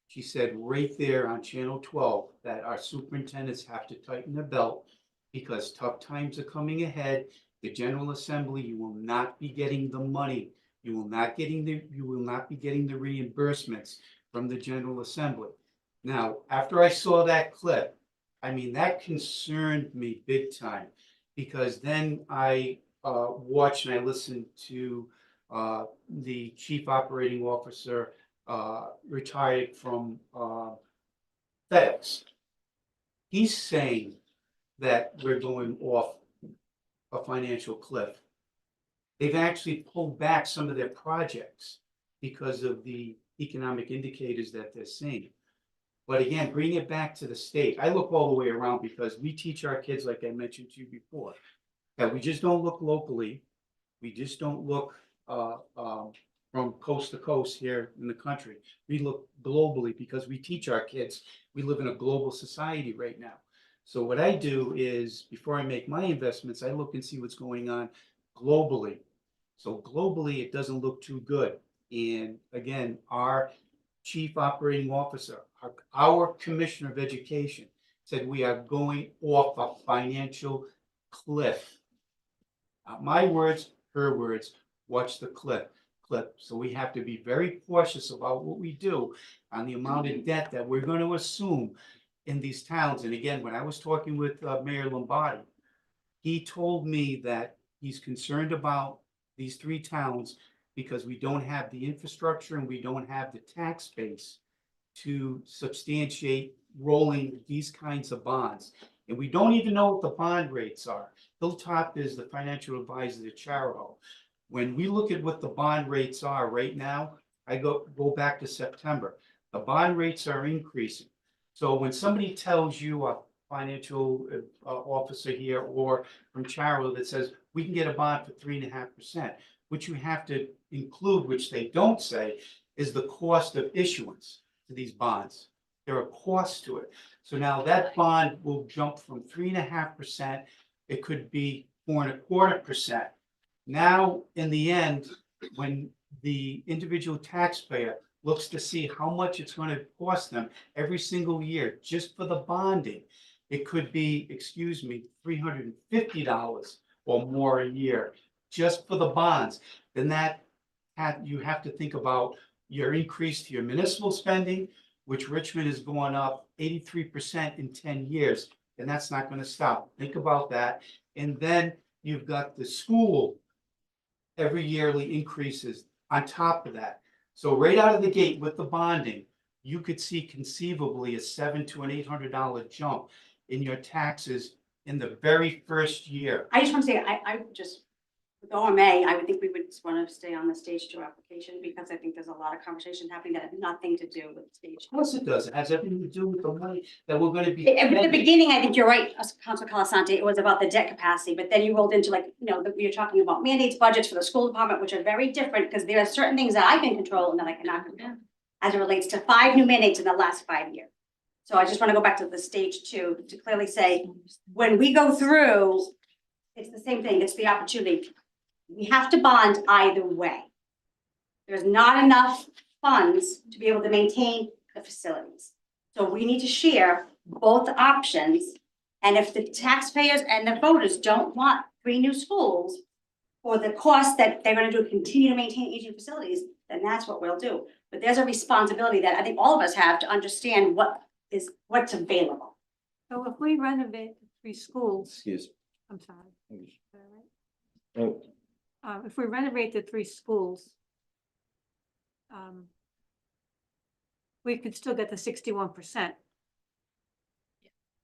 She said right there on Channel 12 that our superintendents have to tighten their belt because tough times are coming ahead. The General Assembly, you will not be getting the money. You will not be getting the reimbursements from the General Assembly. Now, after I saw that clip, I mean, that concerned me big time, because then I watched and I listened to the chief operating officer retired from FedEx. He's saying that we're going off a financial cliff. They've actually pulled back some of their projects because of the economic indicators that they're seeing. But again, bring it back to the state. I look all the way around because we teach our kids, like I mentioned to you before, that we just don't look locally. We just don't look from coast to coast here in the country. We look globally because we teach our kids. We live in a global society right now. So what I do is, before I make my investments, I look and see what's going on globally. So globally, it doesn't look too good. And again, our chief operating officer, our Commissioner of Education said we are going off a financial cliff. Not my words, her words. Watch the clip. So we have to be very cautious about what we do on the amount of debt that we're going to assume in these towns. And again, when I was talking with Mayor Lombardi, he told me that he's concerned about these 3 towns because we don't have the infrastructure and we don't have the tax base to substantiate rolling these kinds of bonds. And we don't even know what the bond rates are. Hilltop is the financial advisor to Chariho. When we look at what the bond rates are right now, I go back to September. The bond rates are increasing. So when somebody tells you, a financial officer here or from Chariho, that says we can get a bond for 3.5%, what you have to include, which they don't say, is the cost of issuance to these bonds. There are costs to it. So now that bond will jump from 3.5%. It could be 4.25%. Now, in the end, when the individual taxpayer looks to see how much it's going to cost them every single year just for the bonding, it could be, $350 or more a year just for the bonds. Then you have to think about your increase to your municipal spending, which Richmond is going up 83% in 10 years, and that's not going to stop. Think about that. And then you've got the school every yearly increases on top of that. So right out of the gate with the bonding, you could see conceivably a $700 to $800 jump in your taxes in the very first year. I just want to say, I just, with OMA, I would think we would want to stay on the stage 2 application because I think there's a lot of conversation happening that has nothing to do with stage 2. Of course it does. It has everything to do with the money that we're going to be. At the beginning, I think you're right, Councilor Colasanti, it was about the debt capacity, but then you rolled into we were talking about mandates, budgets for the school department, which are very different because there are certain things that I can control and that I cannot control as it relates to 5 new mandates in the last 5 years. So I just want to go back to the stage 2 to clearly say, when we go through, it's the same thing, it's the opportunity. We have to bond either way. There's not enough funds to be able to maintain the facilities. So we need to share both options. And if the taxpayers and the voters don't want 3 new schools for the cost that they're going to do, continue to maintain aging facilities, then that's what we'll do. but there's a responsibility that I think all of us have to understand what's available. So if we renovate the 3 schools, Excuse I'm sorry. me. All right. If we renovate the 3 schools, we could still get the 61%.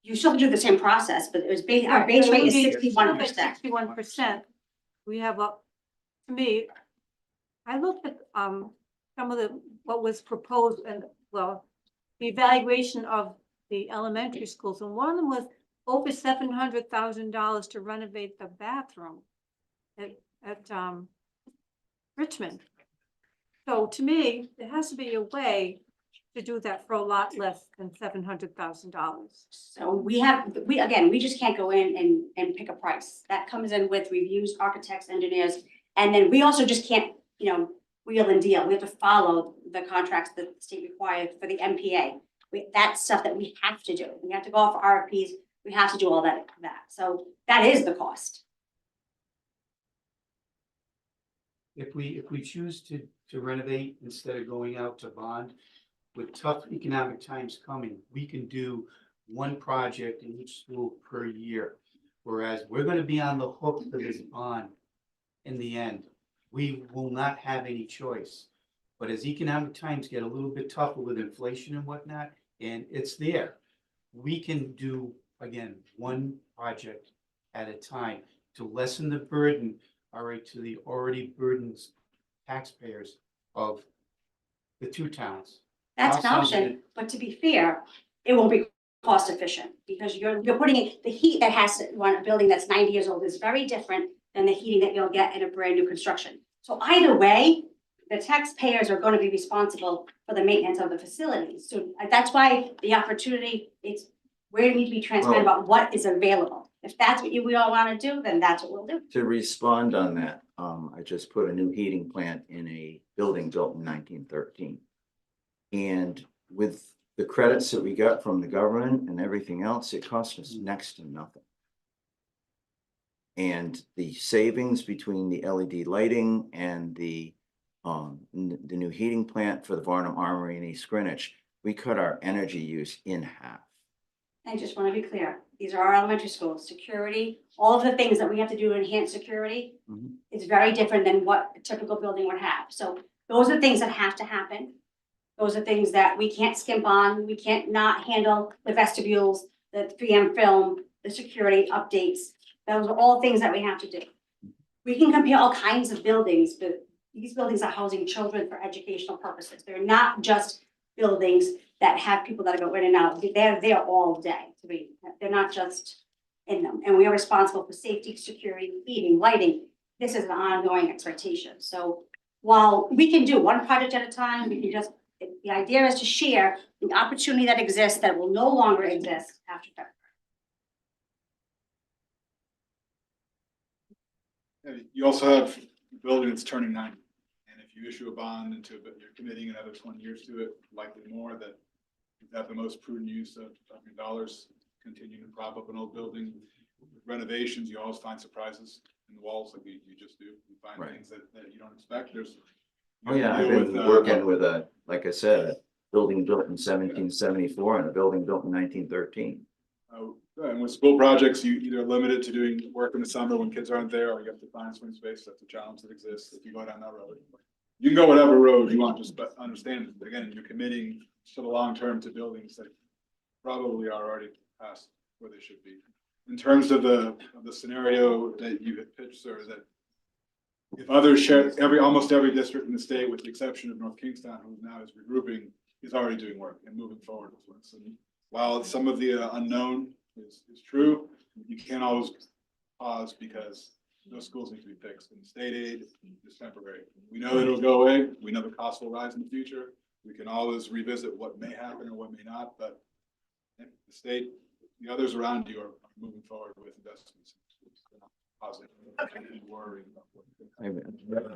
You still do the same process, but it was our base rate is 61%. 61%. We have to me, I looked at, some of what was proposed and, well, the evaluation of the elementary schools, and one of them was over $700,000 to renovate the bathroom at Richmond. So to me, there has to be a way to do that for a lot less than $700,000. So we just can't go in and pick a price. That comes in with reviews, architects, engineers, and then we also just can't, wheel and deal. We have to follow the contracts that the state requires for the MPA. That's stuff that we have to do. We have to go off RFPs. We have to do all that. So that is the cost. If we choose to renovate instead of going out to bond, with tough economic times coming, we can do one project in each school per year. Whereas we're gonna be on the hook for this bond in the end. We will not have any choice. But as economic times get a little bit tougher with inflation and whatnot, and it's there, we can do, again, one project at a time to lessen the burden, all right, to the already burdened taxpayers of the 2 towns. That's an option, but to be fair, it won't be cost efficient because you're putting in the heat that has to run a building that's 90 years old is very different than the heating that you'll get in a brand new construction. So either way, the taxpayers are going to be responsible for the maintenance of the facilities. So that's why the opportunity, we need to be transparent about what is available. If that's what we all want to do, then that's what we'll do. To respond on that, I just put a new heating plant in a building built in 1913. And with the credits that we got from the government and everything else, it cost us next to nothing. And the savings between the LED lighting and the new heating plant for the Varnum Armory in East Greenwich, we cut our energy use in half. I just want to be clear, these are our elementary schools, security, all of the things that we have to do to enhance security is very different than what a typical building would have. So those are things that have to happen. Those are things that we can't skimp on. We can't not handle the vestibules, the 3M film, the security updates. Those are all things that we have to do. We can compare all kinds of buildings, but these buildings are housing children for educational purposes. They're not just buildings that have people that go in and out. They're there all day. They're not just in them. And we are responsible for safety, security, heating, lighting. This is an ongoing expectation. So while we can do one project at a time, we can just, the idea is to share the opportunity that exists that will no longer exist after February. You also have a building that's turning 90. And if you issue a bond into it, but you're committing another 20 years to it, likely more, that you have the most prudent use of your dollars, continuing to prop up an old building. With renovations, you always find surprises in the walls like you just do. You find things that you don't expect. Oh yeah, I've been working with like I said, a building built in 1774 and a building built in 1913. And with school projects, you either limited to doing work in the summer when kids aren't there, or you have to find swing space. That's a challenge that exists if you go down that road. You can go whatever road you want, just understand, again, you're committing to the long term to buildings that probably are already past where they should be. In terms of the scenario that you had pitched, sir, that if others share, almost every district in the state, with the exception of North Kingstown, who now is regrouping, is already doing work and moving forward with this. And while some of the unknown is true, you can't always pause because those schools need to be fixed, and state aid is temporary. We know that it'll go away. We know the cost will rise in the future. We can always revisit what may happen or what may not, but the state, the others around you are moving forward with investments. Positive. I've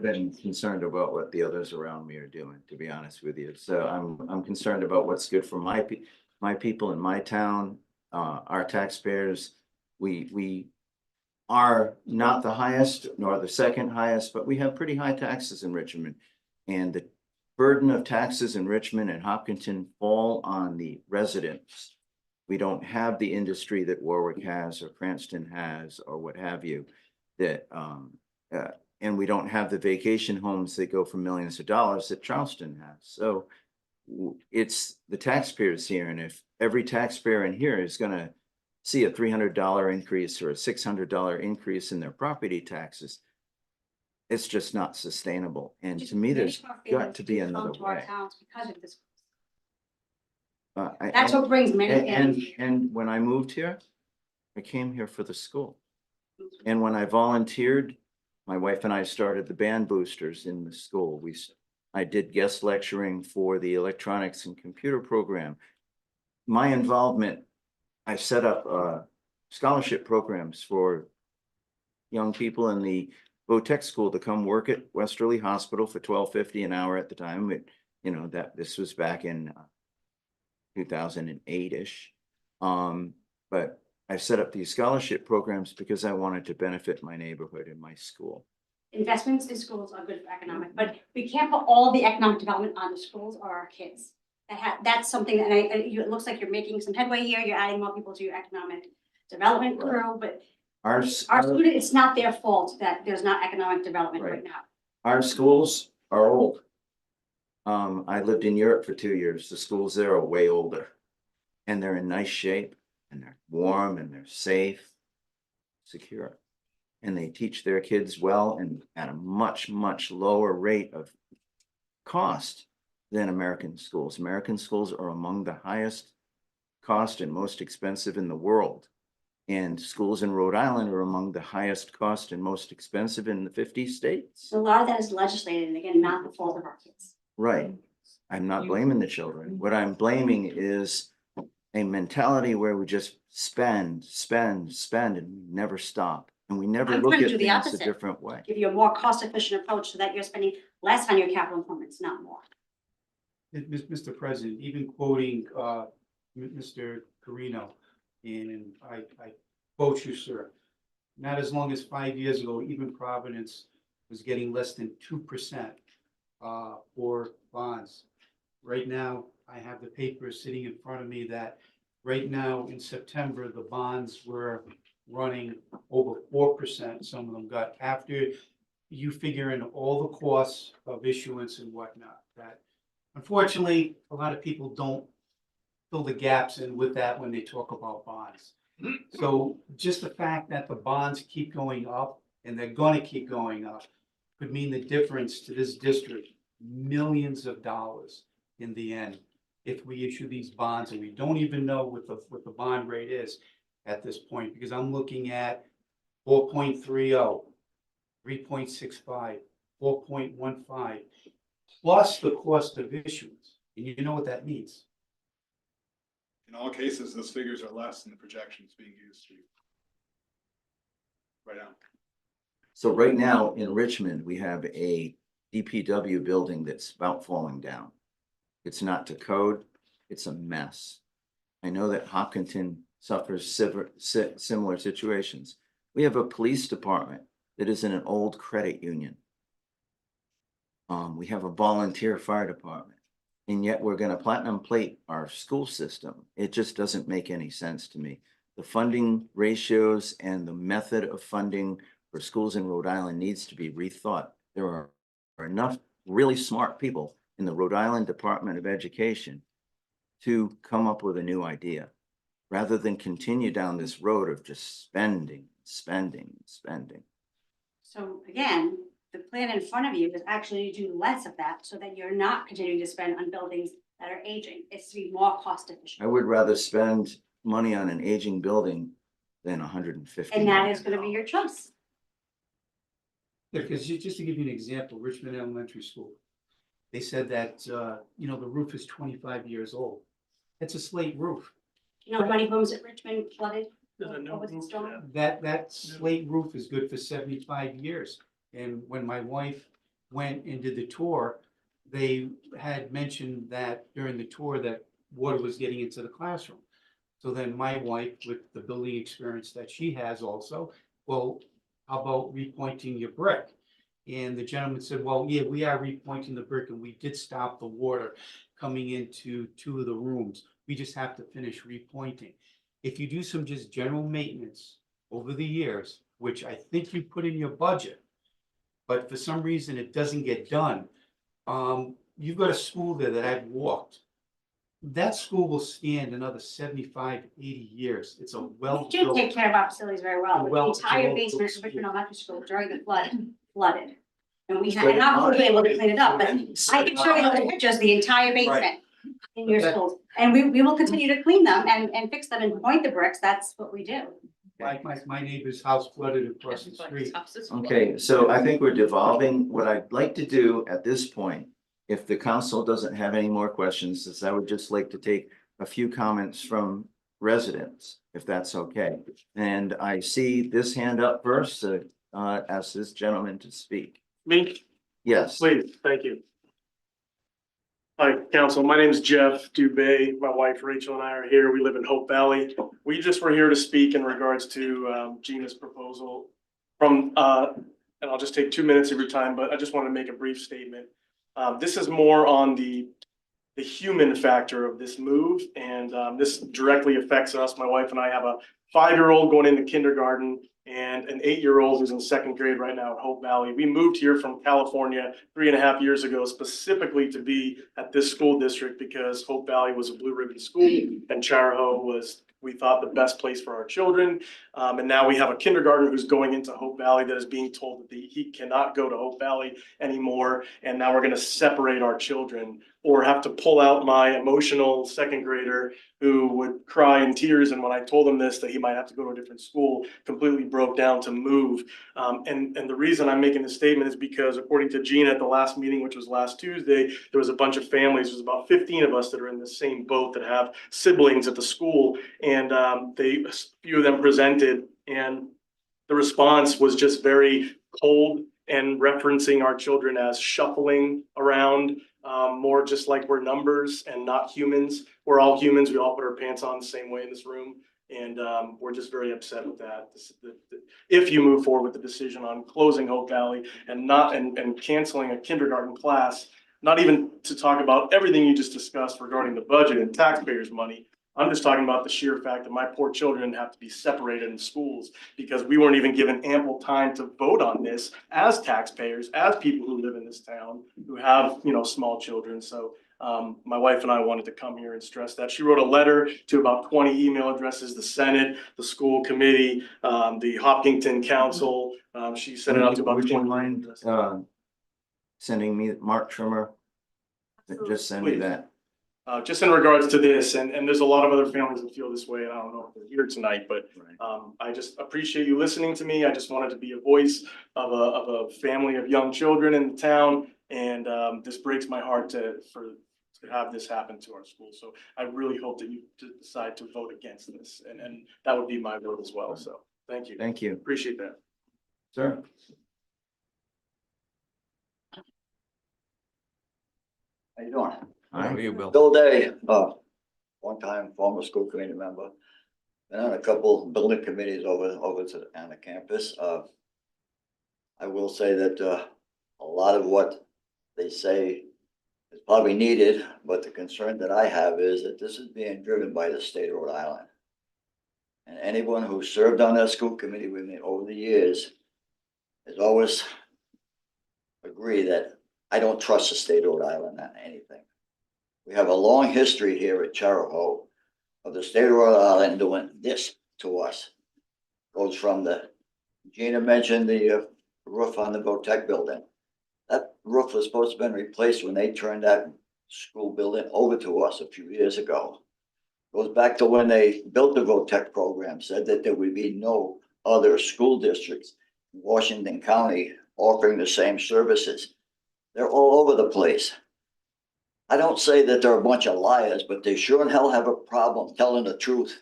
been concerned about what the others around me are doing, to be honest with you. So I'm concerned about what's good for my people in my town, our taxpayers. We are not the highest nor the second highest, but we have pretty high taxes in Richmond. And the burden of taxes in Richmond and Hopkinton fall on the residents. We don't have the industry that Warwick has or Cranston has or what have you, that, and we don't have the vacation homes that go for millions of dollars that Charleston has. So it's the taxpayers here, and if every taxpayer in here is gonna see a $300 increase or a $600 increase in their property taxes, it's just not sustainable. And to me, there's got to be another way. Because of this. I- That's what brings many And, families. and when I moved here, I came here for the school. And when I volunteered, my wife and I started the band boosters in the school. I did guest lecturing for the electronics and computer program. My involvement, I set up scholarship programs for young people in the VOTEC school to come work at Westerly Hospital for $12.50 an hour at the time. This was back in 2008-ish. But I set up these scholarship programs because I wanted to benefit my neighborhood and my school. Investments in schools are good for economic, but we can't put all the economic development on the schools or our kids. That's something that it looks like you're making some headway here. You're adding more people to your economic development crew, but our student, it's not their fault that there's not economic development right now. Our schools are old. I lived in Europe for 2 years. The schools there are way older. And they're in nice shape, and they're warm, and they're safe, secure. And they teach their kids well and at a much, much lower rate of cost than American schools. American schools are among the highest cost and most expensive in the world. And schools in Rhode Island are among the highest cost and most expensive in the 50 states. So a lot of that is legislated, and again, not the fault of our kids. Right. I'm not blaming the children. What I'm blaming is a mentality where we just spend, and never stop. And we never I'm look trying to at do the things a opposite. different way. Give you a more cost-efficient approach so that you're spending less on your capital improvements, not more. Mr. President, even quoting Mr. Carino, and I quote you, sir, not as long as 5 years ago, even Providence was getting less than 2% for bonds. Right now, I have the paper sitting in front of me that right now in September, the bonds were running over 4%. Some of them got, after you figure in all the costs of issuance and whatnot, that unfortunately, a lot of people don't fill the gaps in with that when they talk about bonds. So just the fact that the bonds keep going up, and they're gonna keep going up, could mean the difference to this district, millions of dollars in the end, if we issue these bonds, and we don't even know what the bond rate is at this point, because I'm looking at 4.30, 3.65, 4.15, plus the cost of issuance. And you know what that means. In all cases, those figures are less than the projections being used right now. So right now in Richmond, we have a DPW building that's about falling down. It's not to code, it's a mess. I know that Hopkinton suffers similar situations. We have a police department that is in an old credit union. We have a volunteer fire department, and yet we're gonna platinum plate our school system. It just doesn't make any sense to me. The funding ratios and the method of funding for schools in Rhode Island needs to be rethought. There are enough really smart people in the Rhode Island Department of Education to come up with a new idea, rather than continue down this road of just spending. So again, the plan in front of you is actually to do less of that so that you're not continuing to spend on buildings that are aging. It's to be more cost efficient. I would rather spend money on an aging building than 150. And that is going to be your choice. Yeah, because just to give you an example, Richmond Elementary School, they said that, the roof is 25 years old. It's a slate roof. You know how many homes at Richmond flooded? There's a new What was it, roof storm? there. That slate roof is good for 75 years. And when my wife went and did the tour, they had mentioned that during the tour that water was getting into the classroom. So then my wife, with the building experience that she has also, well, how about repointing your brick? And the gentleman said, well, yeah, we are repointing the brick and we did stop the water coming into 2 of the rooms. We just have to finish repointing. If you do some just general maintenance over the years, which I think you put in your budget, but for some reason it doesn't get done. You've got a school there that I've walked. That school will stand another 75, 80 years. It's a well. We do take care of our facilities very well. The Well, entire well, basement of school. Richmond Elementary School during the flood flooded. And we had, and I was able to clean it up, but I can show you the pictures, the entire basement in your Okay. schools. And we will continue to clean them and fix them and point the bricks. That's what we do. My neighbor's house flooded across the street. Okay, so I think we're devolving. What I'd like to do at this point, if the council doesn't have any more questions, is I would just like to take a few comments from residents, if that's okay. And I see this hand up first, ask this gentleman to speak. Me? Yes. Please, thank you. Hi, council. My name is Jeff Dubay. My wife Rachel and I are here. We live in Hope Valley. We just were here to speak in regards to Gina's proposal from, and I'll just take 2 minutes of your time, but I just want to make a brief statement. This is more on the human factor of this move, and this directly affects us. My wife and I have a 5-year-old going into kindergarten and an 8-year-old who's in 2nd grade right now at Hope Valley. We moved here from California 3.5 years ago specifically to be at this school district because Hope Valley was a blue ribbon school and Charahoe was, we thought, the best place for our children. And now we have a kindergarten who's going into Hope Valley that is being told that he cannot go to Hope Valley anymore. And now we're going to separate our children, or have to pull out my emotional 2nd grader who would cry in tears. And when I told him this, that he might have to go to a different school, completely broke down to move. And the reason I'm making this statement is because according to Gina at the last meeting, which was last Tuesday, there was a bunch of families, there's about 15 of us that are in the same boat that have siblings at the school. And a few of them presented, and the response was just very cold and referencing our children as shuffling around, more just like we're numbers and not humans. We're all humans. We all put our pants on the same way in this room. And we're just very upset with that. If you move forward with the decision on closing Hope Valley and canceling a kindergarten class, not even to talk about everything you just discussed regarding the budget and taxpayers' money, I'm just talking about the sheer fact that my poor children have to be separated in schools because we weren't even given ample time to vote on this as taxpayers, as people who live in this town, who have, small children. So my wife and I wanted to come here and stress that. She wrote a letter to about 20 email addresses, the Senate, the school committee, the Hopkinton Council. She sent it out to about Would you 20 mind sending me Mark Trimmer? Just send me Please. that. Just in regards to this, and there's a lot of other families that feel this way, and I don't know if they're here tonight, but I just appreciate you listening to me. I just wanted to be a voice of a family of young children in the town, and this breaks my heart to have this happen to our school. So I really hope that you decide to vote against this, and that would be my vote as well. So thank you. Thank you, Appreciate that. sir. How you doing? How are you, Bill? Bill Day, one-time former school committee member. Been on a couple building committees on the campus. I will say that a lot of what they say is probably needed, but the concern that I have is that this is being driven by the state of Rhode Island. And anyone who served on that school committee with me over the years has always agreed that I don't trust the state of Rhode Island on anything. We have a long history here at Charahoe of the state of Rhode Island doing this to us. Goes from Gina mentioned the roof on the Votech building. That roof was supposed to have been replaced when they turned that school building over to us a few years ago. Goes back to when they built the Votech program, said that there would be no other school districts in Washington County offering the same services. They're all over the place. I don't say that they're a bunch of liars, but they sure and hell have a problem telling the truth.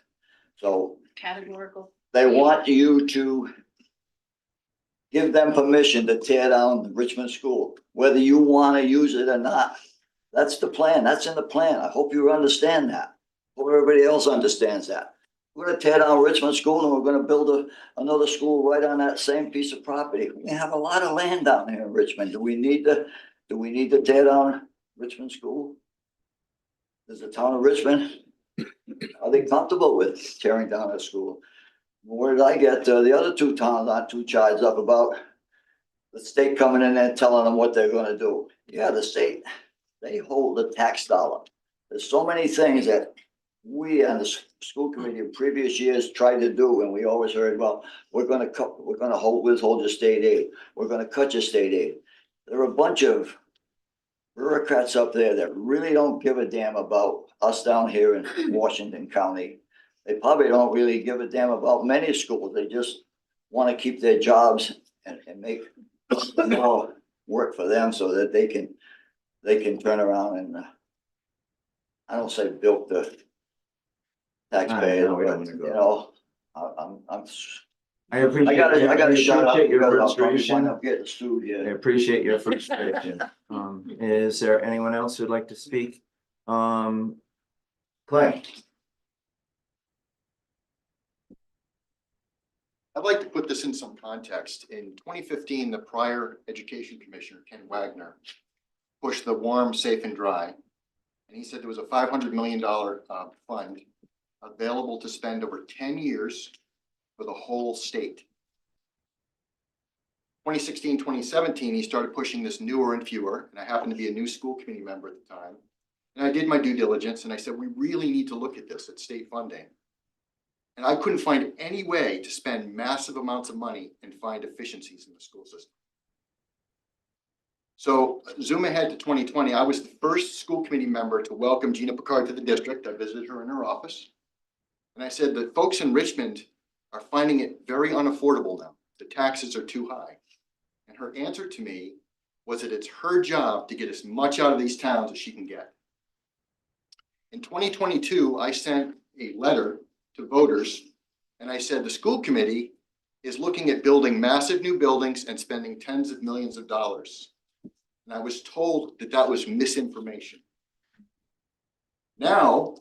So Categorical. they want you to give them permission to tear down the Richmond school, whether you want to use it or not. That's the plan. That's in the plan. I hope you understand that. Hope everybody else understands that. we're gonna tear down Richmond School and we're gonna build another school right on that same piece of property. We have a lot of land down here in Richmond. Do we need to tear down Richmond School? Does the town of Richmond, are they comfortable with tearing down a school? Where did I get, the other two towns aren't too charged up about the state coming in there telling them what they're gonna do. Yeah, the state, they hold the tax dollar. There's so many things that we and the school committee in previous years tried to do, and we always heard, well, we're gonna withhold your state aid. We're gonna cut your state aid. There are a bunch of bureaucrats up there that really don't give a damn about us down here in Washington County. They probably don't really give a damn about many schools. They just want to keep their jobs and make more work for them so that they can turn around and I don't say bilk the taxpayers, we don't but wanna go. you know, I appreciate, I gotta shut up appreciate your because I'll probably frustration. wind up getting sued I here. appreciate your frustration. Is there anyone else who'd like to speak? Clay? I'd like to put this in some context. In 2015, the prior Education Commissioner, Ken Wagner, pushed the warm, safe and dry. And he said there was a $500 million fund available to spend over 10 years for the whole state. 2016, 2017, he started pushing this newer and fewer, and I happened to be a new school committee member at the time. And I did my due diligence and I said, we really need to look at this at state funding. And I couldn't find any way to spend massive amounts of money and find efficiencies in the school system. So zoom ahead to 2020, I was the first school committee member to welcome Gina Picard to the district. I visited her in her office. And I said that folks in Richmond are finding it very unaffordable now. The taxes are too high. And her answer to me was that it's her job to get as much out of these towns as she can get. In 2022, I sent a letter to voters and I said the school committee is looking at building massive new buildings and spending tens of millions of dollars. And I was told that that was misinformation. Now,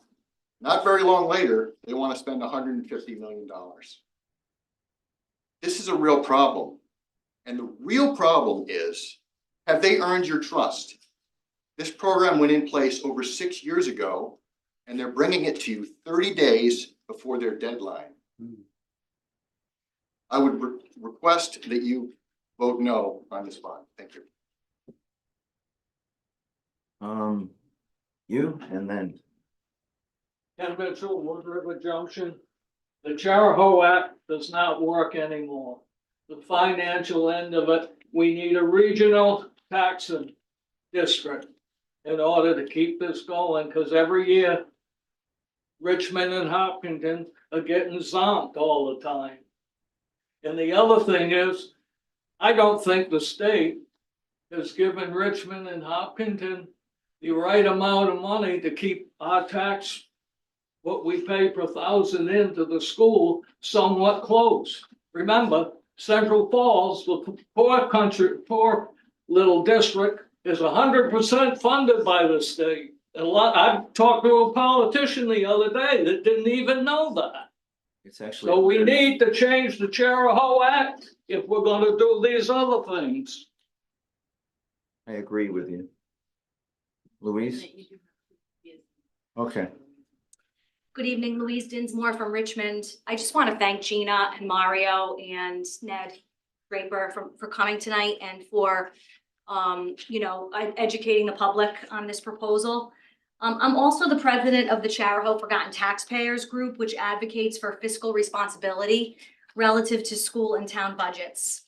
not very long later, they want to spend $150 million. This is a real problem. And the real problem is, have they earned your trust? This program went in place over 6 years ago, and they're bringing it to you 30 days before their deadline. I would request that you vote no on this bond. Thank you. You and then Ken Mitchell, Wood River Junction. The Charahoe Act does not work anymore. The financial end of it, we need a regional taxing district in order to keep this going, because every year Richmond and Hopkinton are getting zonked all the time. And the other thing is, I don't think the state has given Richmond and Hopkinton the right amount of money to keep our tax, what we pay per thousand into the school, somewhat close. Remember, Central Falls, the poor little district, is 100% funded by the state. I talked to a politician the other day that didn't even know that. it's actually. So we need to change the Charahoe Act if we're gonna do these other things. I agree with you. Louise? Okay. Good evening, Louise Dinsmore from Richmond. I just want to thank Gina and Mario and Ned Draper for coming tonight and for, educating the public on this proposal. I'm also the president of the Charahoe Forgotten Taxpayers Group, which advocates for fiscal responsibility relative to school and town budgets.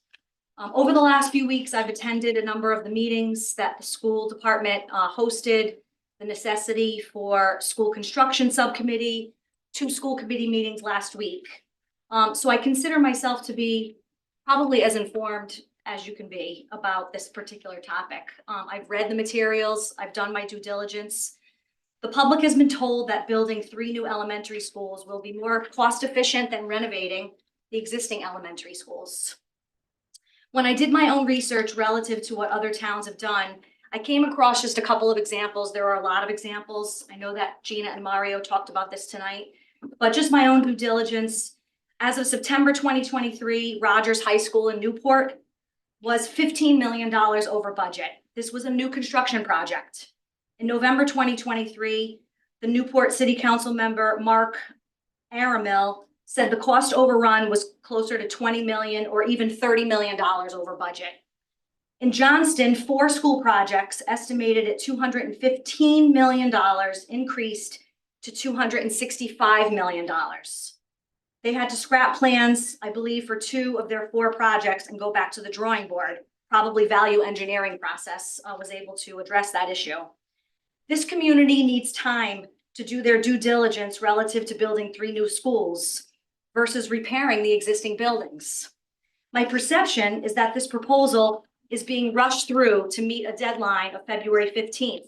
Over the last few weeks, I've attended a number of the meetings that the school department hosted, the necessity for school construction subcommittee, 2 school committee meetings last week. So I consider myself to be probably as informed as you can be about this particular topic. I've read the materials, I've done my due diligence. The public has been told that building 3 new elementary schools will be more cost efficient than renovating the existing elementary schools. When I did my own research relative to what other towns have done, I came across just a couple of examples. There are a lot of examples. I know that Gina and Mario talked about this tonight. but just my own due diligence. As of September 2023, Rogers High School in Newport was $15 million over budget. This was a new construction project. In November 2023, the Newport City Council member, Mark Aramil, said the cost overrun was closer to 20 million or even $30 million over budget. In Johnston, 4 school projects estimated at $215 million increased to $265 million. They had to scrap plans, I believe, for 2 of their 4 projects and go back to the drawing board. Probably value engineering process was able to address that issue. This community needs time to do their due diligence relative to building 3 new schools versus repairing the existing buildings. My perception is that this proposal is being rushed through to meet a deadline of February 15th.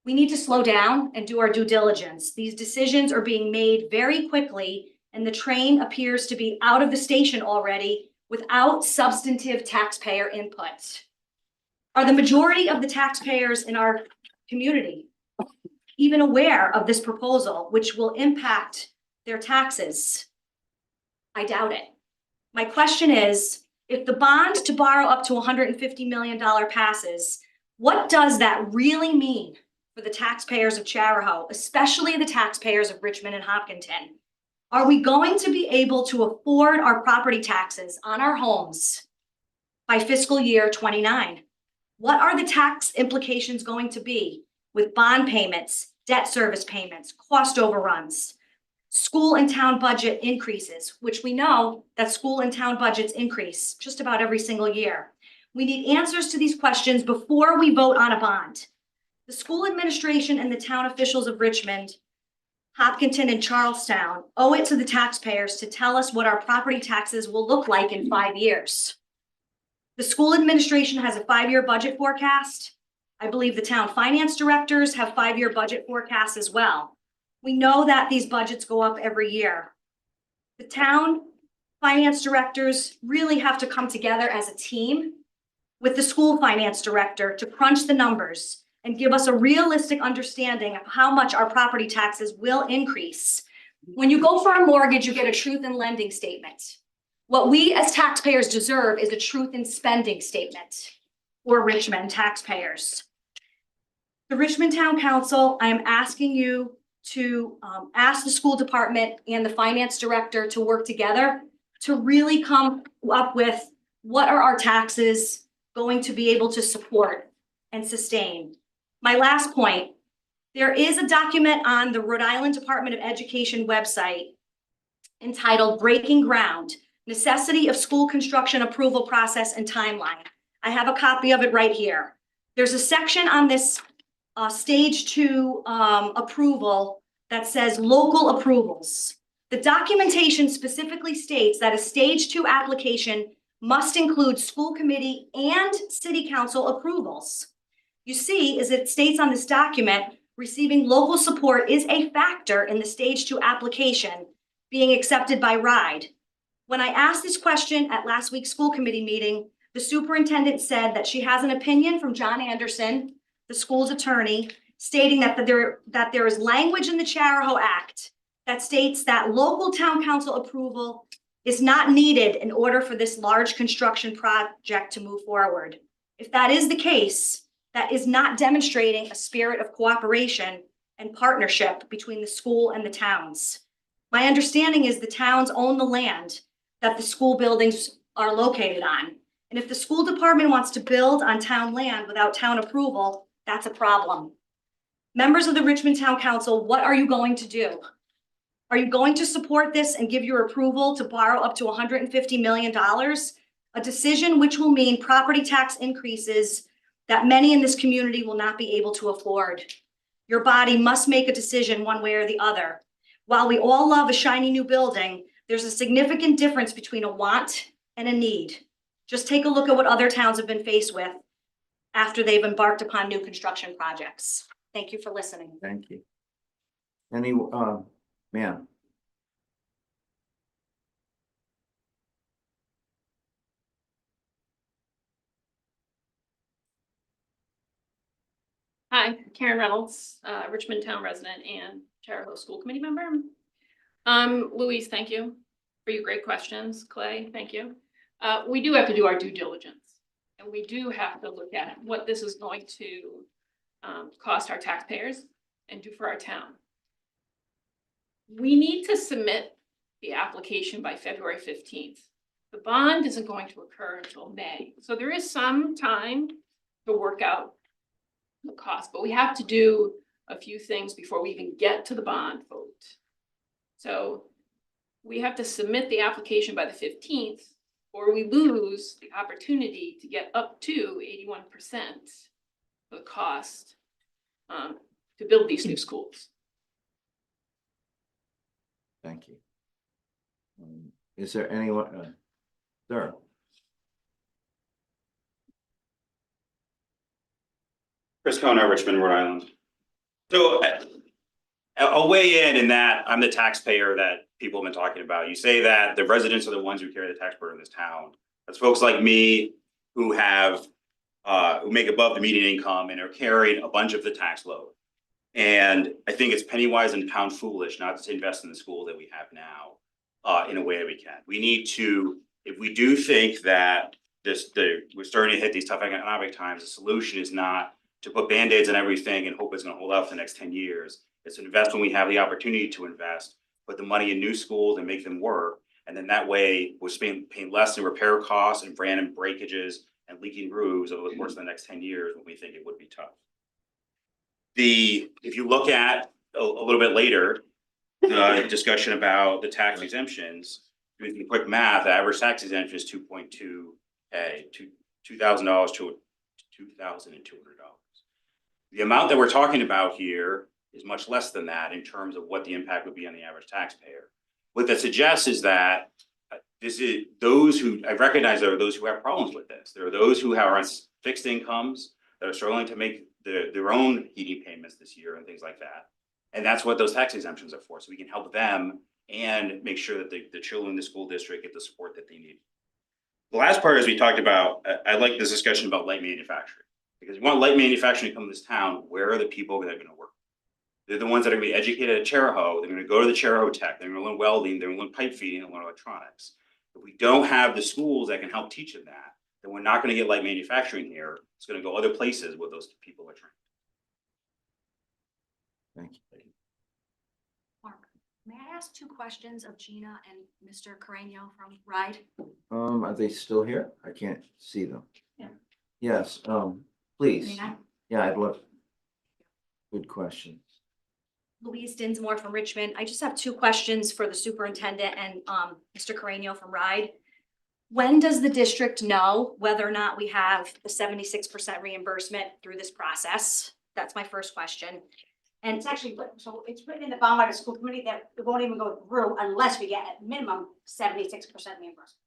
We need to slow down and do our due diligence. These decisions are being made very quickly, and the train appears to be out of the station already without substantive taxpayer input. Are the majority of the taxpayers in our community even aware of this proposal, which will impact their taxes? I doubt it. My question is, if the bond to borrow up to $150 million passes, what does that really mean for the taxpayers of Charahoe, especially the taxpayers of Richmond and Hopkinton? Are we going to be able to afford our property taxes on our homes by fiscal year 29? What are the tax implications going to be with bond payments, debt service payments, cost overruns, school and town budget increases, which we know that school and town budgets increase just about every single year? We need answers to these questions before we vote on a bond. The school administration and the town officials of Richmond, Hopkinton, and Charlestown owe it to the taxpayers to tell us what our property taxes will look like in 5 years. The school administration has a 5-year budget forecast. I believe the town finance directors have 5-year budget forecasts as well. We know that these budgets go up every year. The town finance directors really have to come together as a team with the school finance director to crunch the numbers and give us a realistic understanding of how much our property taxes will increase. When you go for a mortgage, you get a truth in lending statement. What we as taxpayers deserve is a truth in spending statement for Richmond taxpayers. The Richmond Town Council, I am asking you to ask the school department and the finance director to work together to really come up with what are our taxes going to be able to support and sustain. My last point, there is a document on the Rhode Island Department of Education website entitled Breaking Ground, Necessity of School Construction Approval Process and Timeline. I have a copy of it right here. There's a section on this stage 2 approval that says local approvals. The documentation specifically states that a stage 2 application must include school committee and city council approvals. You see, as it states on this document, receiving local support is a factor in the stage 2 application being accepted by RIDE. When I asked this question at last week's school committee meeting, the superintendent said that she has an opinion from John Anderson, the school's attorney, stating that there is language in the Charahoe Act that states that local town council approval is not needed in order for this large construction project to move forward. If that is the case, that is not demonstrating a spirit of cooperation and partnership between the school and the towns. My understanding is the towns own the land that the school buildings are located on. And if the school department wants to build on town land without town approval, that's a problem. Members of the Richmond Town Council, what are you going to do? Are you going to support this and give your approval to borrow up to $150 million? A decision which will mean property tax increases that many in this community will not be able to afford. Your body must make a decision one way or the other. While we all love a shiny new building, there's a significant difference between a want and a need. Just take a look at what other towns have been faced with after they've embarked upon new construction projects. Thank you for listening. Thank you. Any, ma'am? Hi, Karen Reynolds, Richmond Town resident and Charahoe School Committee member. Louise, thank you for your great questions. Clay, thank you. We do have to do our due diligence, and we do have to look at what this is going to cost our taxpayers and do for our town. We need to submit the application by February 15th. The bond isn't going to occur until May, so there is some time to work out the cost, but we have to do a few things before we even get to the bond vote. So we have to submit the application by the 15th, or we lose the opportunity to get up to 81% of the cost to build these new schools. Thank you. Is there anyone, sir? Chris Kona, Richmond, Rhode Island. So I'll weigh in that I'm the taxpayer that people have been talking about. You say that the residents are the ones who carry the tax burden in this town. That's folks like me who have who make above the median income and are carrying a bunch of the tax load. And I think it's penny wise and pound foolish not to invest in the school that we have now in a way that we can. We need to, if we do think that we're starting to hit these tough economic times, the solution is not to put Band-Aids on everything and hope it's going to hold out for the next 10 years. It's to invest when we have the opportunity to invest, put the money in new schools and make them work. And then that way we're paying less in repair costs and random breakages and leaking roofs over the course of the next 10 years when we think it would be tough. If you look at a little bit later, the discussion about the tax exemptions, doing some quick math, the average tax exemption is $2,200 to $2,200. The amount that we're talking about here is much less than that in terms of what the impact would be on the average taxpayer. What that suggests is that I recognize there are those who have problems with this. There are those who are on fixed incomes that are struggling to make their own heating payments this year and things like that. And that's what those tax exemptions are for. So we can help them and make sure that the children in the school district get the support that they need. The last part is we talked about, I like this discussion about light manufacturing. Because you want light manufacturing to come to this town, where are the people that are going to work? They're the ones that are going to be educated at Charahoe. They're going to go to the Charahoe Tech. They're going to learn welding. They're going to learn pipe feeding and learn electronics. If we don't have the schools that can help teach them that, then we're not going to get light manufacturing here. It's going to go other places where those people are trained. Thank you. Mark, may I ask two questions of Gina and Mr. Carreño from RIDE? Are they still here? I can't see them. Yeah. Yes, please. May I? Yeah, I'd love. Good questions. Louise Dinsmore from Richmond. I just have two questions for the superintendent and Mr. Carreño from RIDE. When does the district know whether or not we have the 76% reimbursement through this process? That's my first question. And it's actually, so it's written in the bond by the school committee that it won't even go through unless we get at minimum 76% reimbursement.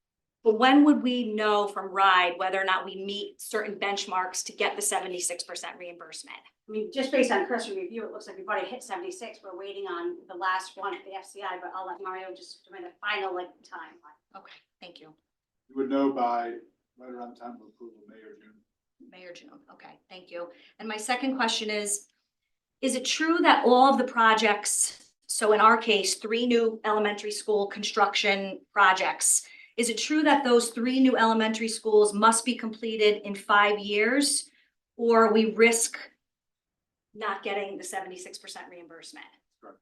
But when would we know from RIDE whether or not we meet certain benchmarks to get the 76% reimbursement? I mean, just based on cursory review, it looks like we've already hit 76. We're waiting on the last one at the FCI, but I'll let Mario just do the final timeline. Okay, thank you. You would know by right around the time of approval, May or June. May or June. Okay, thank you. And my second question is it true that all of the projects, so in our case, 3 new elementary school construction projects, is it true that those 3 new elementary schools must be completed in 5 years, or we risk not getting the 76% reimbursement? Correct.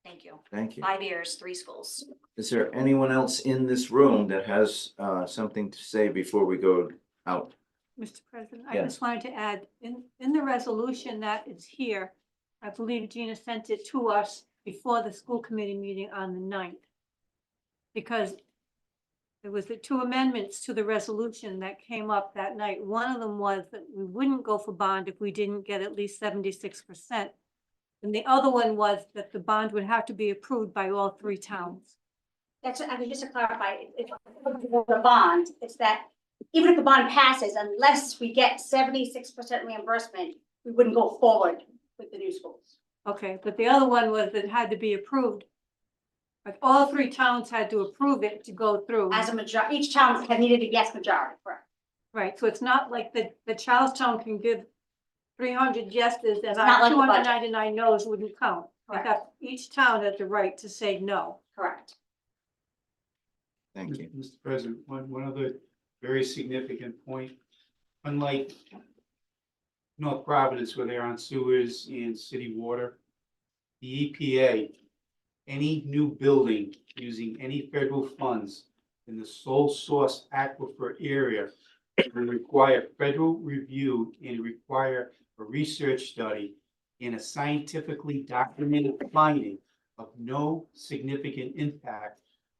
Thank you. Thank you. 5 years, 3 schools. Is there anyone else in this room that has something to say before we go out? Mr. President, I Yes. just wanted to add, in the resolution that is here, I believe Gina sent it to us before the school committee meeting on the 9th. Because there was the 2 amendments to the resolution that came up that night. One of them was that we wouldn't go for bond if we didn't get at least 76%. And the other one was that the bond would have to be approved by all 3 towns. That's, I mean, just to clarify, if the bond, it's that even if the bond passes, unless we get 76% reimbursement, we wouldn't go forward with the new schools. Okay, but the other one was that it had to be approved. Like all 3 towns had to approve it to go through. As a majority, each town had needed a yes majority, correct? Right, so it's not like the Charlestown can give 300 yeses and not like our the budget. 299 no's wouldn't count. Correct. Because each town has the right to say no. Correct. Thank you. Mr. President, one other very significant point. Unlike North Providence, where they're on sewers and city water, the EPA, any new building using any federal funds in the sole source aquifer area will require federal review and require a research study and a scientifically documented finding of no significant impact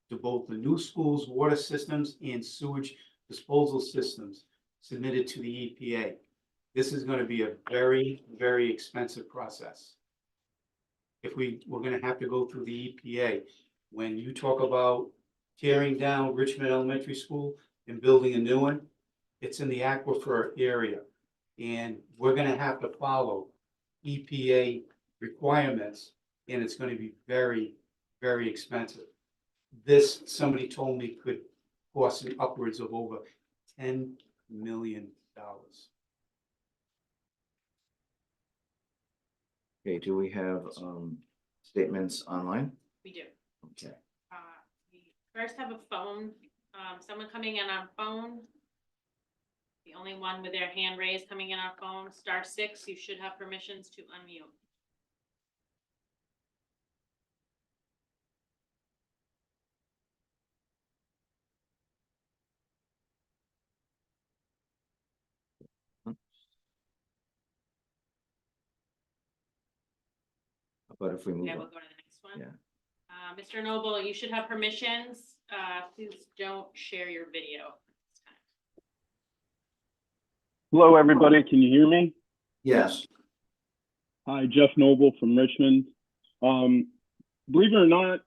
to both the new school's water systems and sewage disposal systems submitted to the EPA. This is going to be a very, very expensive process. If we're going to have to go through the EPA, when you talk about tearing down Richmond Elementary School and building a new one, it's in the aquifer area. And we're going to have to follow EPA requirements, and it's going to be very, very expensive. This, somebody told me, could cost upwards of over $10 million. Okay, do we have statements online? We do. Okay. We first have a phone, someone coming in on phone. The only one with their hand raised coming in on phone, *6, you should have permissions to unmute. How about if we move Okay, on? we'll go to the next one. Yeah. Mr. Noble, you should have permissions. Please don't share your video. Hello, everybody. Can you hear me? Yes. Hi, Jeff Noble from Richmond. Believe it or not,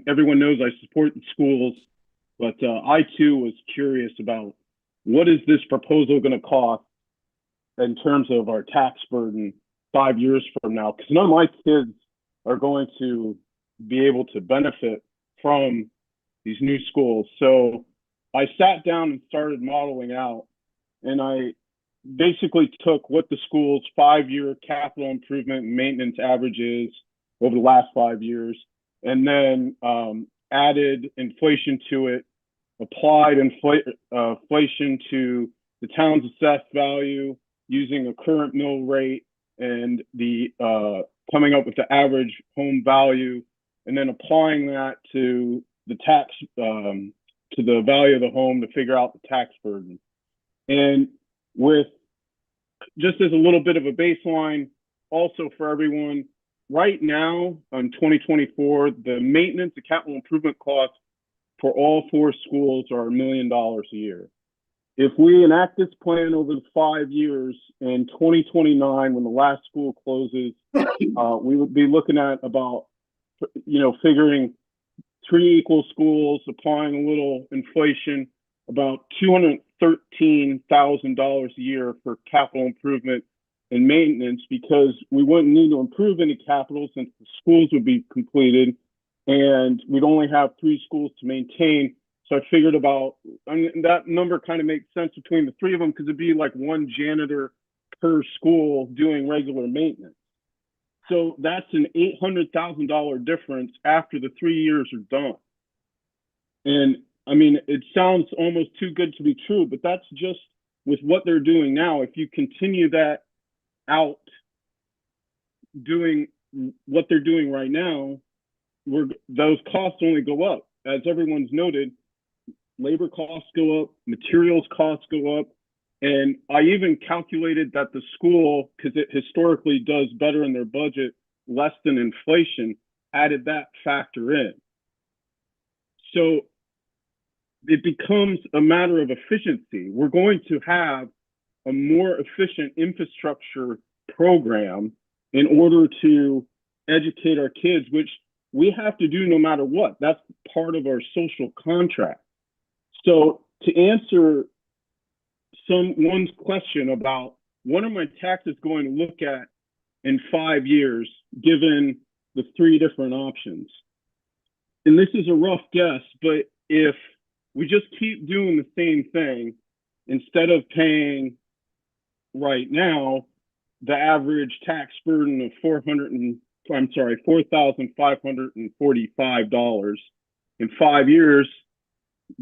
everyone knows I support the schools, but I too was curious about what is this proposal going to cost in terms of our tax burden 5 years from now? Because none of my kids are going to be able to benefit from these new schools. So I sat down and started modeling out, and I basically took what the school's 5-year capital improvement and maintenance average is over the last 5 years, and then added inflation to it, applied inflation to the town's assessed value using a current mill rate and the coming up with the average home value, and then applying that to the tax, to the value of the home to figure out the tax burden. And with, just as a little bit of a baseline, also for everyone, right now in 2024, the maintenance and capital improvement costs for all 4 schools are $1 million a year. If we enact this plan over the 5 years, in 2029, when the last school closes, we would be looking at about, figuring 3 equal schools, applying a little inflation, about $213,000 a year for capital improvement and maintenance, because we wouldn't need to improve any capital since the schools would be completed, and we'd only have 3 schools to maintain. So I figured about, that number kind of makes sense between the 3 of them, because it'd be like 1 janitor per school doing regular maintenance. So that's an $800,000 difference after the 3 years are done. And I mean, it sounds almost too good to be true, but that's just with what they're doing now. If you continue that out, doing what they're doing right now, those costs only go up. As everyone's noted, labor costs go up, materials costs go up, and I even calculated that the school, because it historically does better in their budget, less than inflation, added that factor in. So it becomes a matter of efficiency. We're going to have a more efficient infrastructure program in order to educate our kids, which we have to do no matter what. That's part of our social contract. So to answer someone's question about what are my taxes going to look at in 5 years, given the 3 different options, and this is a rough guess, but if we just keep doing the same thing, instead of paying right now, the average tax burden of $4,545. In 5 years,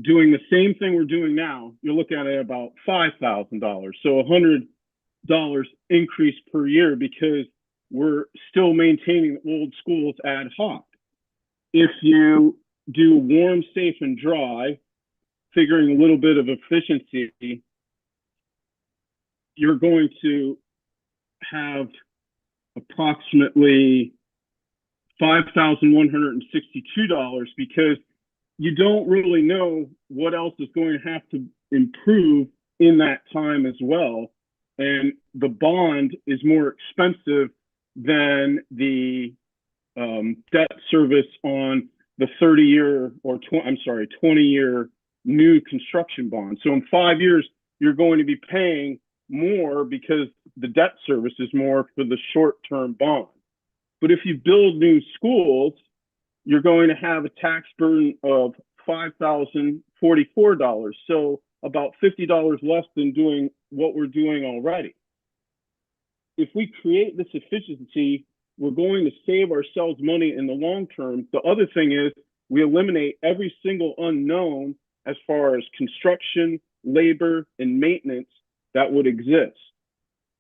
doing the same thing we're doing now, you're looking at about $5,000. So $100 increase per year because we're still maintaining old schools ad hoc. If you do warm, safe, and dry, figuring a little bit of efficiency, you're going to have approximately $5,162 because you don't really know what else is going to have to improve in that time as well. And the bond is more expensive than the debt service on the 30-year or 20-year new construction bond. So in 5 years, you're going to be paying more because the debt service is more for the short-term bond. But if you build new schools, you're going to have a tax burden of $5,044. So about $50 less than doing what we're doing already. If we create this efficiency, we're going to save ourselves money in the long term. The other thing is we eliminate every single unknown as far as construction, labor, and maintenance that would exist.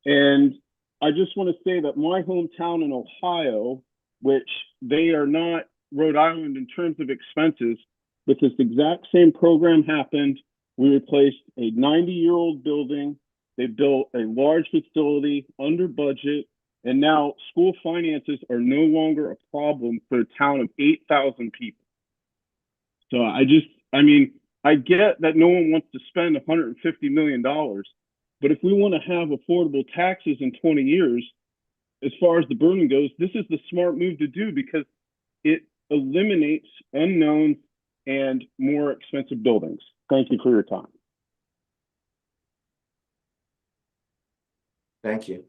And I just want to say that my hometown in Ohio, which they are not Rhode Island in terms of expenses, but this exact same program happened. We replaced a 90-year-old building. They built a large facility under budget, and now school finances are no longer a problem for a town of 8,000 people. So I get that no one wants to spend $150 million, but if we want to have affordable taxes in 20 years, as far as the burden goes, this is the smart move to do because it eliminates unknowns and more expensive buildings. Thank you for your time. Thank you.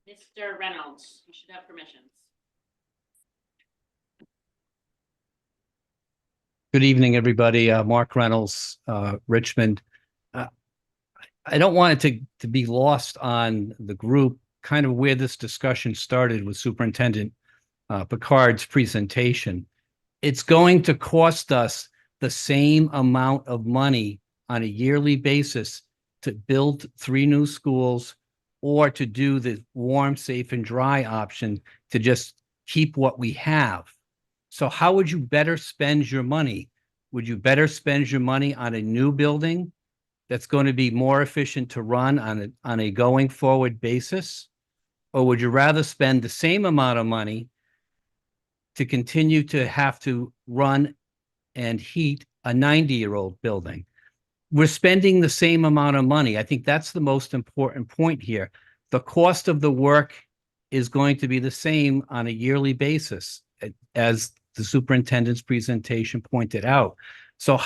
Mr. Reynolds, you should have permissions. Good evening, everybody. Mark Reynolds, Richmond. I don't want it to be lost on the group, kind of where this discussion started with Superintendent Picard's presentation. It's going to cost us the same amount of money on a yearly basis to build 3 new schools or to do the warm, safe, and dry option to just keep what we have. So how would you better spend your money? Would you better spend your money on a new building that's going to be more efficient to run on a going forward basis? Or would you rather spend the same amount of money to continue to have to run and heat a 90-year-old building? We're spending the same amount of money. I think that's the most important point here. The cost of the work is going to be the same on a yearly basis, as the superintendent's presentation pointed out. So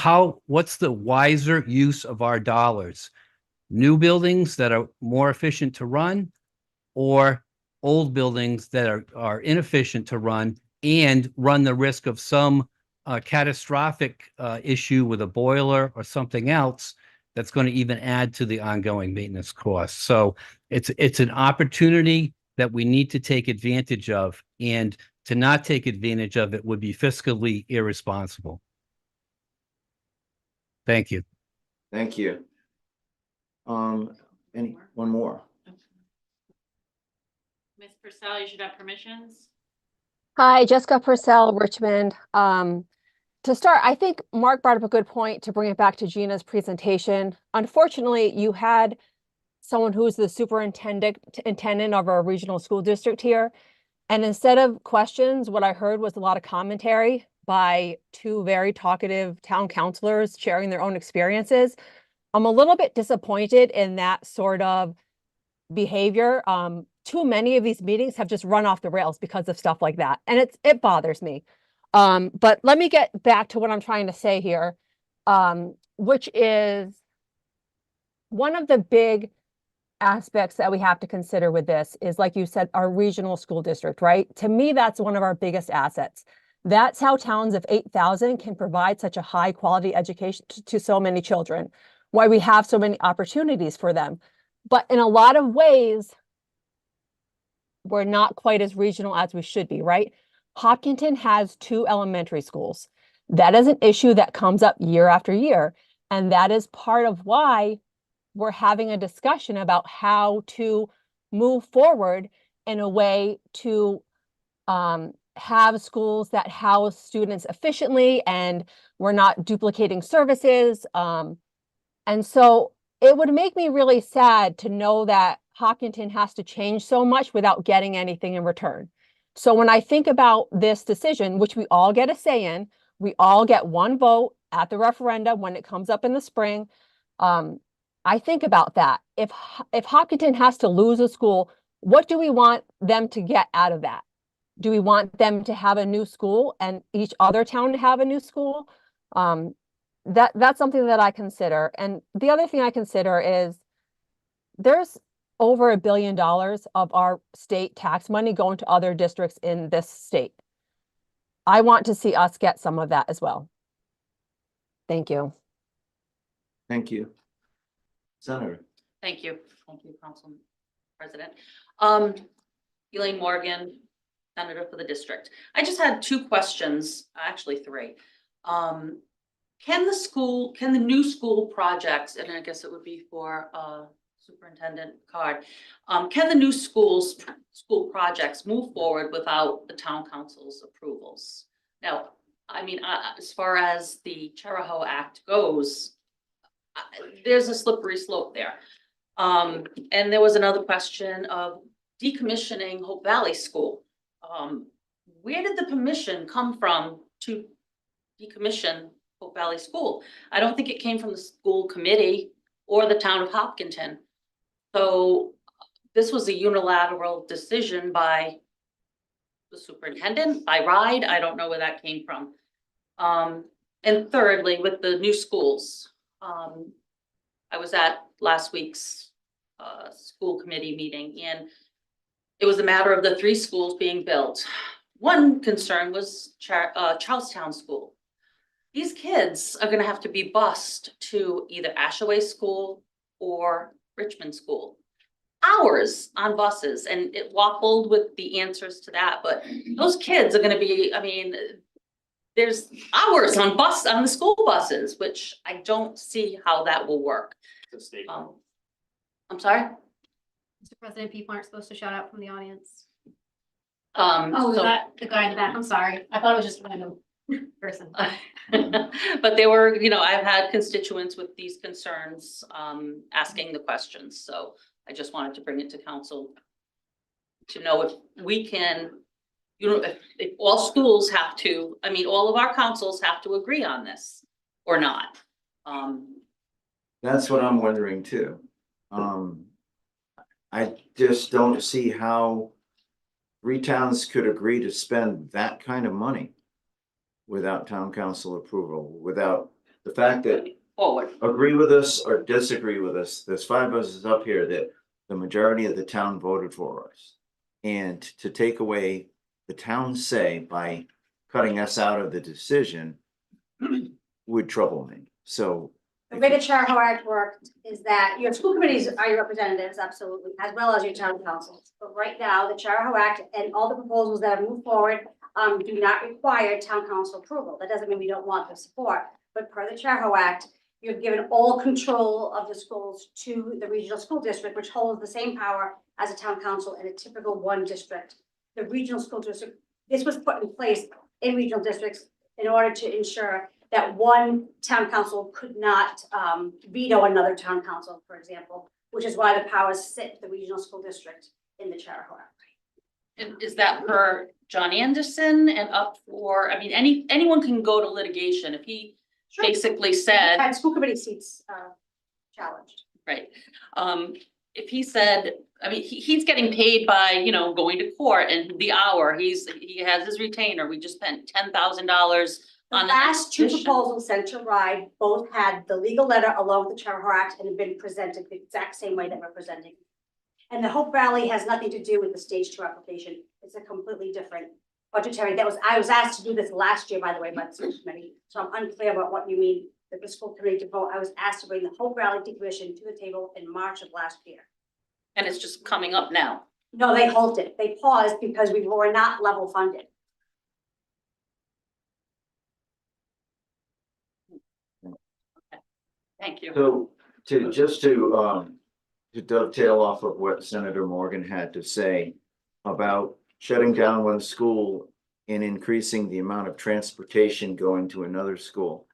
what's the wiser use of our dollars? New buildings that are more efficient to run, or old buildings that are inefficient to run and run the risk of some catastrophic issue with a boiler or something else that's going to even add to the ongoing maintenance costs? So it's an opportunity that we need to take advantage of, and to not take advantage of it would be fiscally irresponsible. Thank you. Thank you. One more. Ms. Purcell, you should have permissions. Hi, Jessica Purcell, Richmond. To start, I think Mark brought up a good point to bring it back to Gina's presentation. Unfortunately, you had someone who's the superintendent of our regional school district here. And instead of questions, what I heard was a lot of commentary by 2 very talkative town councilors sharing their own experiences. I'm a little bit disappointed in that sort of behavior. Too many of these meetings have just run off the rails because of stuff like that. And it bothers me. But let me get back to what I'm trying to say here, which is one of the big aspects that we have to consider with this is, like you said, our regional school district, right? To me, that's one of our biggest assets. That's how towns of 8,000 can provide such a high quality education to so many children. why we have so many opportunities for them. But in a lot of ways, we're not quite as regional as we should be, right? Hopkinton has 2 elementary schools. That is an issue that comes up year after year. And that is part of why we're having a discussion about how to move forward in a way to have schools that house students efficiently and we're not duplicating services. And so it would make me really sad to know that Hopkinton has to change so much without getting anything in return. So when I think about this decision, which we all get a say in, we all get one vote at the referendum when it comes up in the spring. I think about that. If Hopkinton has to lose a school, what do we want them to get out of that? Do we want them to have a new school and each other town to have a new school? That's something that I consider. And the other thing I consider is there's over $1 billion of our state tax money going to other districts in this state. I want to see us get some of that as well. Thank you. Thank you. Senator. Thank you, Council President. Elaine Morgan, Senator for the district. I just had 2 questions, actually 3. Can the new school projects, and I guess it would be for Superintendent Card, can the new school projects move forward without the town council's approvals? Now, I mean, as far as the Charahoe Act goes, there's a slippery slope there. And there was another question of decommissioning Hope Valley School. Where did the permission come from to decommission Hope Valley School? I don't think it came from the school committee or the town of Hopkinton. So this was a unilateral decision by the superintendent, by RIDE. I don't know where that came from. And thirdly, with the new schools, I was at last week's school committee meeting, and it was a matter of the 3 schools being built. One concern was Charlestown School. These kids are going to have to be bused to either Ashaway School or Richmond School. Hours on buses, and it waffled with the answers to that, but those kids are going to be, I mean, there's hours on the school buses, which I don't see how that will work. I'm sorry? Mr. President, people aren't supposed to shout out from the audience. Oh, So the guy in the back, I'm sorry. I thought it was just a random person. But there were, I've had constituents with these concerns, asking the questions. So I just wanted to bring it to council to know if we can, if all schools have to, I mean, all of our councils have to agree on this or not. That's what I'm wondering too. I just don't see how 3 towns could agree to spend that kind of money without town council approval, without the fact that agree with us or disagree with us. There's 5 of us up here that the majority of the town voted for us. And to take away the town's say by cutting us out of the decision would trouble me. So the way the Charahoe Act worked is that your school committees are your representatives, absolutely, as well as your town councils. But right now, the Charahoe Act and all the proposals that have moved forward do not require town council approval. That doesn't mean we don't want the support, but per the Charahoe Act, you've given all control of the schools to the regional school district, which holds the same power as a town council in a typical 1 district. The regional school district, this was put in place in regional districts in order to ensure that 1 town council could not veto another town council, for example, which is why the powers sit at the regional school district in the Charahoe Act. And is that per John Anderson and up for, I mean, anyone can go to litigation if he basically said. And school committee seats challenged. Right. If he said, I mean, he's getting paid by, going to court and the hour, he has his retainer. We just spent $10,000 The on last 2 proposals sent to RIDE both had the legal letter along with the Charahoe Act and have been presented the exact same way that we're presenting. And the Hope Valley has nothing to do with the stage 2 application. It's a completely different budgetary. I was asked to do this last year, by the way, by the school committee. So I'm unclear about what you mean the school committee to vote. I was asked to bring the Hope Valley decommission to the table in March of last year. And it's just coming up now. No, they halted. They paused because we were not level funded. Thank you. So to dovetail off of what Senator Morgan had to say about shutting down one school and increasing the amount of transportation going to another school.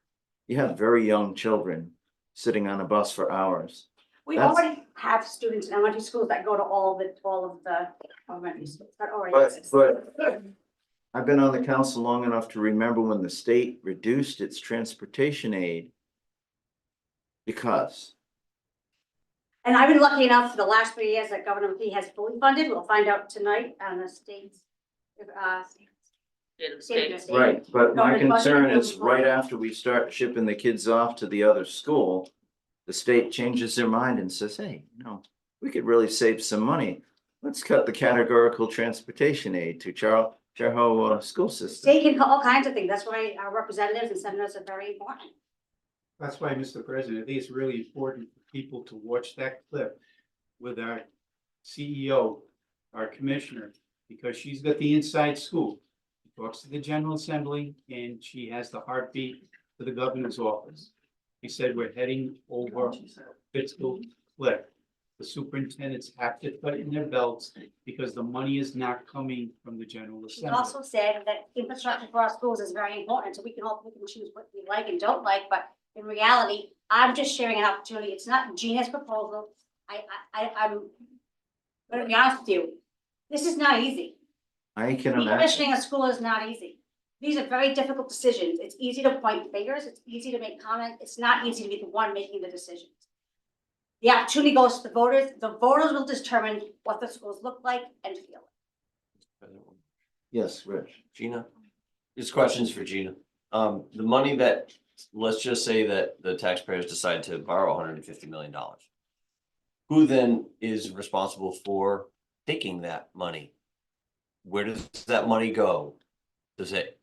You have very young children sitting on a bus for hours. We That's- already have students in elementary schools that go to all of the elementary schools. That already But, exists. but I've been on the council long enough to remember when the state reduced its transportation aid because And I've been lucky enough for the last 3 years that Governor McKee has fully funded. We'll find out tonight on the state's, State of the State of state. the right, but my Government budget concern and is right after we start shipping the kids off to the other school, the state changes their mind and says, hey, no, we could really save some money. Let's cut the categorical transportation aid to Charho school system. State can all kinds of things. That's why our representatives and senators are very important. That's why, Mr. President, I think it's really important for people to watch that clip with our CEO, our commissioner, because she's got the inside scoop. She talks to the General Assembly and she has the heartbeat to the governor's office. He said we're heading over a fiscal cliff. The superintendents have to tighten their belts because the money is not coming from the General She Assembly. also said that infrastructure for our schools is very important, so we can all pick and choose what we like and don't like, but in reality, I'm just sharing an opportunity. It's not Gina's proposal. I'm gonna be honest with you. This is not easy. I can imagine. Decommissioning a school is not easy. These are very difficult decisions. It's easy to point fingers. It's easy to make comments. It's not easy to be the one making the decisions. The opportunity goes to the voters. The voters will determine what the schools look like and feel. Yes, Rich. Gina, these questions for Gina. The money that, let's just say that the taxpayers decide to borrow $150 million. Who then is responsible for taking that money? Where does that money go? Does it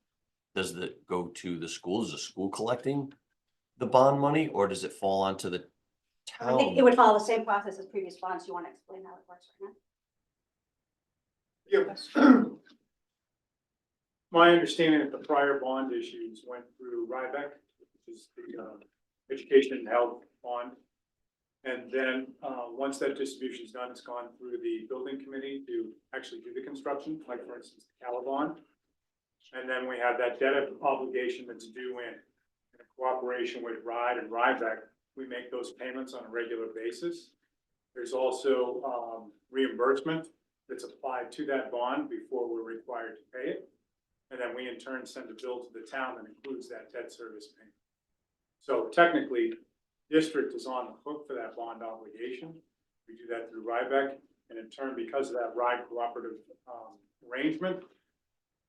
go to the school? Is the school collecting the bond money, or does it fall onto the I think it town? would follow the same process as previous bonds. You want to explain how it works right now? Yeah. My understanding of the prior bond issues went through Rybeck, which is the education and health bond. And then, once that distribution is done, it's gone through the building committee to actually do the construction, like for instance, the Cala bond. And then we have that debt obligation that's due in cooperation with RIDE and Rybeck. We make those payments on a regular basis. There's also reimbursement that's applied to that bond before we're required to pay it. And then we in turn send a bill to the town that includes that debt service payment. So technically, district is on the hook for that bond obligation. We do that through Rybeck, and in turn, because of that RIDE cooperative arrangement,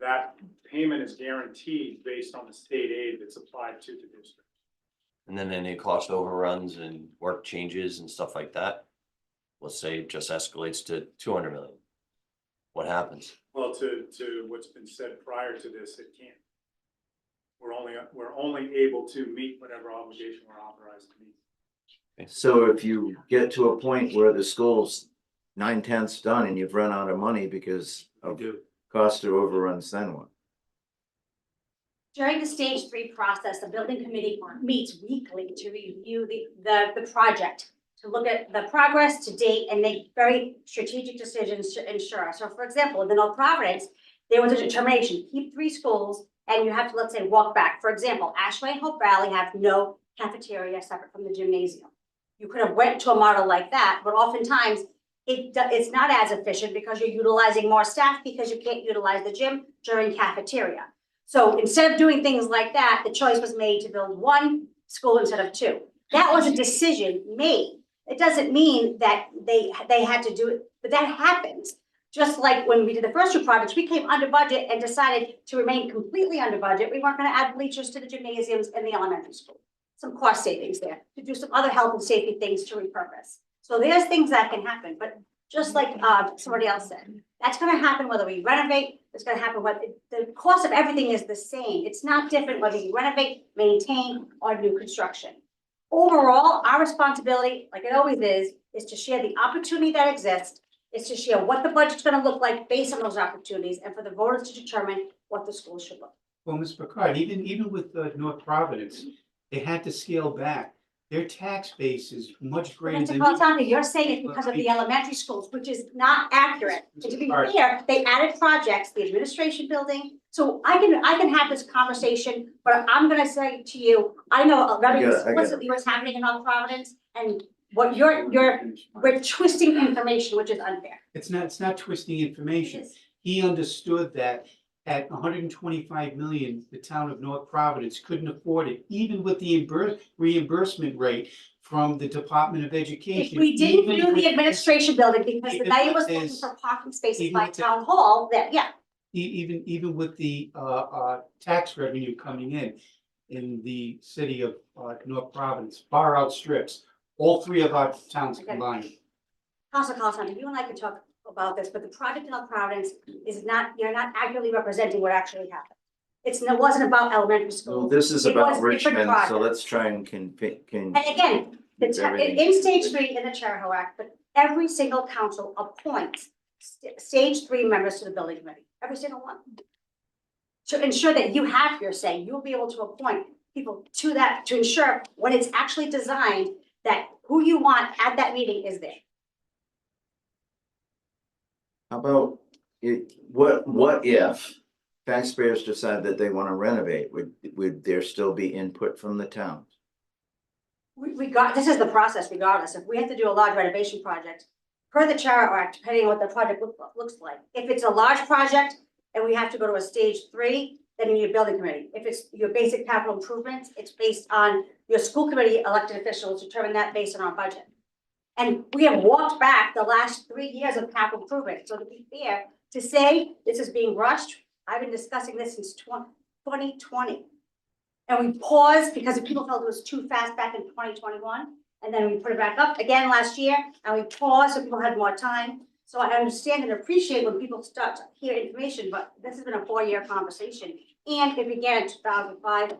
that payment is guaranteed based on the state aid that's applied to the district. And then any cost overruns and work changes and stuff like that, let's say it just escalates to 200 million. What happens? Well, to what's been said prior to this, it can't. We're only able to meet whatever obligation we're authorized to meet. So if you get to a point where the school's 9/10 done and you've run out of money because of cost or overruns, then what? During the stage 3 process, the building committee meets weekly to review the project, to look at the progress to date and make very strategic decisions to ensure. So for example, in the North Providence, there was a determination, keep 3 schools and you have to, let's say, walk back. For example, Ashway and Hope Valley have no cafeteria separate from the gymnasium. You could have went to a model like that, but oftentimes it's not as efficient because you're utilizing more staff because you can't utilize the gym during cafeteria. So instead of doing things like that, the choice was made to build 1 school instead of 2. That was a decision made. It doesn't mean that they had to do it, but that happens. Just like when we did the first 2 projects, we came under budget and decided to remain completely under budget. We weren't going to add bleachers to the gymnasiums in the elementary school. Some cost savings there to do some other health and safety things to repurpose. So there's things that can happen, but just like somebody else said. That's gonna happen whether we renovate, it's gonna happen whether, the cost of everything is the same. It's not different whether you renovate, maintain, or new construction. Overall, our responsibility, like it always is to share the opportunity that exists, is to share what the budget's gonna look like based on those opportunities, and for the voters to determine what the school should look. Well, Ms. Picard, even with North Providence, they had to scale back. Their tax base is much greater Mr. than. Colantoni, you're saying it's because of the elementary schools, which is not accurate. And to be fair, they added projects, the administration building. So I can have this conversation, but I'm gonna say to you, I know very explicitly what's happening in North Providence, and what we're twisting information, which is unfair. It's not twisting information. He understood that at 125 million, the town of North Providence couldn't afford it, even with the reimbursement rate from the Department of Education. If we didn't even do with- the administration building because the even mayor was with looking his- for parking spaces even by with the- town hall, that, yeah. Even with the tax revenue coming in the city of North Providence, far outstrips all three of our towns Okay. combined. Council Colantoni, you and I can talk about this, but the project in North Providence is not, you're not accurately representing what actually happened. It wasn't about elementary school. Well, this is It about was different Richmond, so projects. let's try and And again, everything. in stage three in the Charahoe Act, but every single council appoints stage three members to the building committee, every single one. To ensure that you have your say, you'll be able to appoint people to that, to ensure when it's actually designed, that who you want at that meeting is there. How about what if taxpayers decide that they want to renovate? Would there still be input from the town? This is the process regardless. If we have to do a large renovation project, per the Charahoe Act, depending on what the project looks like. If it's a large project and we have to go to a stage three, then you need a building committee. If it's your basic capital improvements, it's based on your school committee elected officials determine that based on our budget. And we have walked back the last 3 years of capital improvement. So to be fair, to say this is being rushed, I've been discussing this since 2020. And we paused because people felt it was too fast back in 2021. And then we put it back up again last year, and we paused so people had more time. So I understand and appreciate when people start to hear information, but this has been a 4-year conversation. And it began in 2005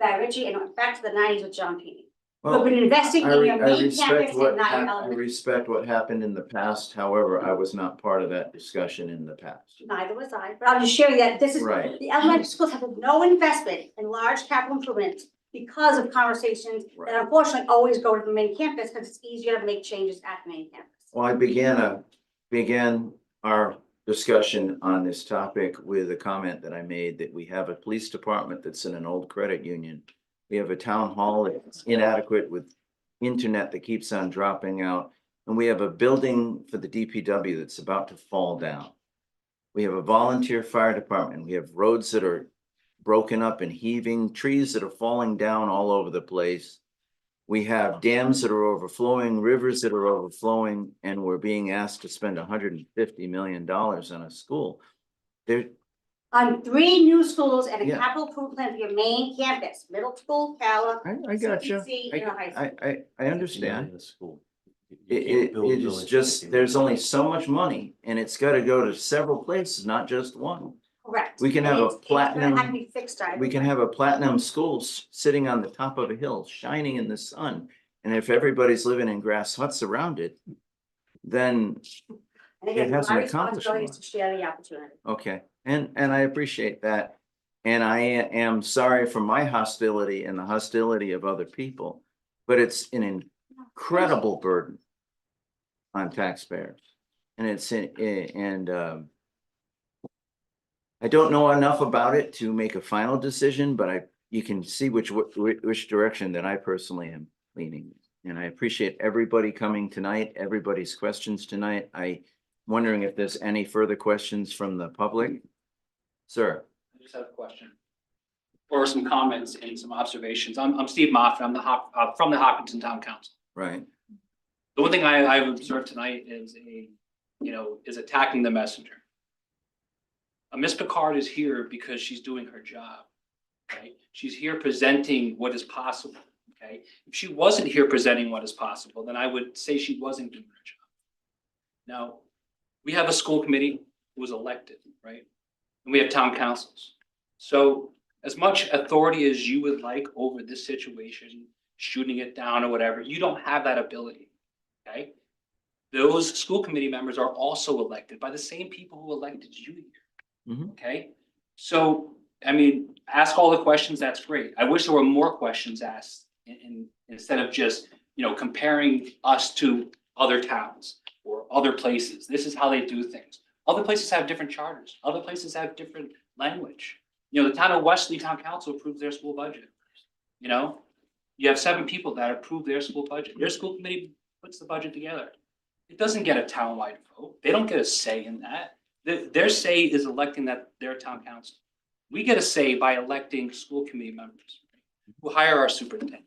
by Richie and went back to the 90s with John Peany. We've been investing in your main campus and not your I elementary. respect what happened in the past. However, I was not part of that discussion in the past. Neither was I, but I'm just sharing that this is, Right. the elementary schools have no investment in large capital improvements because of conversations that unfortunately always go to the main campus because it's easier to make changes at the main campus. Well, I began our discussion on this topic with a comment that I made that we have a police department that's in an old credit union. We have a town hall that's inadequate with internet that keeps on dropping out. And we have a building for the DPW that's about to fall down. We have a volunteer fire department. We have roads that are broken up and heaving, trees that are falling down all over the place. We have dams that are overflowing, rivers that are overflowing, and we're being asked to spend $150 million on a school. On 3 new schools and a Yeah. capital improvement plan for your main campus, middle school, Cala, I got you. CTC, and high school. I understand. The school. It is just, there's only so much money and it's got to go to several places, not just one. Correct. We can have a It's gonna have to platinum, be fixed. we can have a platinum school sitting on the top of a hill, shining in the sun. And if everybody's living in grass huts around it, then And again, it hasn't my accomplished responsibility is much. to share the opportunity. Okay, and I appreciate that. And I am sorry for my hostility and the hostility of other people, but it's an incredible burden on taxpayers. And I don't know enough about it to make a final decision, but you can see which direction that I personally am leaning. And I appreciate everybody coming tonight, everybody's questions tonight. I'm wondering if there's any further questions from the public. Sir. I just have a question. Or some comments and some observations. I'm Steve Moffett. I'm from the Hopkinton Town Council. Right. The one thing I've observed tonight is is attacking the messenger. Miss Picard is here because she's doing her job, right? She's here presenting what is possible, okay? If she wasn't here presenting what is possible, then I would say she wasn't doing her job. Now, we have a school committee who was elected, right? And we have town councils. So as much authority as you would like over this situation, shooting it down or whatever, you don't have that ability, okay? Those school committee members are also elected by the same people who elected you here, okay? So, I mean, ask all the questions, that's great. I wish there were more questions asked instead of just, comparing us to other towns or other places. This is how they do things. Other places have different charters. Other places have different language. The town of Wesley Town Council approves their school budget. You have 7 people that approve their school budget. Their school committee puts the budget together. It doesn't get a townwide vote. They don't get a say in that. Their say is electing their town council. We get a say by electing school committee members who hire our superintendent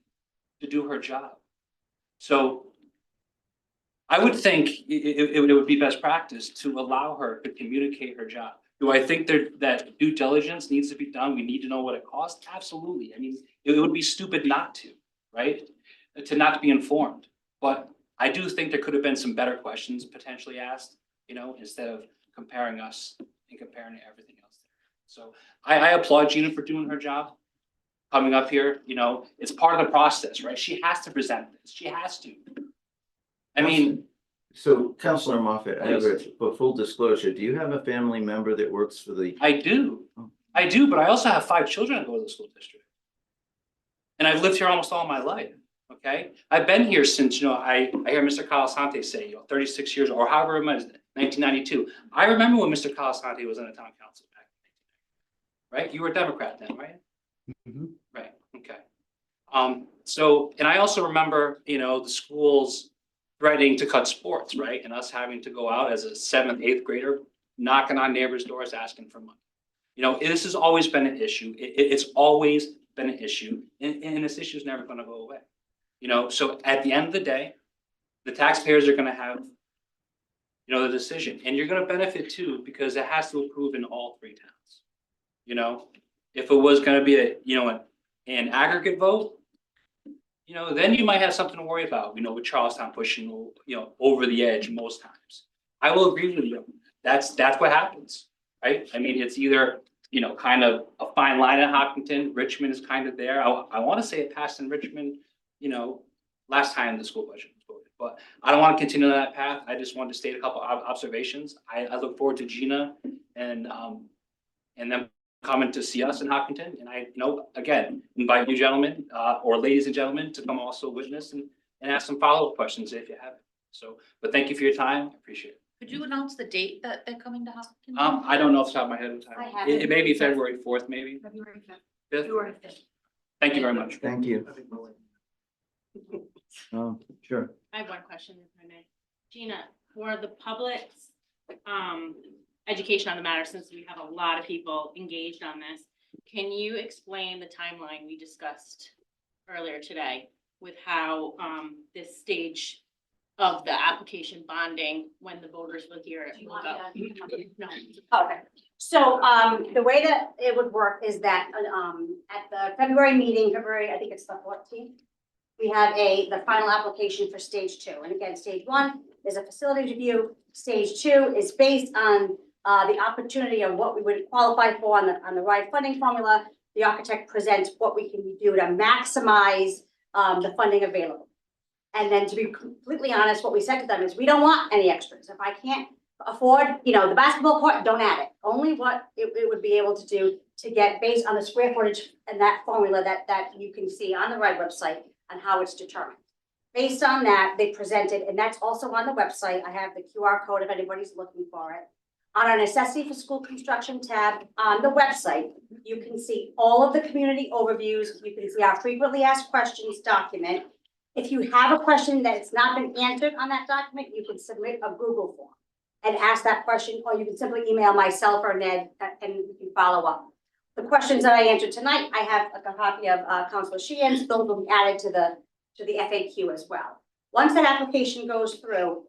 to do her job. So I would think it would be best practice to allow her to communicate her job. Do I think that due diligence needs to be done? We need to know what it costs? Absolutely. I mean, it would be stupid not to, right? To not be informed. But I do think there could have been some better questions potentially asked, instead of comparing us and comparing to everything else. So I applaud Gina for doing her job. Coming up here, it's part of the process, right? She has to present this. She has to. I mean. So Counselor Moffett, I have a full disclosure. Do you have a family member that works for the? I do, but I also have 5 children that go to the school district. And I've lived here almost all my life, okay? I've been here since, I hear Mr. Calasante say, 36 years or however many, 1992. I remember when Mr. Calasante was in the town council back in 1990, right? You were a Democrat then, right? Right, okay. So, and I also remember, the schools threatening to cut sports, right? And us having to go out as a 7th, 8th grader, knocking on neighbors' doors, asking for money. This has always been an issue. It's always been an issue, and this issue is never going to go away. So at the end of the day, the taxpayers are going to have, the decision, and you're going to benefit too, because it has to approve in all 3 towns. If it was going to be an aggregate vote, then you might have something to worry about, with Charlestown pushing, over the edge most times. I will agree with you. That's what happens, right? I mean, it's either, kind of a fine line in Hopkinton. Richmond is kind of there. I want to say it passed in Richmond, last time the school budget was voted, but I don't want to continue that path. I just wanted to state a couple of observations. I look forward to Gina and then coming to see us in Hopkinton. And I, again, invite you gentlemen, or ladies and gentlemen, to come also witness and ask some follow-up questions if you have it. So, but thank you for your time. I appreciate it. Could you announce the date that they're coming to Hopkins? I don't know off the top of my head of time. I have It it. may be February 4th, maybe. February 5th. 5th? February 5th. Thank you very much. Thank you. Sure. I have one question, if I may. Gina, for the public's education on the matter, since we have a lot of people engaged on this, can you explain the timeline we discussed earlier today with how this stage of the application bonding, when the voters will hear it, will go? No. Okay, so, the way that it would work is that, at the February meeting, I think it's the 14th, we have the final application for stage 2. And again, stage 1 is a facility review. Stage 2 is based on, the opportunity of what we would qualify for on the right funding formula. The architect presents what we can do to maximize, the funding available. And then to be completely honest, what we said to them is we don't want any extras. If I can't afford, the basketball court, don't add it. Only what it would be able to do to get based on the square footage and that formula that you can see on the right website and how it's determined. Based on that, they presented, and that's also on the website. I have the QR code if anybody's looking for it. On our necessity for school construction tab on the website, you can see all of the community overviews. You can see our frequently asked questions document. If you have a question that's not been answered on that document, you can submit a Google form and ask that question, or you can simply email myself or Ned and we can follow up. The questions that I answered tonight, I have a copy of Councilor Sheehan's. Those will be added to the FAQ as well. Once that application goes through,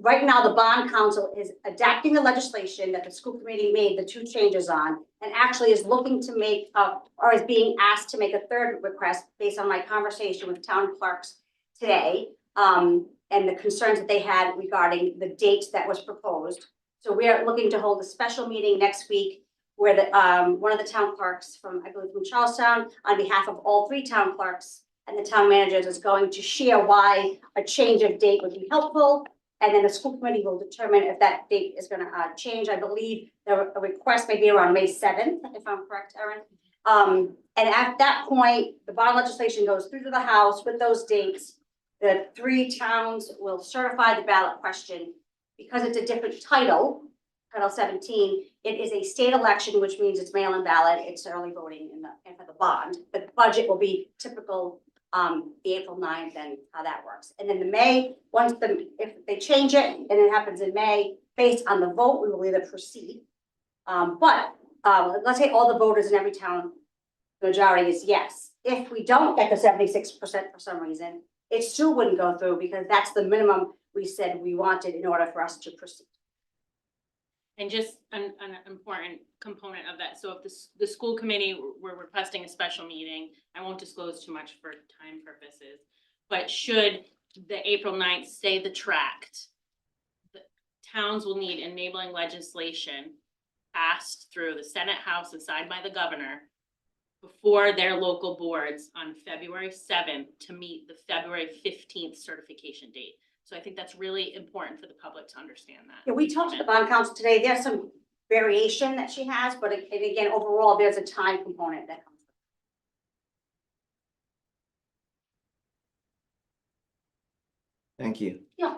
right now the bond council is adapting the legislation that the school committee made the 2 changes on, and actually is looking to make or is being asked to make a 3rd request based on my conversation with town clerks today. and the concerns that they had regarding the date that was proposed. So we are looking to hold a special meeting next week where the, one of the town clerks from, I believe from Charlestown, on behalf of all 3 town clerks and the town managers is going to share why a change of date would be helpful. And then the school committee will determine if that date is gonna change. I believe the request may be around May 7th, if I'm correct, Erin. And at that point, the bond legislation goes through to the House with those dates. The 3 towns will certify the ballot question. Because it's a different title, Title 17, it is a state election, which means it's mail-in ballot, it's early voting and for the bond. The budget will be typical, the April 9th and how that works. And then the May, if they change it and it happens in May, based on the vote, we will either proceed. Let's say all the voters in every town, the majority is yes. If we don't get the 76% for some reason, it still wouldn't go through because that's the minimum we said we wanted in order for us to proceed. And just an important component of that, so if the school committee were requesting a special meeting, I won't disclose too much for time purposes, but should the April 9th stay the tract, the towns will need enabling legislation passed through the Senate, House, and signed by the governor before their local boards on February 7th to meet the February 15th certification date. So I think that's really important for the public to understand that. Yeah, we talked to the bond council today. There's some variation that she has, but again, overall, there's a time component that comes. Thank you. Yeah.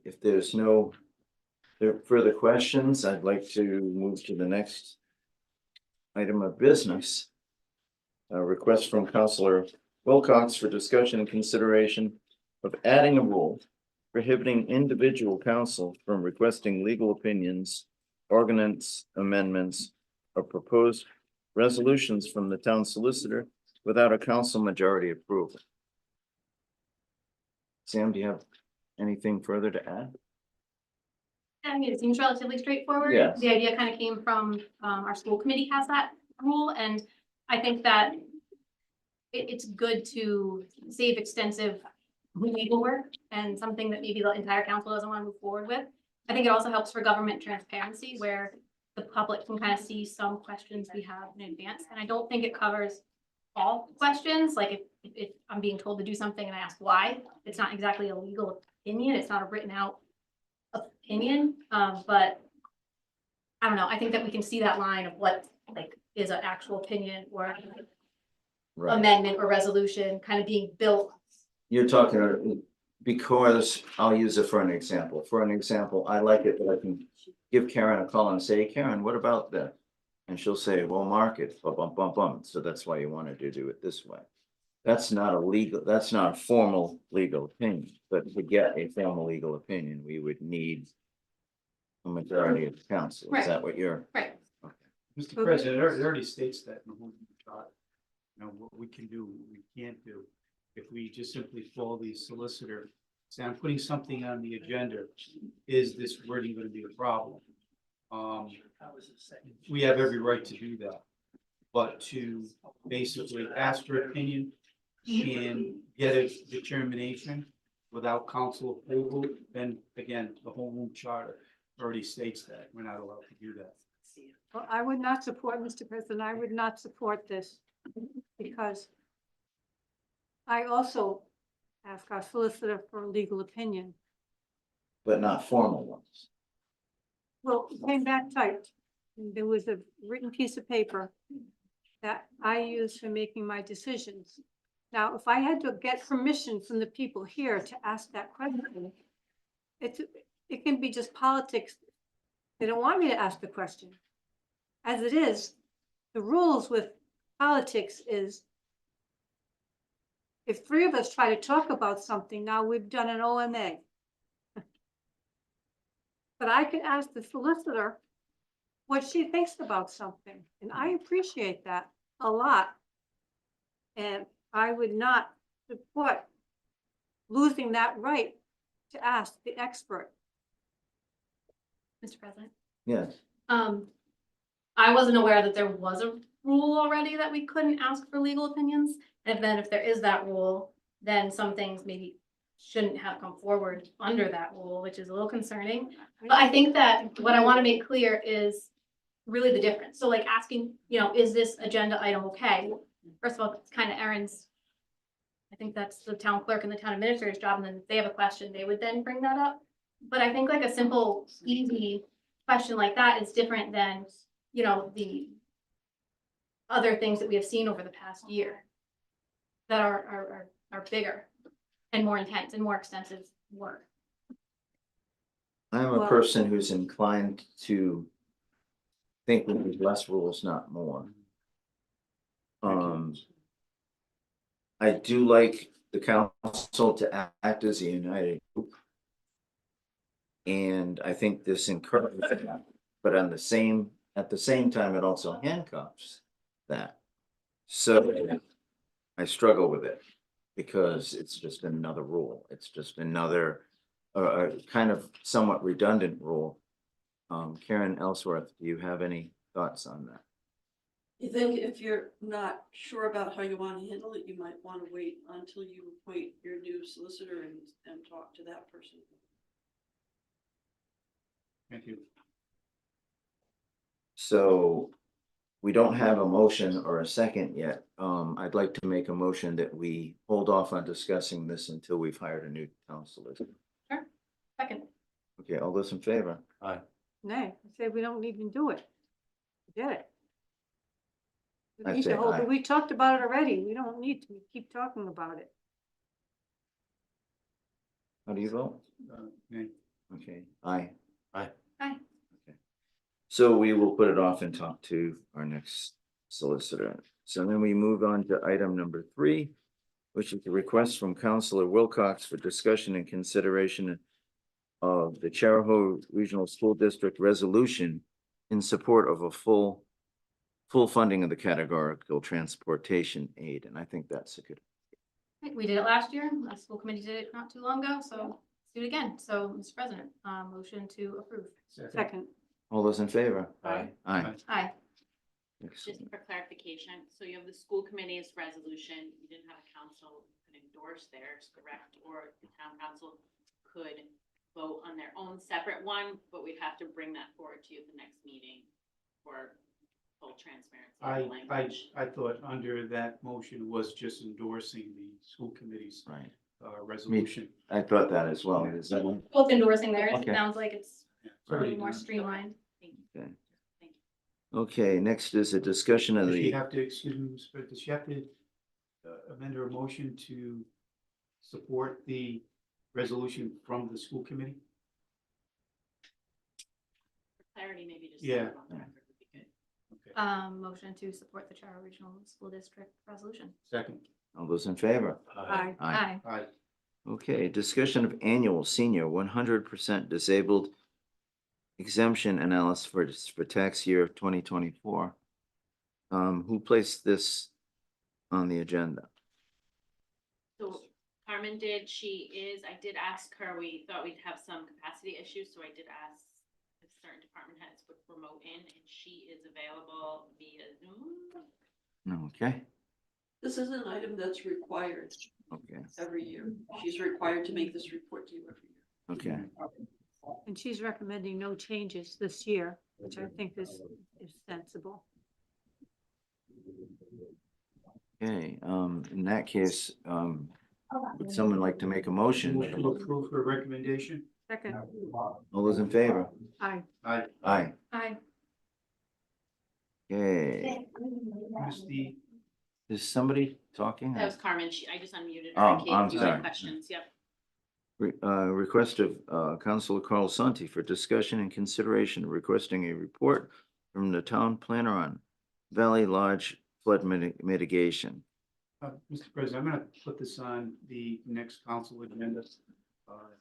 If there's no further questions, I'd like to move to the next item of business. A request from Councilor Wilcox for discussion and consideration of adding a rule prohibiting individual counsel from requesting legal opinions, ordinance amendments, or proposed resolutions from the town solicitor without a council majority approval. Sam, do you have anything further to add? I mean, it seems relatively straightforward. Yes. The idea kind of came from, our school committee has that rule, and I think that it's good to save extensive legal work and something that maybe the entire council doesn't want to move forward with. I think it also helps for government transparency where the public can kind of see some questions we have in advance. And I don't think it covers all questions. Like if I'm being told to do something and I ask why, it's not exactly a legal opinion. It's not a written out opinion. But I don't know. I think that we can see that line of what like is an actual opinion or amendment or resolution kind of being built. You're talking because I'll use it for an example. For an example, I like it that I can give Karen a call and say, hey, Karen, what about that? And she'll say, well, mark it, bum, bum, bum, bum. So that's why you wanted to do it this way. That's not a formal legal opinion, but to get a formal legal opinion, we would need a majority of the council. Is that what you're? Right. Okay. Mr. President, it already states that in the whole chart. You know, what we can do, what we can't do. If we just simply follow the solicitor, say, I'm putting something on the agenda, is this wording going to be a problem? We have every right to do that, but to basically ask for opinion and get a determination without council approval, then again, the whole room charter already states that we're not allowed to do that. Well, I would not support, Mr. President, I would not support this because I also ask our solicitor for a legal opinion. But not formal ones. Well, it came back typed. And there was a written piece of paper that I use for making my decisions. Now, if I had to get permission from the people here to ask that question, it can be just politics. They don't want me to ask the question. As it is, the rules with politics is if 3 of us try to talk about something, now we've done an OMA. But I can ask the solicitor what she thinks about something, and I appreciate that a lot. And I would not support losing that right to ask the expert. Mr. President. Yes. I wasn't aware that there was a rule already that we couldn't ask for legal opinions. And then if there is that rule, then some things maybe shouldn't have come forward under that rule, which is a little concerning. But I think that what I want to make clear is really the difference. So like asking, is this agenda item okay? First of all, it's kind of Erin's. I think that's the town clerk and the town administrator's job. And then if they have a question, they would then bring that up. But I think like a simple, easy question like that is different than, the other things that we have seen over the past year that are bigger and more intense and more extensive work. I'm a Well- person who's inclined to think we need less rules, not more. I do like the council to act as a united group. And I think this encourages that, but at the same time, it also handcuffs that. So I struggle with it because it's just another rule. It's just another kind of somewhat redundant rule. Karen Ellsworth, do you have any thoughts on that? You think if you're not sure about how you want to handle it, you might want to wait until you appoint your new solicitor and talk to that person. Thank you. So we don't have a motion or a second yet. I'd like to make a motion that we hold off on discussing this until we've hired a new town solicitor. Sure. Second. Okay, all those in favor? Aye. Nay, I say we don't even do it. Forget it. I We need say to hold, aye. we talked about it already. We don't need to keep talking about it. How do you vote? Nay. Okay, aye. Aye. Okay. So we will put it off and talk to our next solicitor. So then we move on to item number 3, which is the request from Councilor Wilcox for discussion and consideration of the Charahoe Regional School District resolution in support of a full funding of the categorical transportation aid. And I think that's a good. We did it last year. The school committee did it not too long ago, so let's do it again. So, Mr. President, motion to approve. Second. All those in favor? Aye. Aye. Aye. Just for clarification, so you have the school committee's resolution, you didn't have a council who could endorse theirs, correct? Or the town council could vote on their own separate one, but we'd have to bring that forward to you at the next meeting for full transparency of the language. I thought under that motion was just endorsing the school committee's Right. Resolution. I thought that as well. Is that one? Both endorsing theirs. It Okay. sounds like it's a little more Already done. streamlined. Okay. Okay, next is a discussion of Does she the, have to, excuse me, Mr. President, does she have to amend her motion to support the resolution from the school committee? For clarity, maybe just. Yeah. say it on the record would be good. Okay. Motion to support the Charter Regional School District resolution. Second. all those in favor? Aye. Aye. Aye. Okay, discussion of annual senior 100% disabled exemption analysis for tax year of 2024. Who placed this on the agenda? So Carmen did, I did ask her, we thought we'd have some capacity issues, so I did ask if certain department heads would remote in, and she is available via Zoom. Okay, This is an item that's required okay, every year. She's required to make this report to you every year. okay. And she's recommending no changes this year, which I think is sensible. Okay, in that case, would someone like to make a motion? Move to approve her recommendation? Second. All those in favor? Aye. Aye. Aye. Aye. Okay, Christie, is somebody talking? That was Carmen, I just unmuted her Oh, in case I'm you had sorry. questions, yep. Request of Councilor Carl Santi for discussion and consideration requesting a report from the town planner on Valley Lodge flood mitigation. Mr. President, I'm gonna put this on the next council agenda.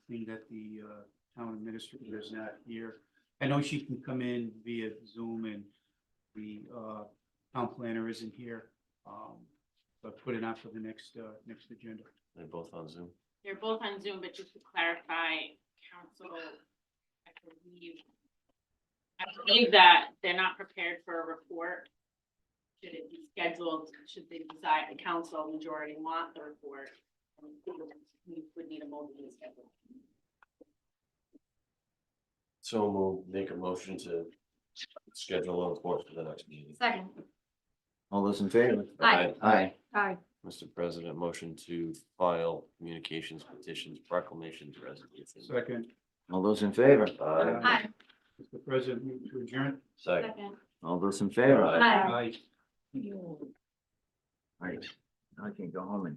Being that the town administrator is not here. I know she can come in via Zoom and the town planner isn't here. But put it on for the next agenda. They're both on Zoom. They're both on Zoom, but just to clarify, council, I believe that they're not prepared for a report should it be scheduled, should they decide, the council majority want the report? We would need a motion to schedule. So we'll make a motion to schedule a report for the next meeting. Second. All those in favor? Aye. Aye. Aye. Mr. President, motion to file communications, petitions, proclamations, resolutions. Second. All those in favor? Aye. Mr. President, move to adjourn. Second. Second. All those in favor? Aye. Aye. Right. Now I can go home and